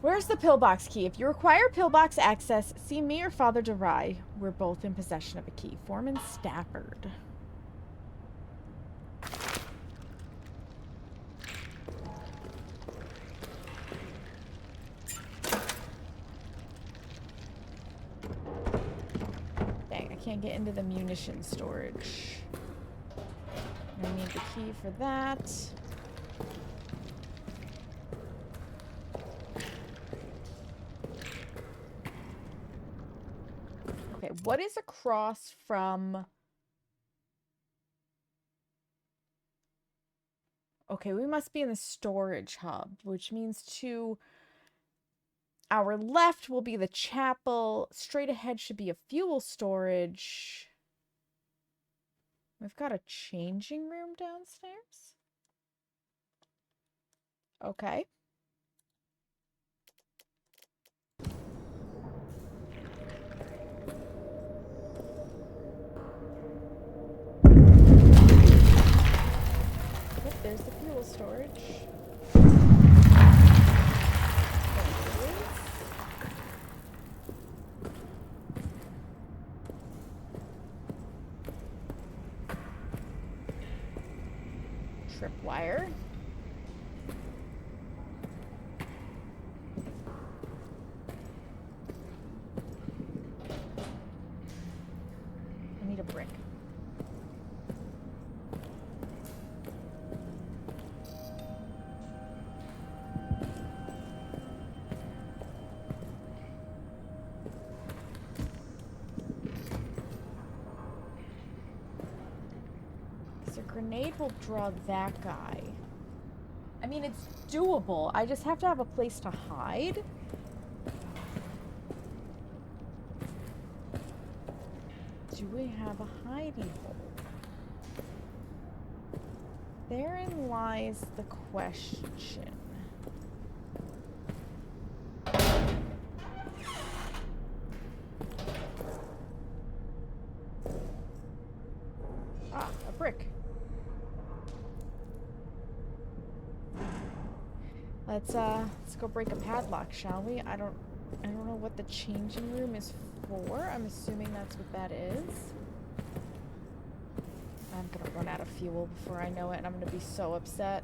Where's the pillbox key? If you require pillbox access, see me or Father DeRye. We're both in possession of a key. Foreman Stafford. get into the munition storage. I need the key for that. Okay, what is across from... Okay, we must be in the storage hub, which means to our left will be the chapel. Straight ahead should be a fuel storage. We've got a changing room downstairs. Okay. Yep, there's the fuel storage. Tripwire. I need a brick. So grenade will draw that guy. I mean, it's doable. I just have to have a place to hide. Do we have a hidey hole? Therein lies the question. Ah, a brick. Let's go break a padlock, shall we? I don't know what the changing room is for. I'm assuming that's what that is. I'm gonna run out of fuel before I know it, and I'm gonna be so upset.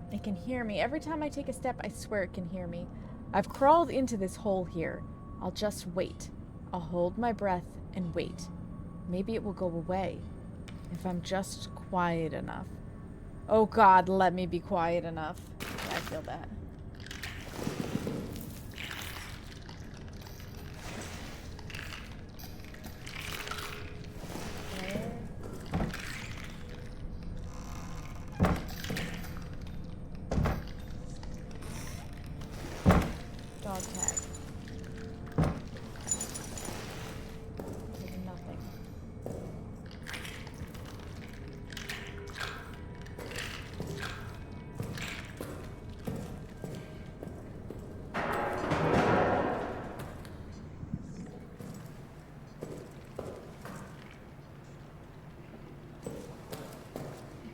It can hear me. Every time I take a step, I swear it can hear me. I've crawled into this hole here. I'll just wait. I'll hold my breath and wait. Maybe it will go away. If I'm just quiet enough. Oh God, let me be quiet enough. Yeah, I feel that. Dog tag. There's nothing.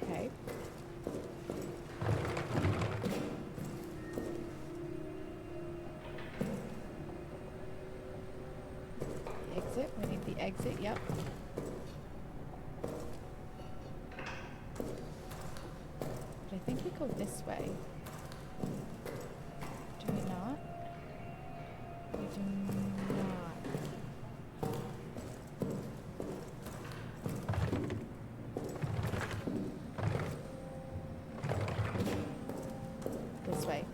Okay. Exit. We need the exit. Yep. But I think we go this way. Do we not? We do not. This way.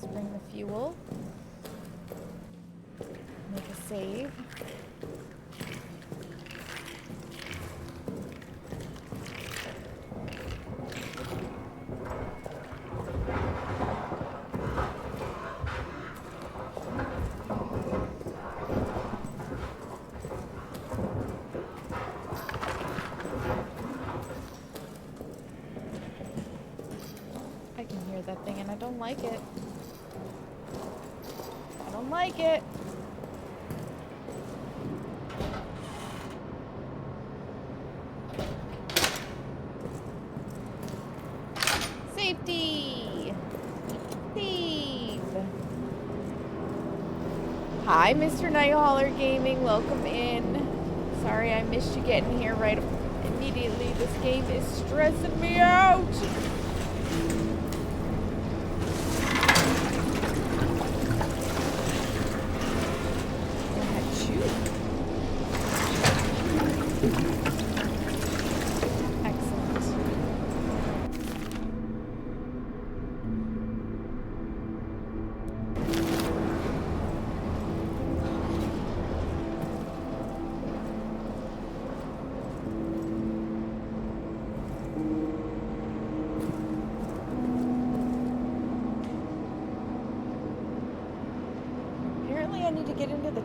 Let's bring the fuel. Make a save. that thing and I don't like it. I don't like it. Safety! Thief! Hi, Mr. Nighthauler Gaming. Welcome in. Sorry I missed you getting here right immediately. This game is stressing me out!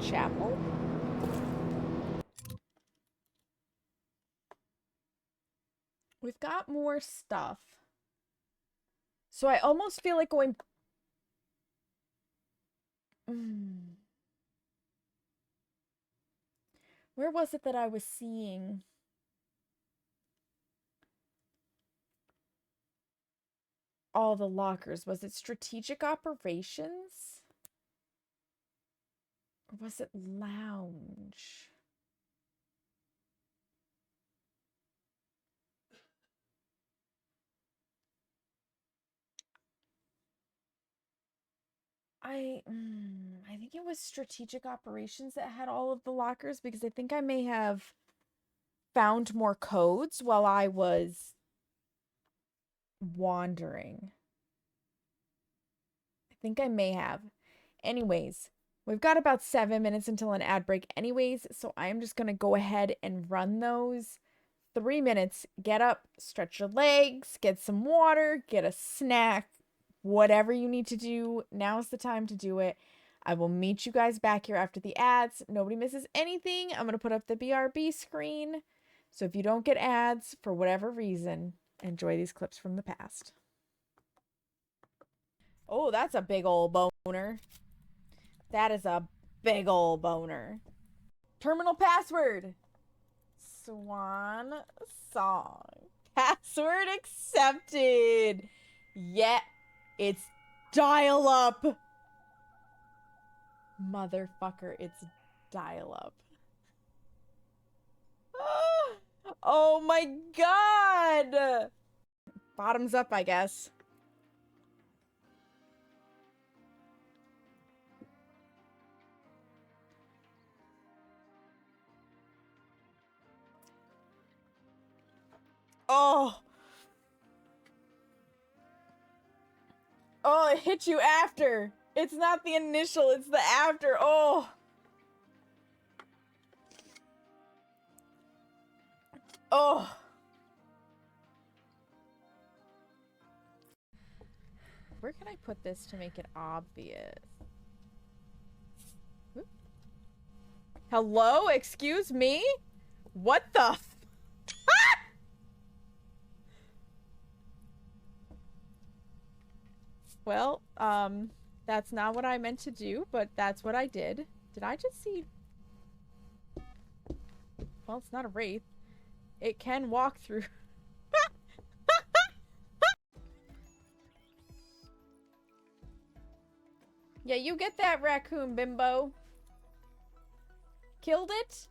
Chapel? We've got more stuff. So I almost feel like going... Where was it that I was seeing? All the lockers. Was it strategic operations? Or was it lounge? I think it was strategic operations that had all of the lockers because I think I may have found more codes while I was wandering. I think I may have. Anyways, we've got about 7 minutes until an ad break anyways, so I'm just going to go ahead and run those. 3 minutes. Get up, stretch your legs, get some water, get a snack, whatever you need to do. Now's the time to do it. I will meet you guys back here after the ads. Nobody misses anything. I'm going to put up the BRB screen. So if you don't get ads for whatever reason, enjoy these clips from the past. Oh, that's a big old boner. That is a big old boner. Terminal password. Swan song. Password accepted. Yeah, it's dial up. Motherfucker, it's dial up. Oh my god. Bottoms up, I guess. Oh. Oh, it hit you after. It's not the initial, it's the after. Oh. Oh. Where can I put this to make it obvious? Oop. Hello? Excuse me? What the f- Well, that's not what I meant to do, but that's what I did. Did I just see... Well, it's not a wraith. It can walk through... Yeah, you get that raccoon, bimbo. Killed it,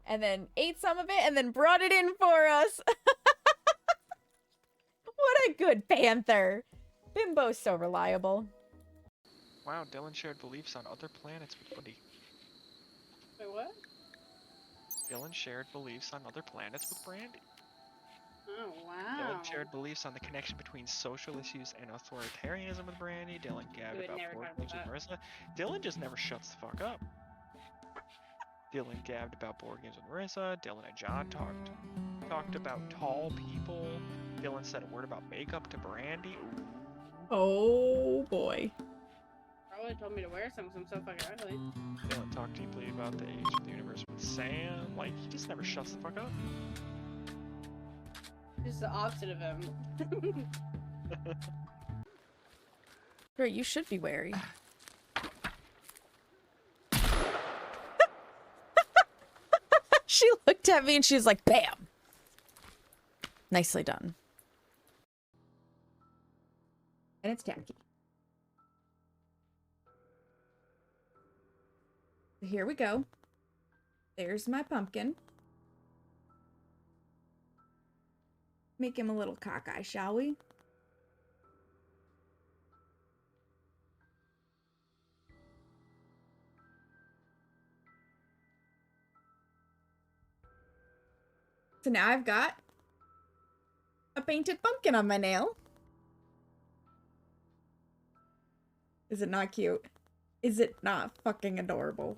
and then ate some of it, and then brought it in for us. What a good panther. Bimbo's so reliable. Wow, Dylan shared beliefs on other planets with Woody. Wait, what? Dylan shared beliefs on other planets with Brandy. Oh, wow. Dylan shared beliefs on the connection between social issues and authoritarianism with Brandy. Dylan gabbed about board games with Marissa. Dylan just never shuts the fuck up. Dylan gabbed about board games with Marissa. Dylan and John talked about tall people. Dylan said a word about makeup to Brandy. Ooh. Oh boy. Probably told me to wear some because I'm so fucking ugly. Dylan talked deeply about the age of the universe with Sam. Like, he just never shuts the fuck up. Just the opposite of him. Right, you should be wary. She looked at me and she's like, bam! Nicely done. And it's tacky. Here we go. There's my pumpkin. Make him a little cockeye, shall we? So now I've got a painted pumpkin on my nail. Is it not cute? Is it not fucking adorable?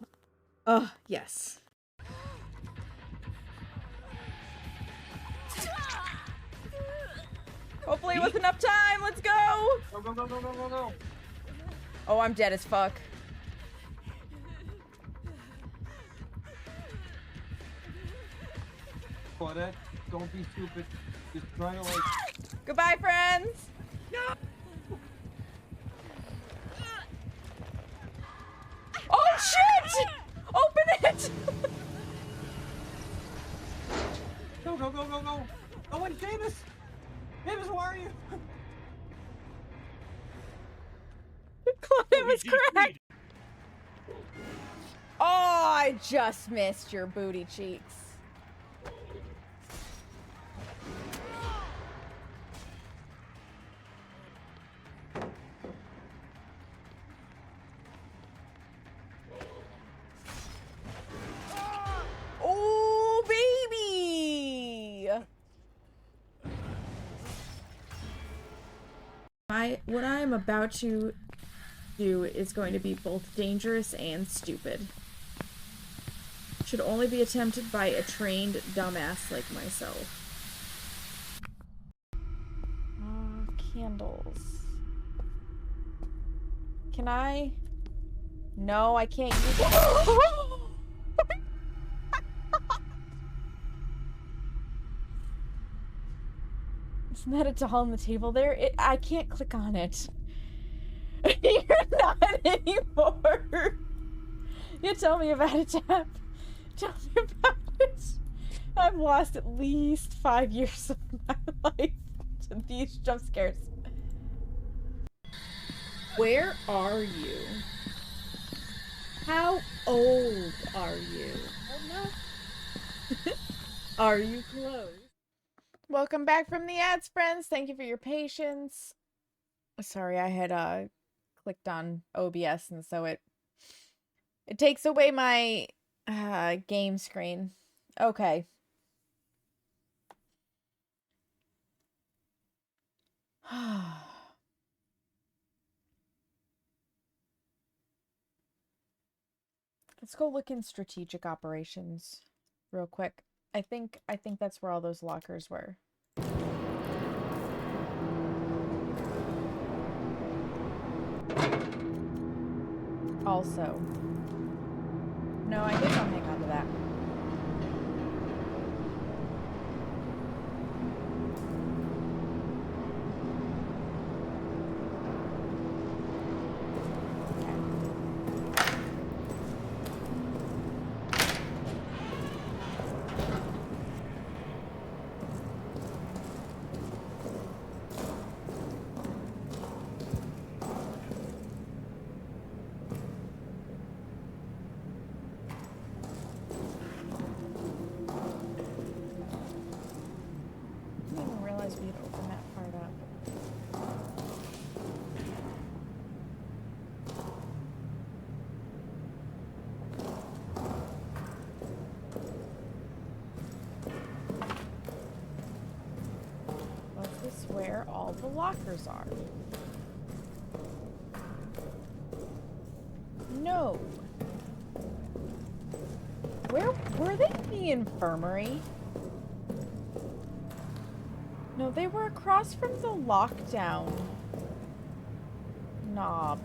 Oh, yes. Hopefully it was enough time. Let's go. Go, go, go, go, go, go, go. Oh, I'm dead as fuck. Claudette, don't be stupid. Just try to like... Goodbye, friends. No! Oh, shit! Open it! Go, go, go, go, go! Oh, wait, Davis! Davis, where are you? Claudia was cracked. Oh, I just missed your booty cheeks. Oh, baby! What I'm about to do is going to be both dangerous and stupid. Should only be attempted by a trained dumbass like myself. Candles. Can I? No, I can't use it. Isn't that a doll on the table there? I can't click on it. You're not anymore. You tell me about it, Tap. Tell me about it. I've lost at least 5 years of my life to these jump scares. Where are you? How old are you? Oh no. Are you close? Welcome back from the ads, friends. Thank you for your patience. Sorry, I had clicked on OBS and so it takes away my game screen. Okay. Let's go look in strategic operations real quick. I think that's where all those lockers were. Also. No, I guess I'll hang on to that. We'd open that part up. Was this where all the lockers are? No. Where were they in the infirmary? No, they were across from the lockdown knob.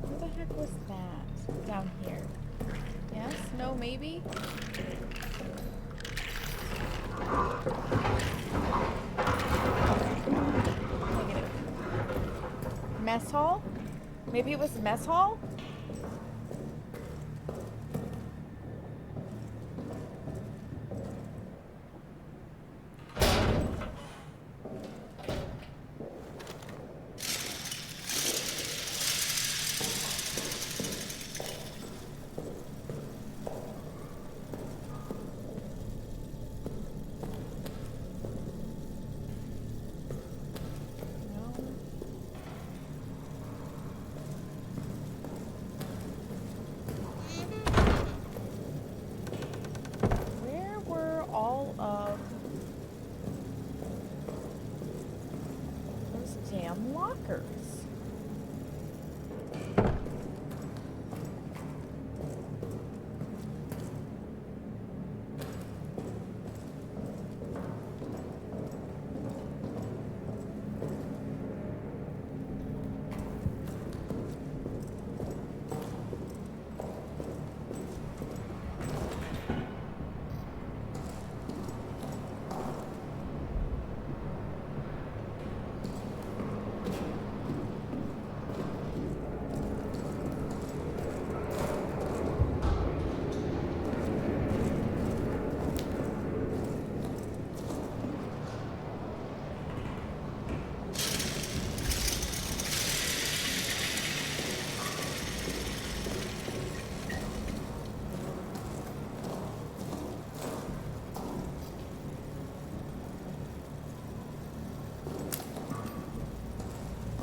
Where the heck was that? Down here. Yes? No? so, maybe? Negative. Mess hall? Maybe it was mess hall? Where were all of those damn lockers?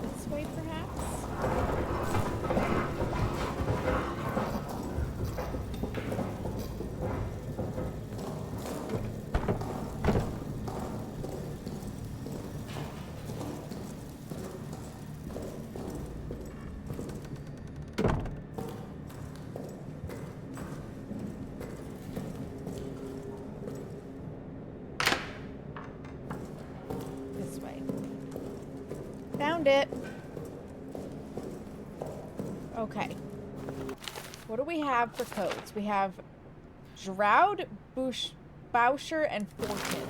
This way, perhaps? This way. Found it. Okay. What do we have for codes? We have Droud, Boucher, and Fortin.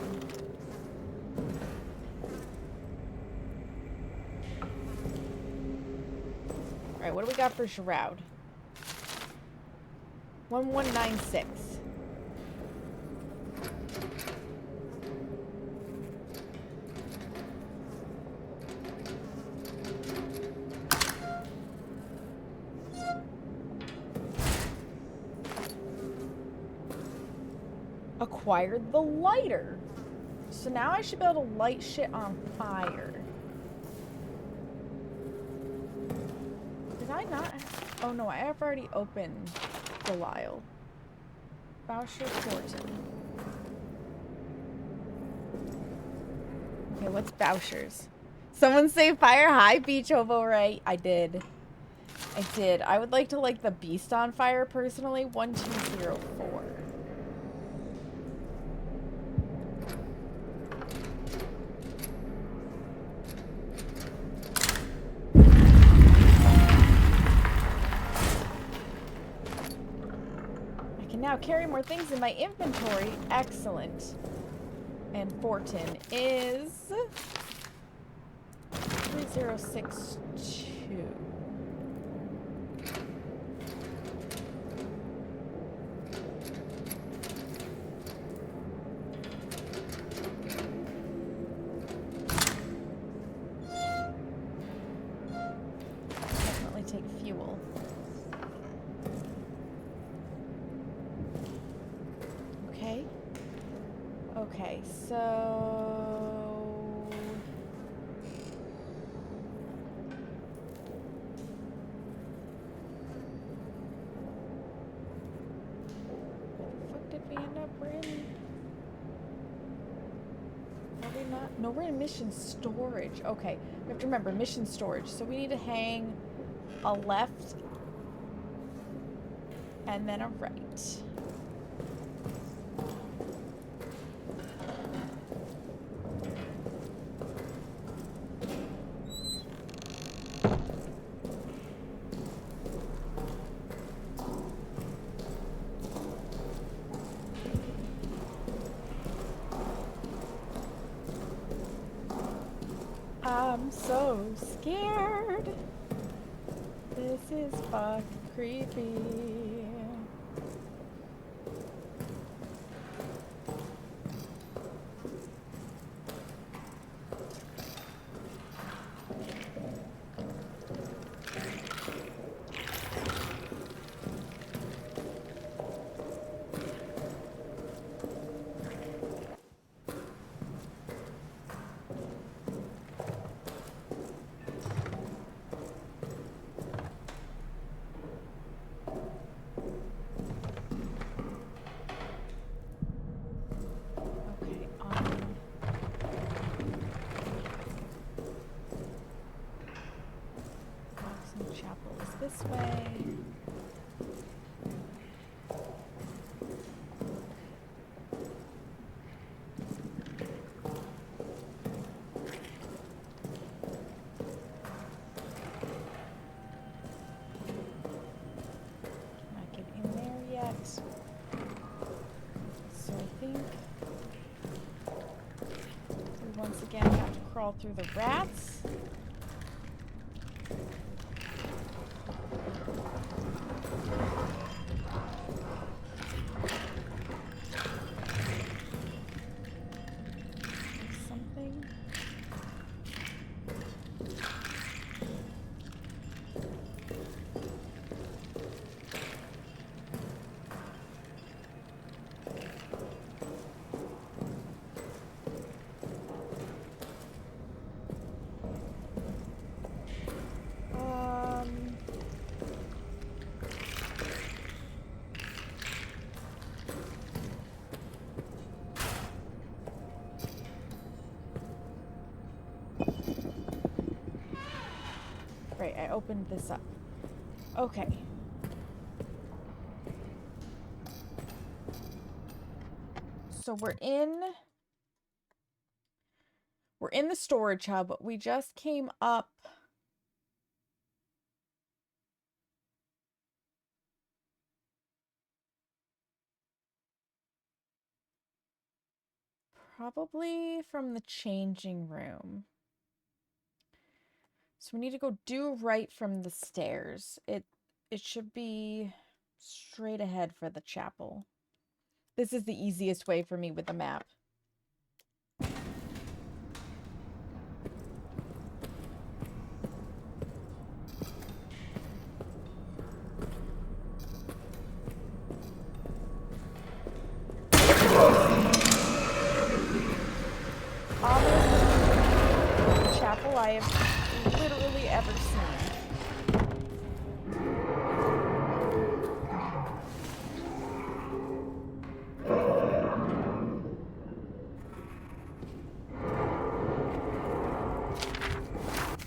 Alright, what do we got for Droud? 1196. Acquired the lighter. So now I should be able to light shit on fire. Did I not? Oh no, I have already opened Belial. Boucher Fortin. Okay, what's Boucher's? Someone say fire high, beach hobo, right? I did. I did. I would like to light the beast on fire personally. 1204. Now carry more things in my inventory. Excellent. And Fortin is 3062. Definitely take fuel. Okay, so... Where the fuck did we end up? We're in... Are we not? No, we're in mission storage. Okay, we have to remember, mission storage. So we need to hang a left and then a right. I'm so scared. This is fuck creepy. Chapel is this way. Not get in there yet. So I think we once again have to crawl through the rats. Right, I opened this up. Okay. So we're in the storage hub. We just came up. Probably from the changing room. So we need to go due right from the stairs. It should be straight ahead for the chapel. This is the easiest way for me with the map. 'Honest chapel I have literally ever seen.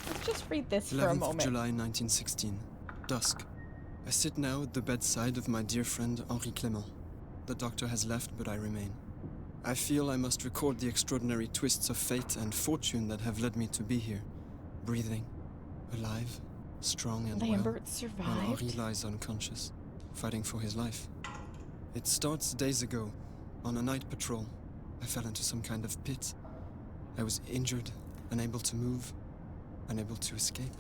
Let's just read this for a moment. 11th July 1916, dusk. I sit now at the bedside of my dear friend Henri Clément. The doctor has left, but I remain. I feel I must record the extraordinary twists of fate and fortune that have led me to be here. Breathing, alive, strong and Lambert well, survived. while Henri lies unconscious, fighting for his life. It starts days ago. On a night patrol, I fell into some kind of pit. I was injured, unable to move, unable to escape.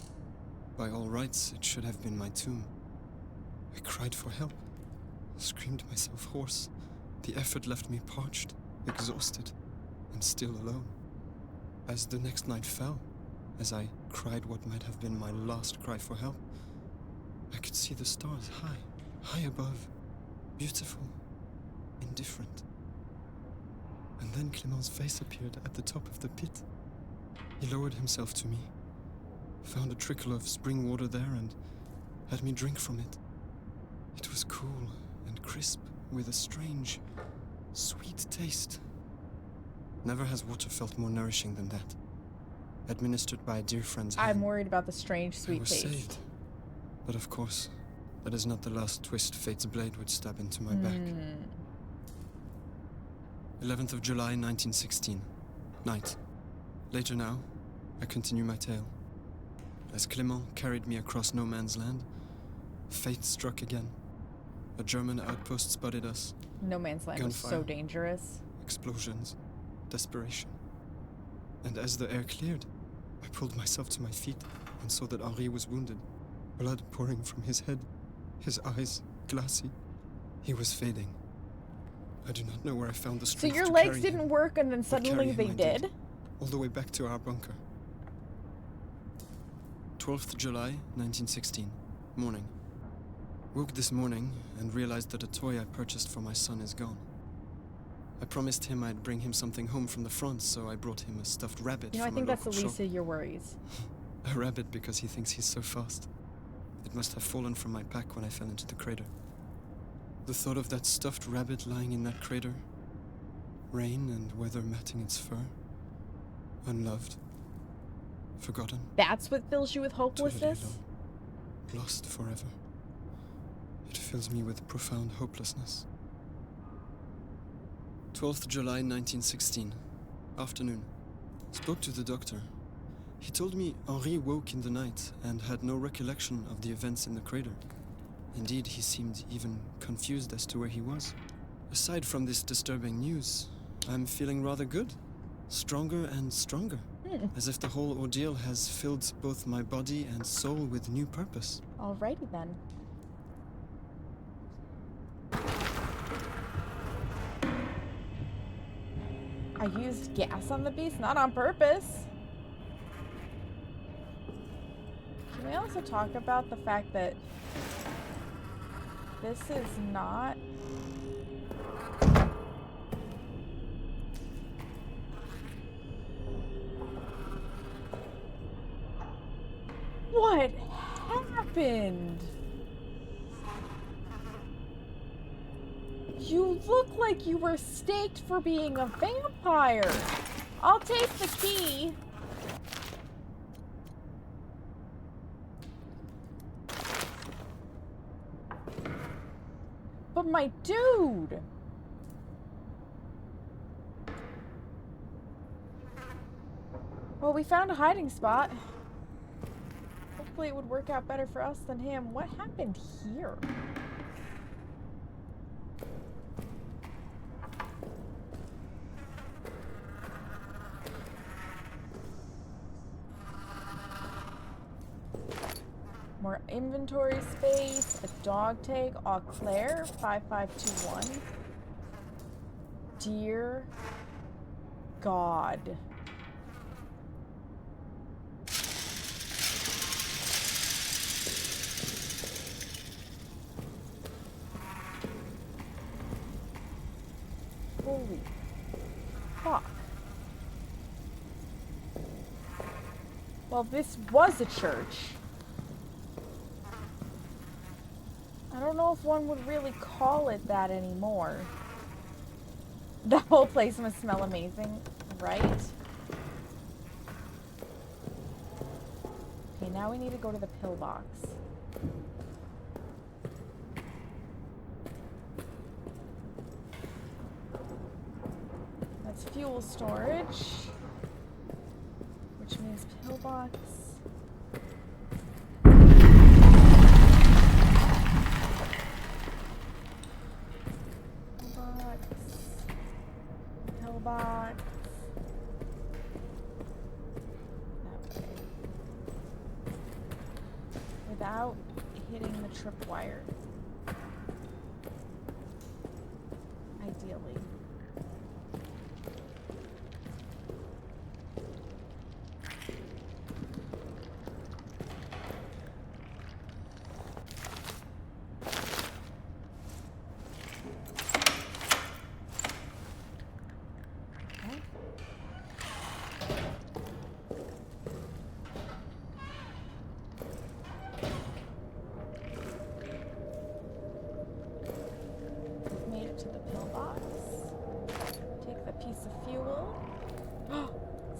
By all rights, it should have been my tomb. I cried for help, screamed myself hoarse. The effort left me parched, exhausted, and still alone. As the next night fell, as I cried what might have been my last cry for help, I could see the stars high above, beautiful, indifferent. And then Clément's face appeared at the top of the pit. He lowered himself to me, found a trickle of spring water there, and had me drink from it. It was cool and crisp, with a strange, sweet taste. Never has water felt more nourishing than that. Administered by a dear friend's hand. I'm worried about the strange, sweet I was taste. saved. But of course, that is not the last twist fate's blade would stab into my back. 11th of July, 1916. Night. Later now, I continue my tale. As Clément carried me across no man's land, fate struck again. A German outpost spotted us. No Man's Land was so Gunfire. dangerous. Explosions. Desperation. And as the air cleared, I pulled myself to my feet and saw that Henri was wounded, blood pouring from his head, his eyes glassy. He was fading. I do not know where I found the So strength your to legs carry didn't him, work and then but carry suddenly him they I did? all the way back to our bunker. 12th July, 1916, morning. Woke this morning and realized that a toy I purchased for my son is gone. I promised him I'd bring him something home from the front, so I brought him a stuffed rabbit You know, I from think a that's the local least shop. of your worries. A rabbit because he thinks he's so fast. It must have fallen from my pack when I fell into the crater. The thought of that stuffed rabbit lying in that crater, rain and weather matting its fur, unloved, forgotten, That's what fills you with totally hopelessness? alone, lost forever. It fills me with profound hopelessness. 12th July 1916, afternoon. Spoke to the doctor. He told me Henri woke in the night and had no recollection of the events in the crater. Indeed, he seemed even confused as to where he was. Aside from this disturbing news, I'm feeling rather good. Stronger and stronger. As if the whole ordeal has filled both my body and soul with new purpose. Alrighty then. I used gas on the beast, not on purpose. Can we also talk about the fact that this is not... What happened? You look like you were staked for being a vampire. I'll take the key. But my dude. Well, we found a hiding spot. Hopefully it would work out better for us than him. What happened here? More inventory space, a dog tag, Eau Claire, 5521. Dear God. Holy fuck. Well, this was a church. I don't know if one would really call it that anymore. The whole place must smell amazing, right? Okay, now we need to go to the pillbox. That's fuel storage, which means pillbox. Pillbox. That way. Without hitting the tripwire. Ideally.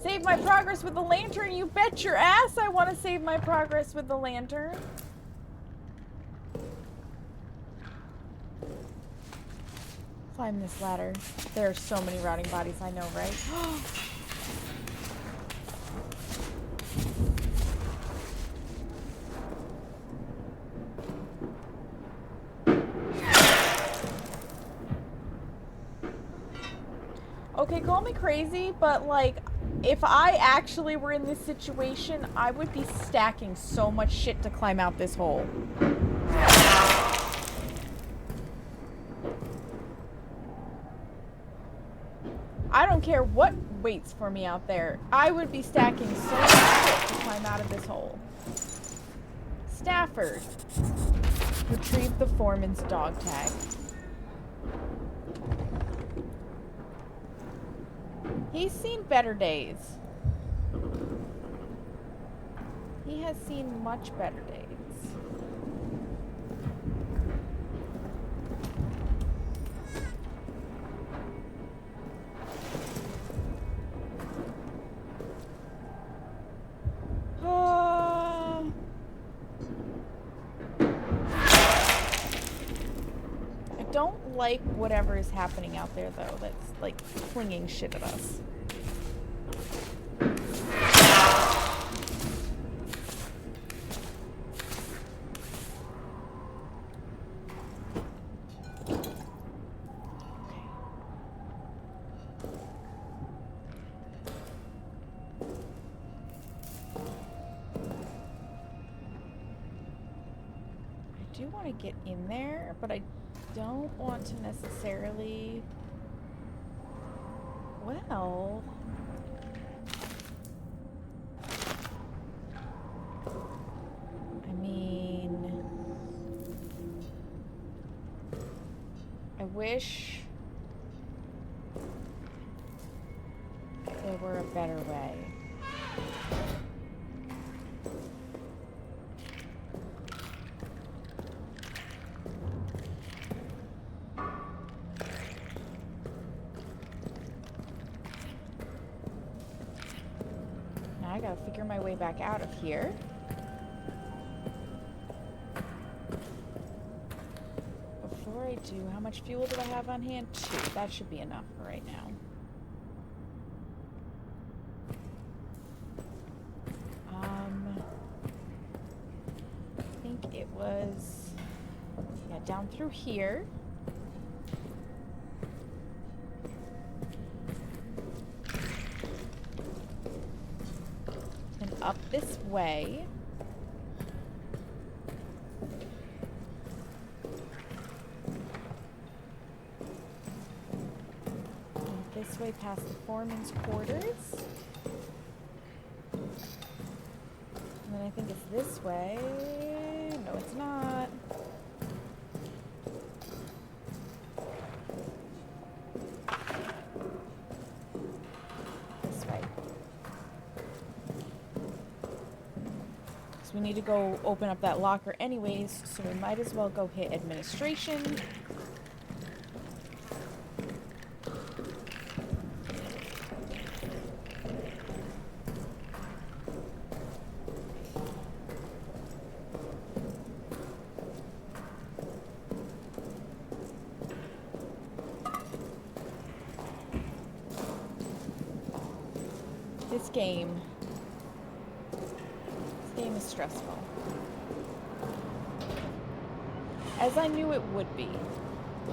Save my progress with the lantern? You bet your ass I want to save my progress with the lantern. Climb this ladder. There are so many rotting bodies, I know, right? Okay, call me crazy, but like, If I actually were in this situation, I would be stacking so much shit to climb out this hole. I don't care what waits for me out there. I would be stacking so much shit to climb out of this hole. Stafford. Retrieve the foreman's dog tag. He's seen better days. He has seen much better days. I don't like whatever is happening out there, though, that's, like, flinging shit at us. I do want to get in there, but I don't want to necessarily... Well... I mean... I wish... there were a better way. I gotta figure my way back out of here. Before I do, how much fuel do I have on hand? 2. That should be enough for right now. I think it was... yeah, down through here. Up this way. And this way past the foreman's quarters. And then I think it's this way. No, it's not. We need to go open up that locker anyways, so we might as well go hit administration. This game is stressful. As I knew it would be.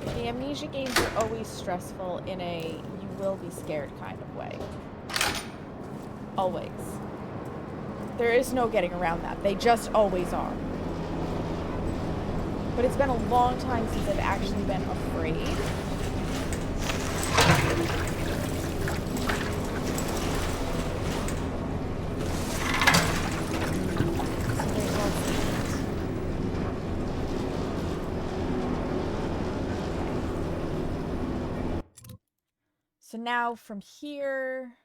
The Amnesia games are always stressful in a you will be scared kind of way. Always. There is no getting around that. They just always are. But it's been a long time since I've actually been afraid. So now from here,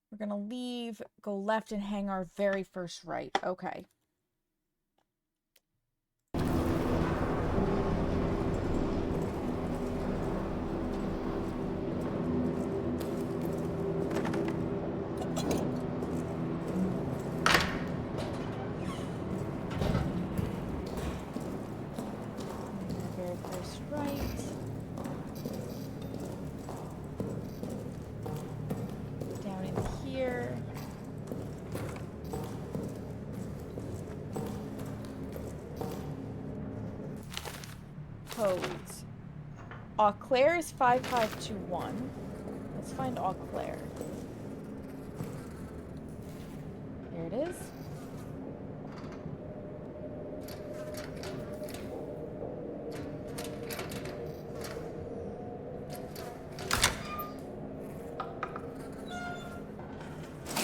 we're gonna leave, go left, and hang our very first right. Okay. Very first right. Here. Codes. Eau Claire is 5521. Let's find Eau Claire. There it is.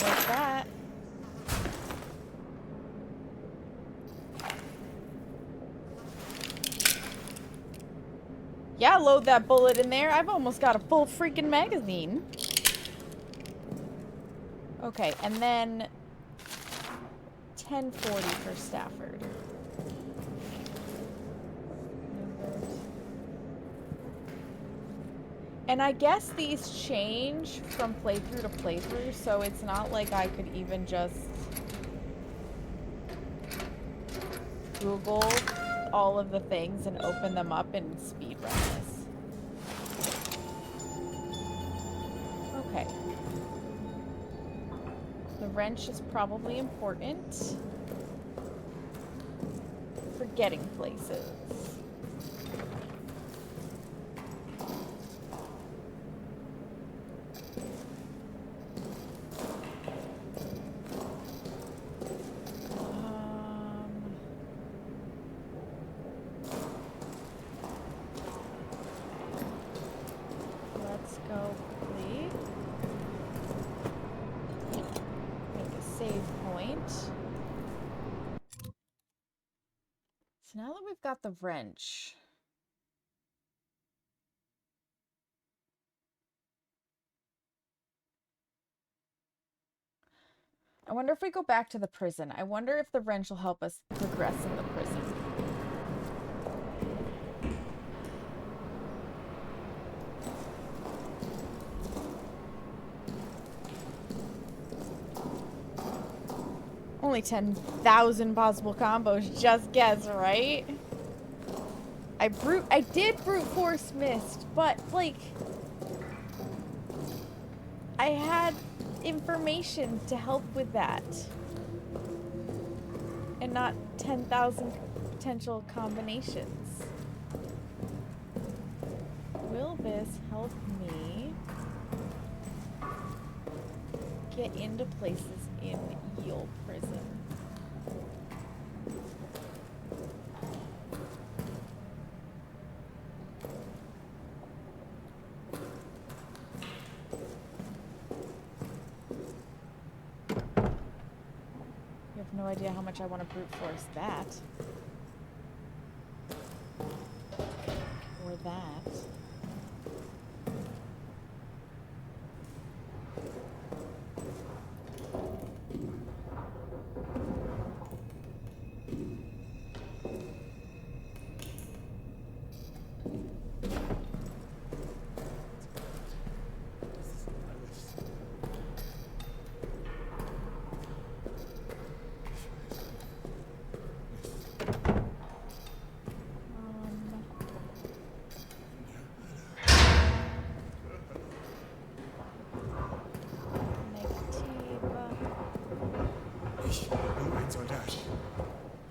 Like that. Yeah, load that bullet in there. I've almost got a full freaking magazine. Okay, and then 1040 for Stafford. And I guess these change from playthrough to playthrough, so it's not like I could even just Google all of the things and open them up and speedrun this. Okay. The wrench is probably important for getting places. Let's go quickly. Make a save point. So now that we've got the wrench, I wonder if we go back to the prison. I wonder if the wrench will help us progress in the prison. Only 10,000 possible combos, just guess, right? I did brute force missed, but like I had information to help with that. And not 10,000 potential combinations. Will this help me get into places in Yule Prison? You have no idea how much I want to brute force that. Or that.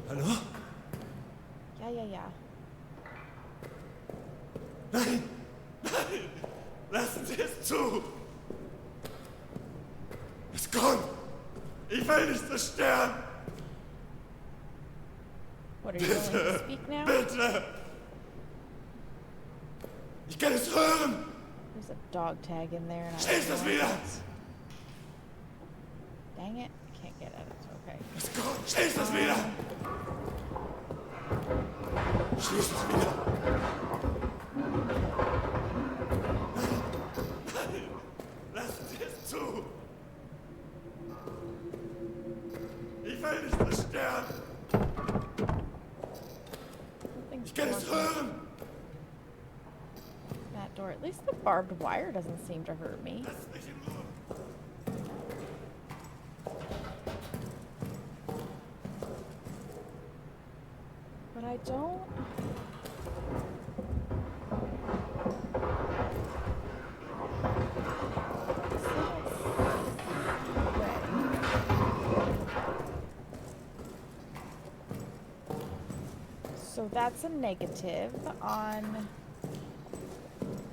Hallo? Ja. Nein! Nein! Lassen Sie es zu! Es kommt! Ich will nicht so sterben! What, are you willing to speak now? Bitte! Ich kann es hören! There's a dog tag in there and I Schließ das wieder! Dang it, I can't get at it, okay. Es kommt! Schließ das wieder! Schließ es wieder! Nein! Lassen Sie es zu! Ich will nicht so sterben! Ich kann es hören! That door, at least the barbed wire doesn't seem to hurt me. Lass mich in Ruhe! But I don't... So that's a negative on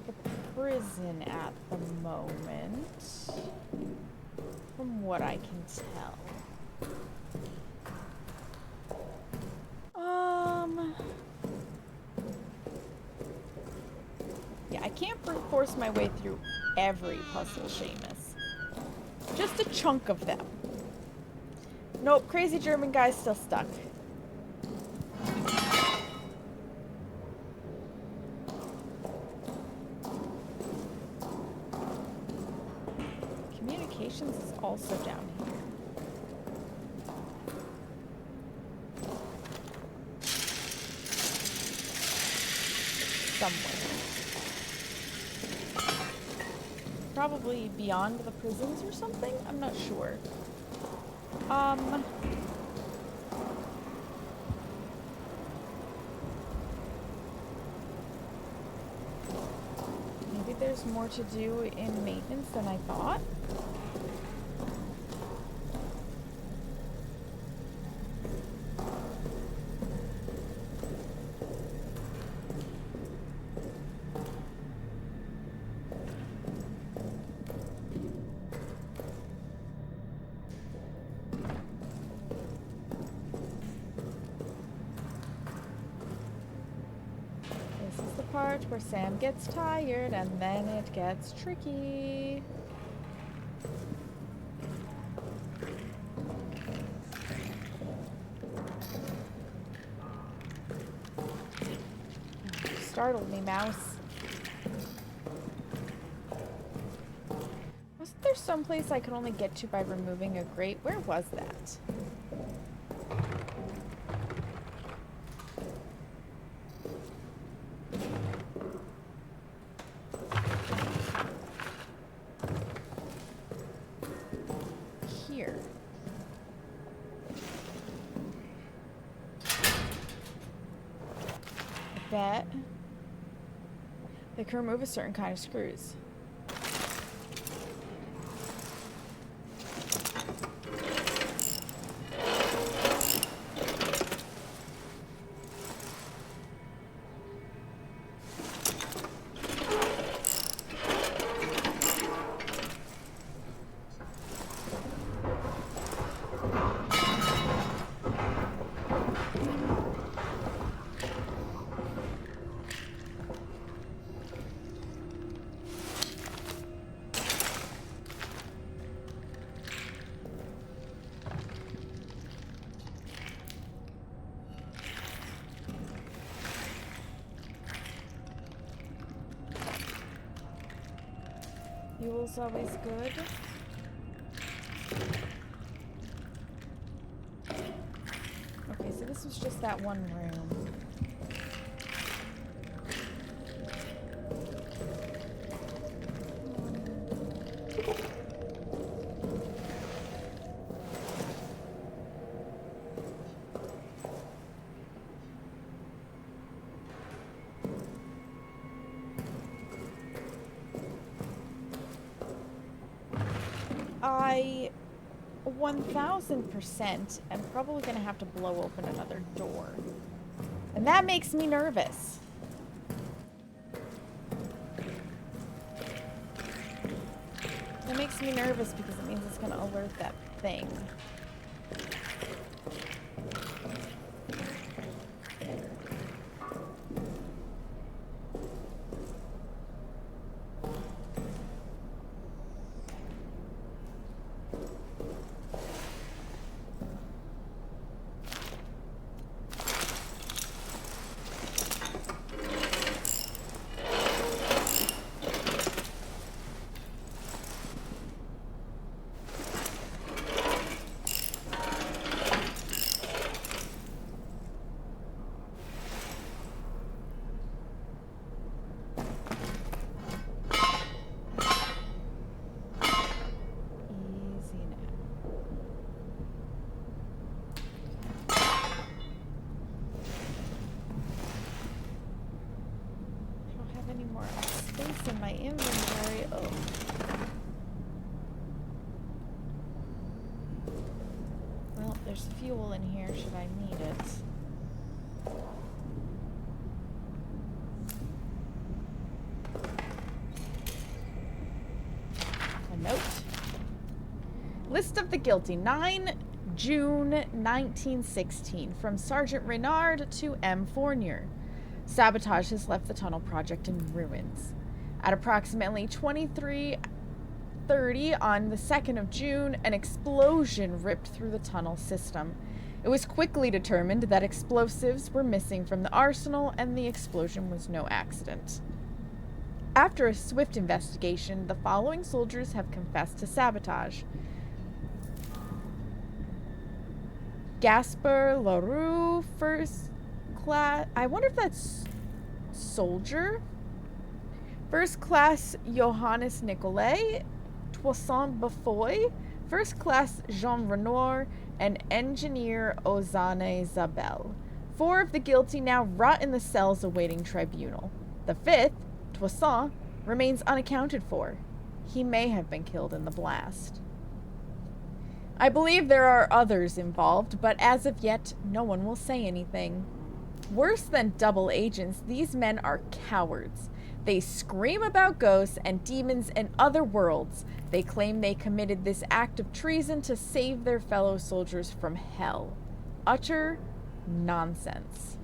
the prison at the moment, from what I can tell. Yeah, I can't force my way through every puzzle, Seamus. Just a chunk of them. Nope, crazy German guy's still stuck. Communications is also down here. Somewhere. Probably beyond the prisons or something? I'm not sure. Maybe there's more to do in maintenance than I thought. Where Sam gets tired and then it gets tricky. Startled me, mouse. Wasn't there someplace I could only get to by removing a grate? Where was that? Bet they can remove a certain kind of screws. Fuel's always good. Okay, so this was just that one room. I 1000% am probably gonna have to blow open another door. And that makes me nervous. That makes me nervous because it means it's gonna alert that thing. In my inventory. Oh. Well, there's fuel in here should I need it. A note. List of the guilty. 9 June 1916, from Sergeant Renard to M. Fournier. Sabotage has left the tunnel project in ruins. At approximately 23:30 on the 2nd of June, an explosion ripped through the tunnel system. It was quickly determined that explosives were missing from the arsenal and the explosion was no accident. After a swift investigation, the following soldiers have confessed to sabotage. Gaspar Leroux, first class... I wonder if that's soldier? First class Johannes Nicolet, Toussaint Baffoy, first class Jean Renoir, and engineer Ozane Zabel. 4 of the guilty now rot in the cells awaiting tribunal. The 5th, Toussaint, remains unaccounted for. He may have been killed in the blast. I believe there are others involved, but as of yet, no one will say anything. Worse than double agents, these men are cowards. They scream about ghosts and demons and other worlds. They claim they committed this act of treason to save their fellow soldiers from hell. Utter nonsense.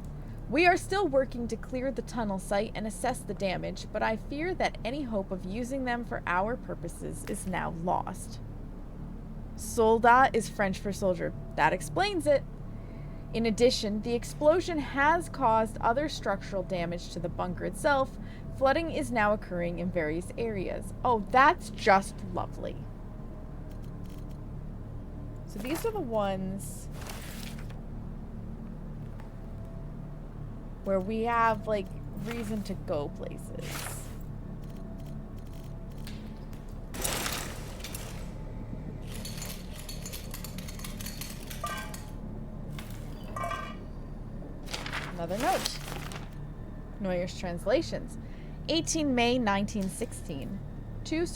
We are still working to clear the tunnel site and assess the damage, but I fear that any hope of using them for our purposes is now lost. Soldat is French for soldier. That explains it. In addition, the explosion has caused other structural damage to the bunker itself. Flooding is now occurring in various areas. Oh, that's just lovely. So these are the ones where we have, like, reason to go places. Another note. Neuer's translations. 18 May 1916. From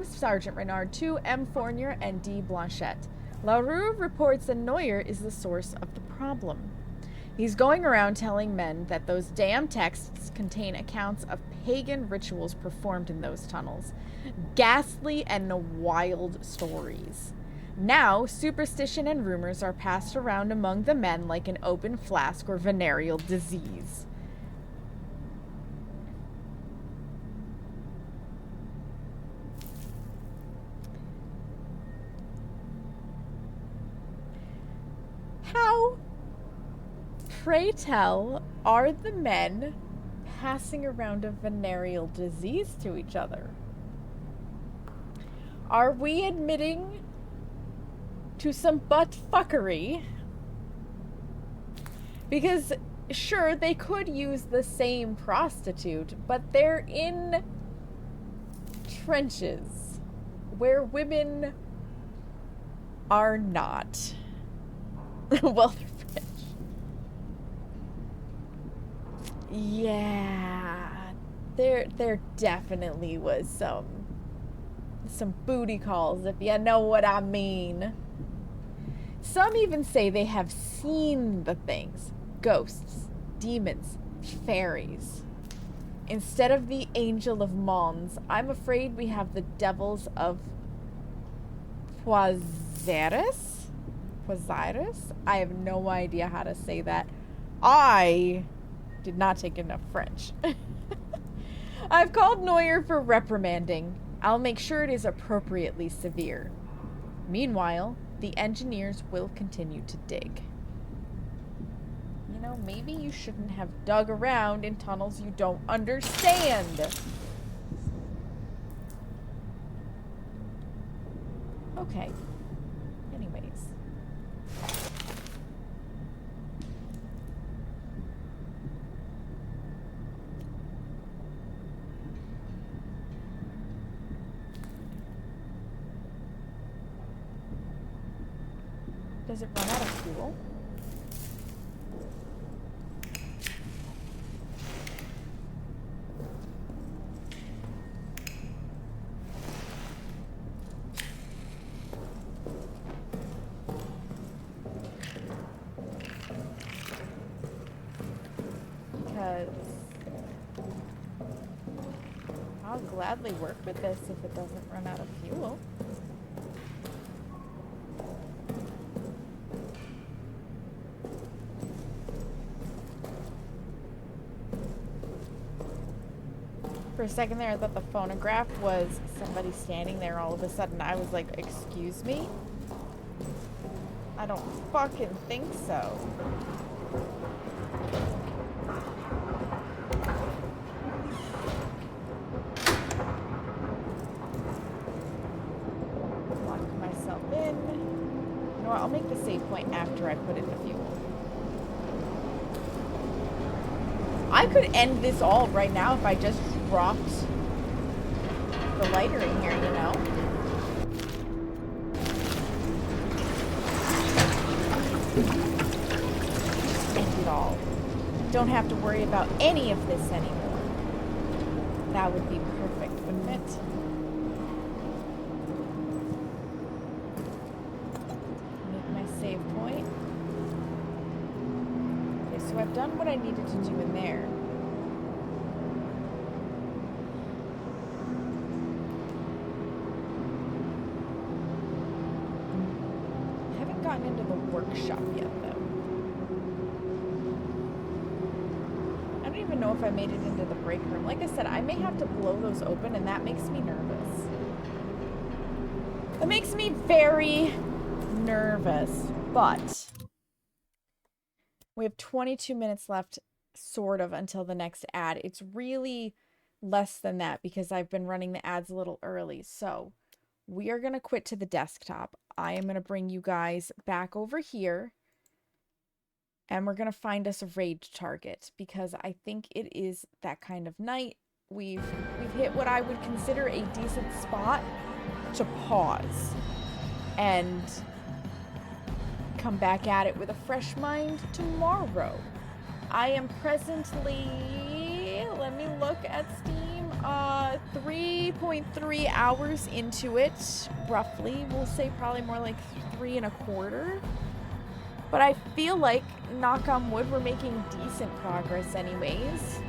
Sergeant Renard to M. Fournier and D. Blanchette. Leroux reports that Neuer is the source of the problem. He's going around telling men that those damn texts contain accounts of pagan rituals performed in those tunnels. Ghastly and wild stories. Now, superstition and rumors are passed around among the men like an open flask or venereal disease. How, pray tell, are the men passing around a venereal disease to each other? Are we admitting to some butt fuckery? Because, sure, they could use the same prostitute, but they're in trenches where women are not. Well, they're French. Yeah, there definitely was some booty calls, if you know what I mean. Some even say they have seen the things. Ghosts, demons, fairies. Instead of the Angel of Mons, I'm afraid we have the devils of Poisiris? I have no idea how to say that. I did not take enough French. I've called Neuer for reprimanding. I'll make sure it is appropriately severe. Meanwhile, the engineers will continue to dig. You know, maybe you shouldn't have dug around in tunnels you don't understand. Okay. Anyways. Does it run out of fuel? Because I'll gladly work with this if it doesn't run out of fuel. For a second there, I thought the phonograph was somebody standing there. All of a sudden, I was like, excuse me? I don't fucking think so. Lock myself in. You know what? I'll make the save point after I put in the fuel. I could end this all right now if I just dropped the lighter in here, you know? Just end it all. Don't have to worry about any of this anymore. That would be perfect, wouldn't it? Make my save point. Okay, so I've done what I needed to do in there. Gotten into the workshop yet, though. I don't even know if I made it into the break room. Like I said, I may have to blow those open, and that makes me nervous. That makes me very nervous, but we have 22 minutes left, sort of, until the next ad. It's really less than that because I've been running the ads a little early, so we are going to quit to the desktop. I am going to bring you guys back over here. And we're going to find us a raid target. Because I think it is that kind of night. We've hit what I would consider a decent spot to pause. And come back at it with a fresh mind tomorrow. I am presently... Let me look at Steam. 3.3 hours into it, roughly. We'll say probably more like 3.25. But I feel like, knock on wood, we're making decent progress anyways.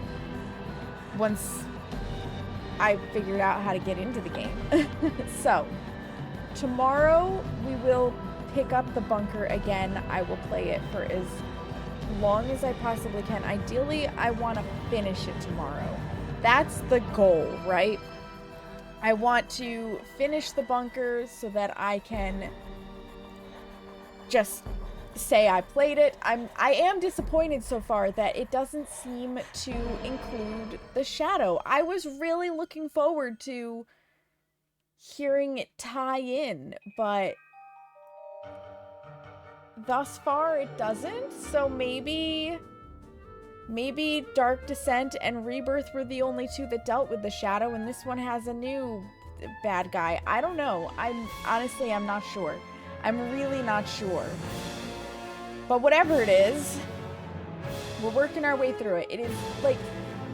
Once I figured out how to get into the game. So, tomorrow we will pick up the bunker again. I will play it for as long as I possibly can. Ideally, I want to finish it tomorrow. That's the goal, right? I want to finish the bunker so that I can just say I played it. I am disappointed so far that it doesn't seem to include the shadow. I was really looking forward to hearing it tie in, but thus far it doesn't. So maybe Dark Descent and Rebirth were the only two that dealt with the shadow, and this one has a new bad guy. I don't know. I'm not sure. I'm really not sure. But whatever it is, we're working our way through it. It is, like,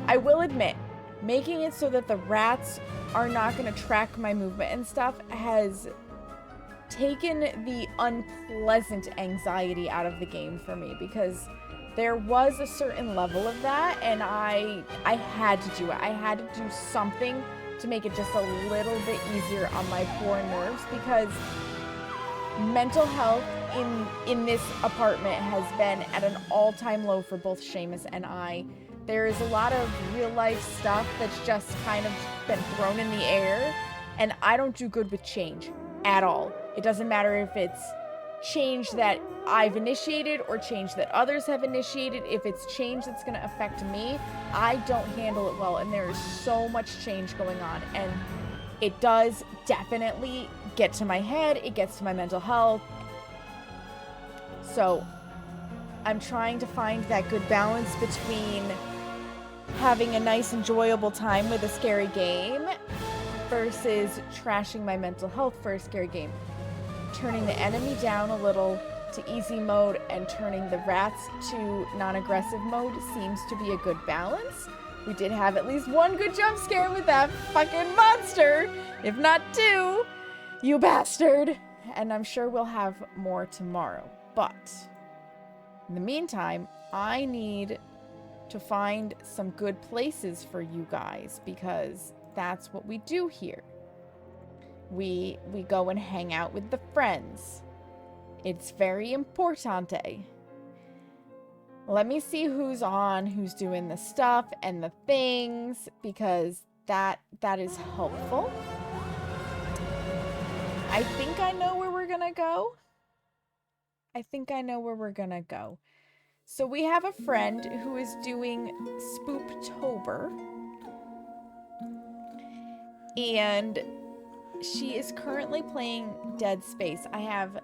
I will admit, making it so that the rats are not going to track my movement and stuff has taken the unpleasant anxiety out of the game for me, because there was a certain level of that, and I had to do it. I had to do something to make it just a little bit easier on my poor nerves, because mental health in this apartment has been at an all-time low for both Seamus and I. There is a lot of real-life stuff that's just kind of been thrown in the air, and I don't do good with change at all. It doesn't matter if it's change that I've initiated or change that others have initiated. If it's change that's going to affect me, I don't handle it well, and there is so much change going on, and it does definitely get to my head. It gets to my mental health. So I'm trying to find that good balance between having a nice, enjoyable time with a scary game versus trashing my mental health for a scary game. Turning the enemy down a little to easy mode and turning the rats to non-aggressive mode seems to be a good balance. We did have at least one good jump scare with that fucking monster, if not two, you bastard. And I'm sure we'll have more tomorrow. But in the meantime, I need to find some good places for you guys, because that's what we do here. We go and hang out with the friends. It's very importante. Let me see who's on, who's doing the stuff and the things, because that is helpful. I think I know where we're gonna go. So we have a friend who is doing Spooptober. And she is currently playing Dead Space. I have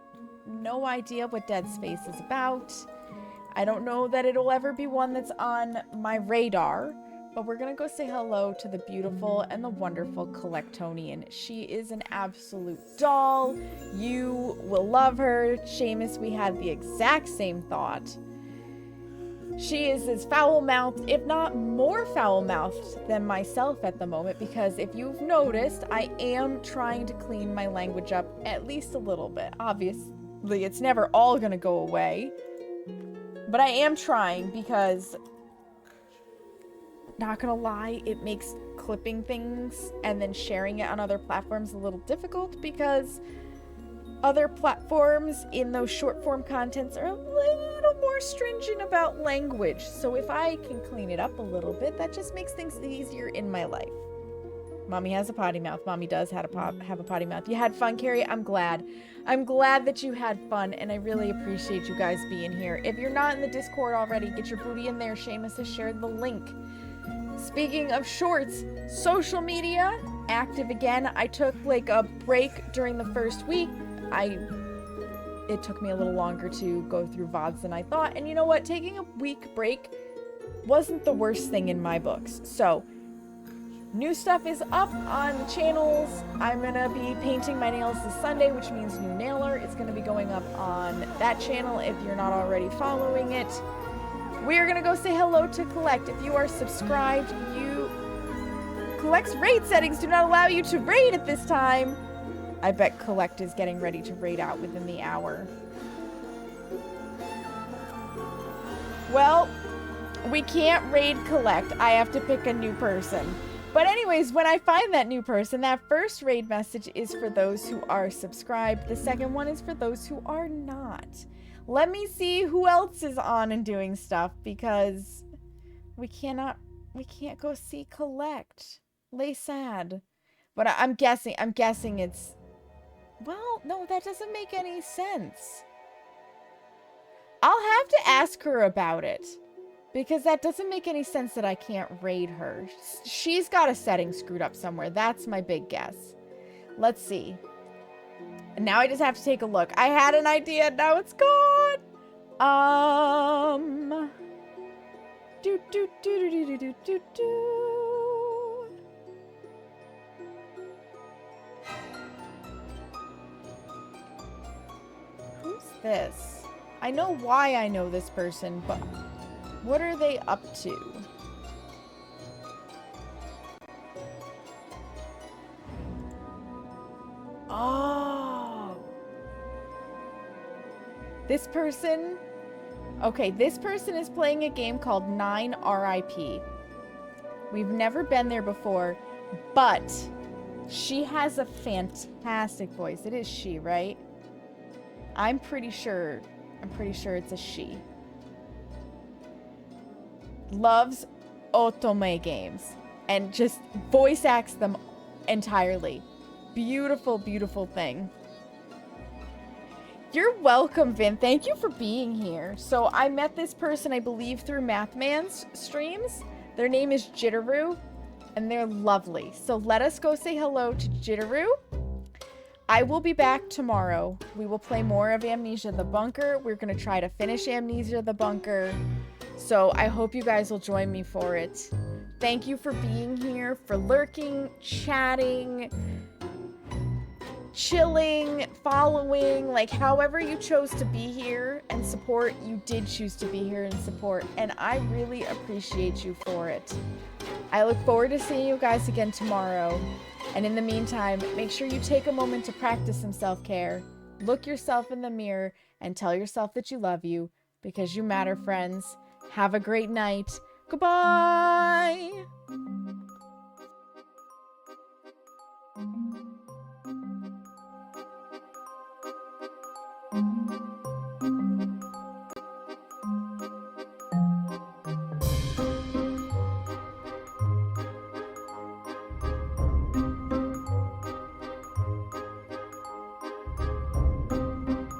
no idea what Dead Space is about. I don't know that it'll ever be one that's on my radar. But we're gonna go say hello to the beautiful and the wonderful Collectonian. She is an absolute doll. You will love her. Seamus, we had the exact same thought. She is as foul-mouthed, if not more foul-mouthed than myself at the moment, because if you've noticed, I am trying to clean my language up at least a little bit. Obviously, it's never all gonna go away. But I am trying because, not gonna lie, it makes clipping things and then sharing it on other platforms a little difficult because other platforms in those short form contents are a little more stringent about language. So if I can clean it up a little bit, that just makes things easier in my life. Mommy has a potty mouth. Mommy does have a potty mouth. You had fun, Carrie? I'm glad. I'm glad that you had fun, and I really appreciate you guys being here. If you're not in the Discord already, get your booty in there. Seamus has shared the link. Speaking of shorts, social media, active again. I took like a break during the first week. It took me a little longer to go through VODs than I thought. And you know what? Taking a week break wasn't the worst thing in my books. So, new stuff is up on the channels. I'm going to be painting my nails this Sunday, which means new nailer. It's going to be going up on that channel if you're not already following it. We're going to go say hello to Collect. If you are subscribed, Collect's raid settings do not allow you to raid at this time. I bet Collect is getting ready to raid out within the hour. Well, we can't raid Collect. I have to pick a new person. But anyways, when I find that new person, that first raid message is for those who are subscribed. The second one is for those who are not. Let me see who else is on and doing stuff, because we can't go see Collect. Lay sad. But I'm guessing it's, well, no, that doesn't make any sense. I'll have to ask her about it, because that doesn't make any sense that I can't raid her. She's got a setting screwed up somewhere. That's my big guess. Let's see. And now I just have to take a look. I had an idea, now it's gone. Who's this? I know why I know this person, but what are they up to? Oh. This person... Okay, this person is playing a game called 9 RIP. We've never been there before, but she has a fantastic voice. It is she, right? I'm pretty sure it's a she. Loves otome games and just voice acts them entirely. Beautiful, beautiful thing. You're welcome, Vin. Thank you for being here. So I met this person, I believe, through Mathman's streams. Their name is Jitteru, and they're lovely. So let us go say hello to Jitteru. I will be back tomorrow. We will play more of Amnesia the Bunker. We're going to try to finish Amnesia the Bunker. So I hope you guys will join me for it. Thank you for being here, for lurking, chatting, chilling, following, like however you chose to be here and support, you did choose to be here and support, and I really appreciate you for it. I look forward to seeing you guys again tomorrow, and in the meantime, make sure you take a moment to practice some self-care. Look yourself in the mirror and tell yourself that you love you, because you matter, friends. Have a great night. Goodbye!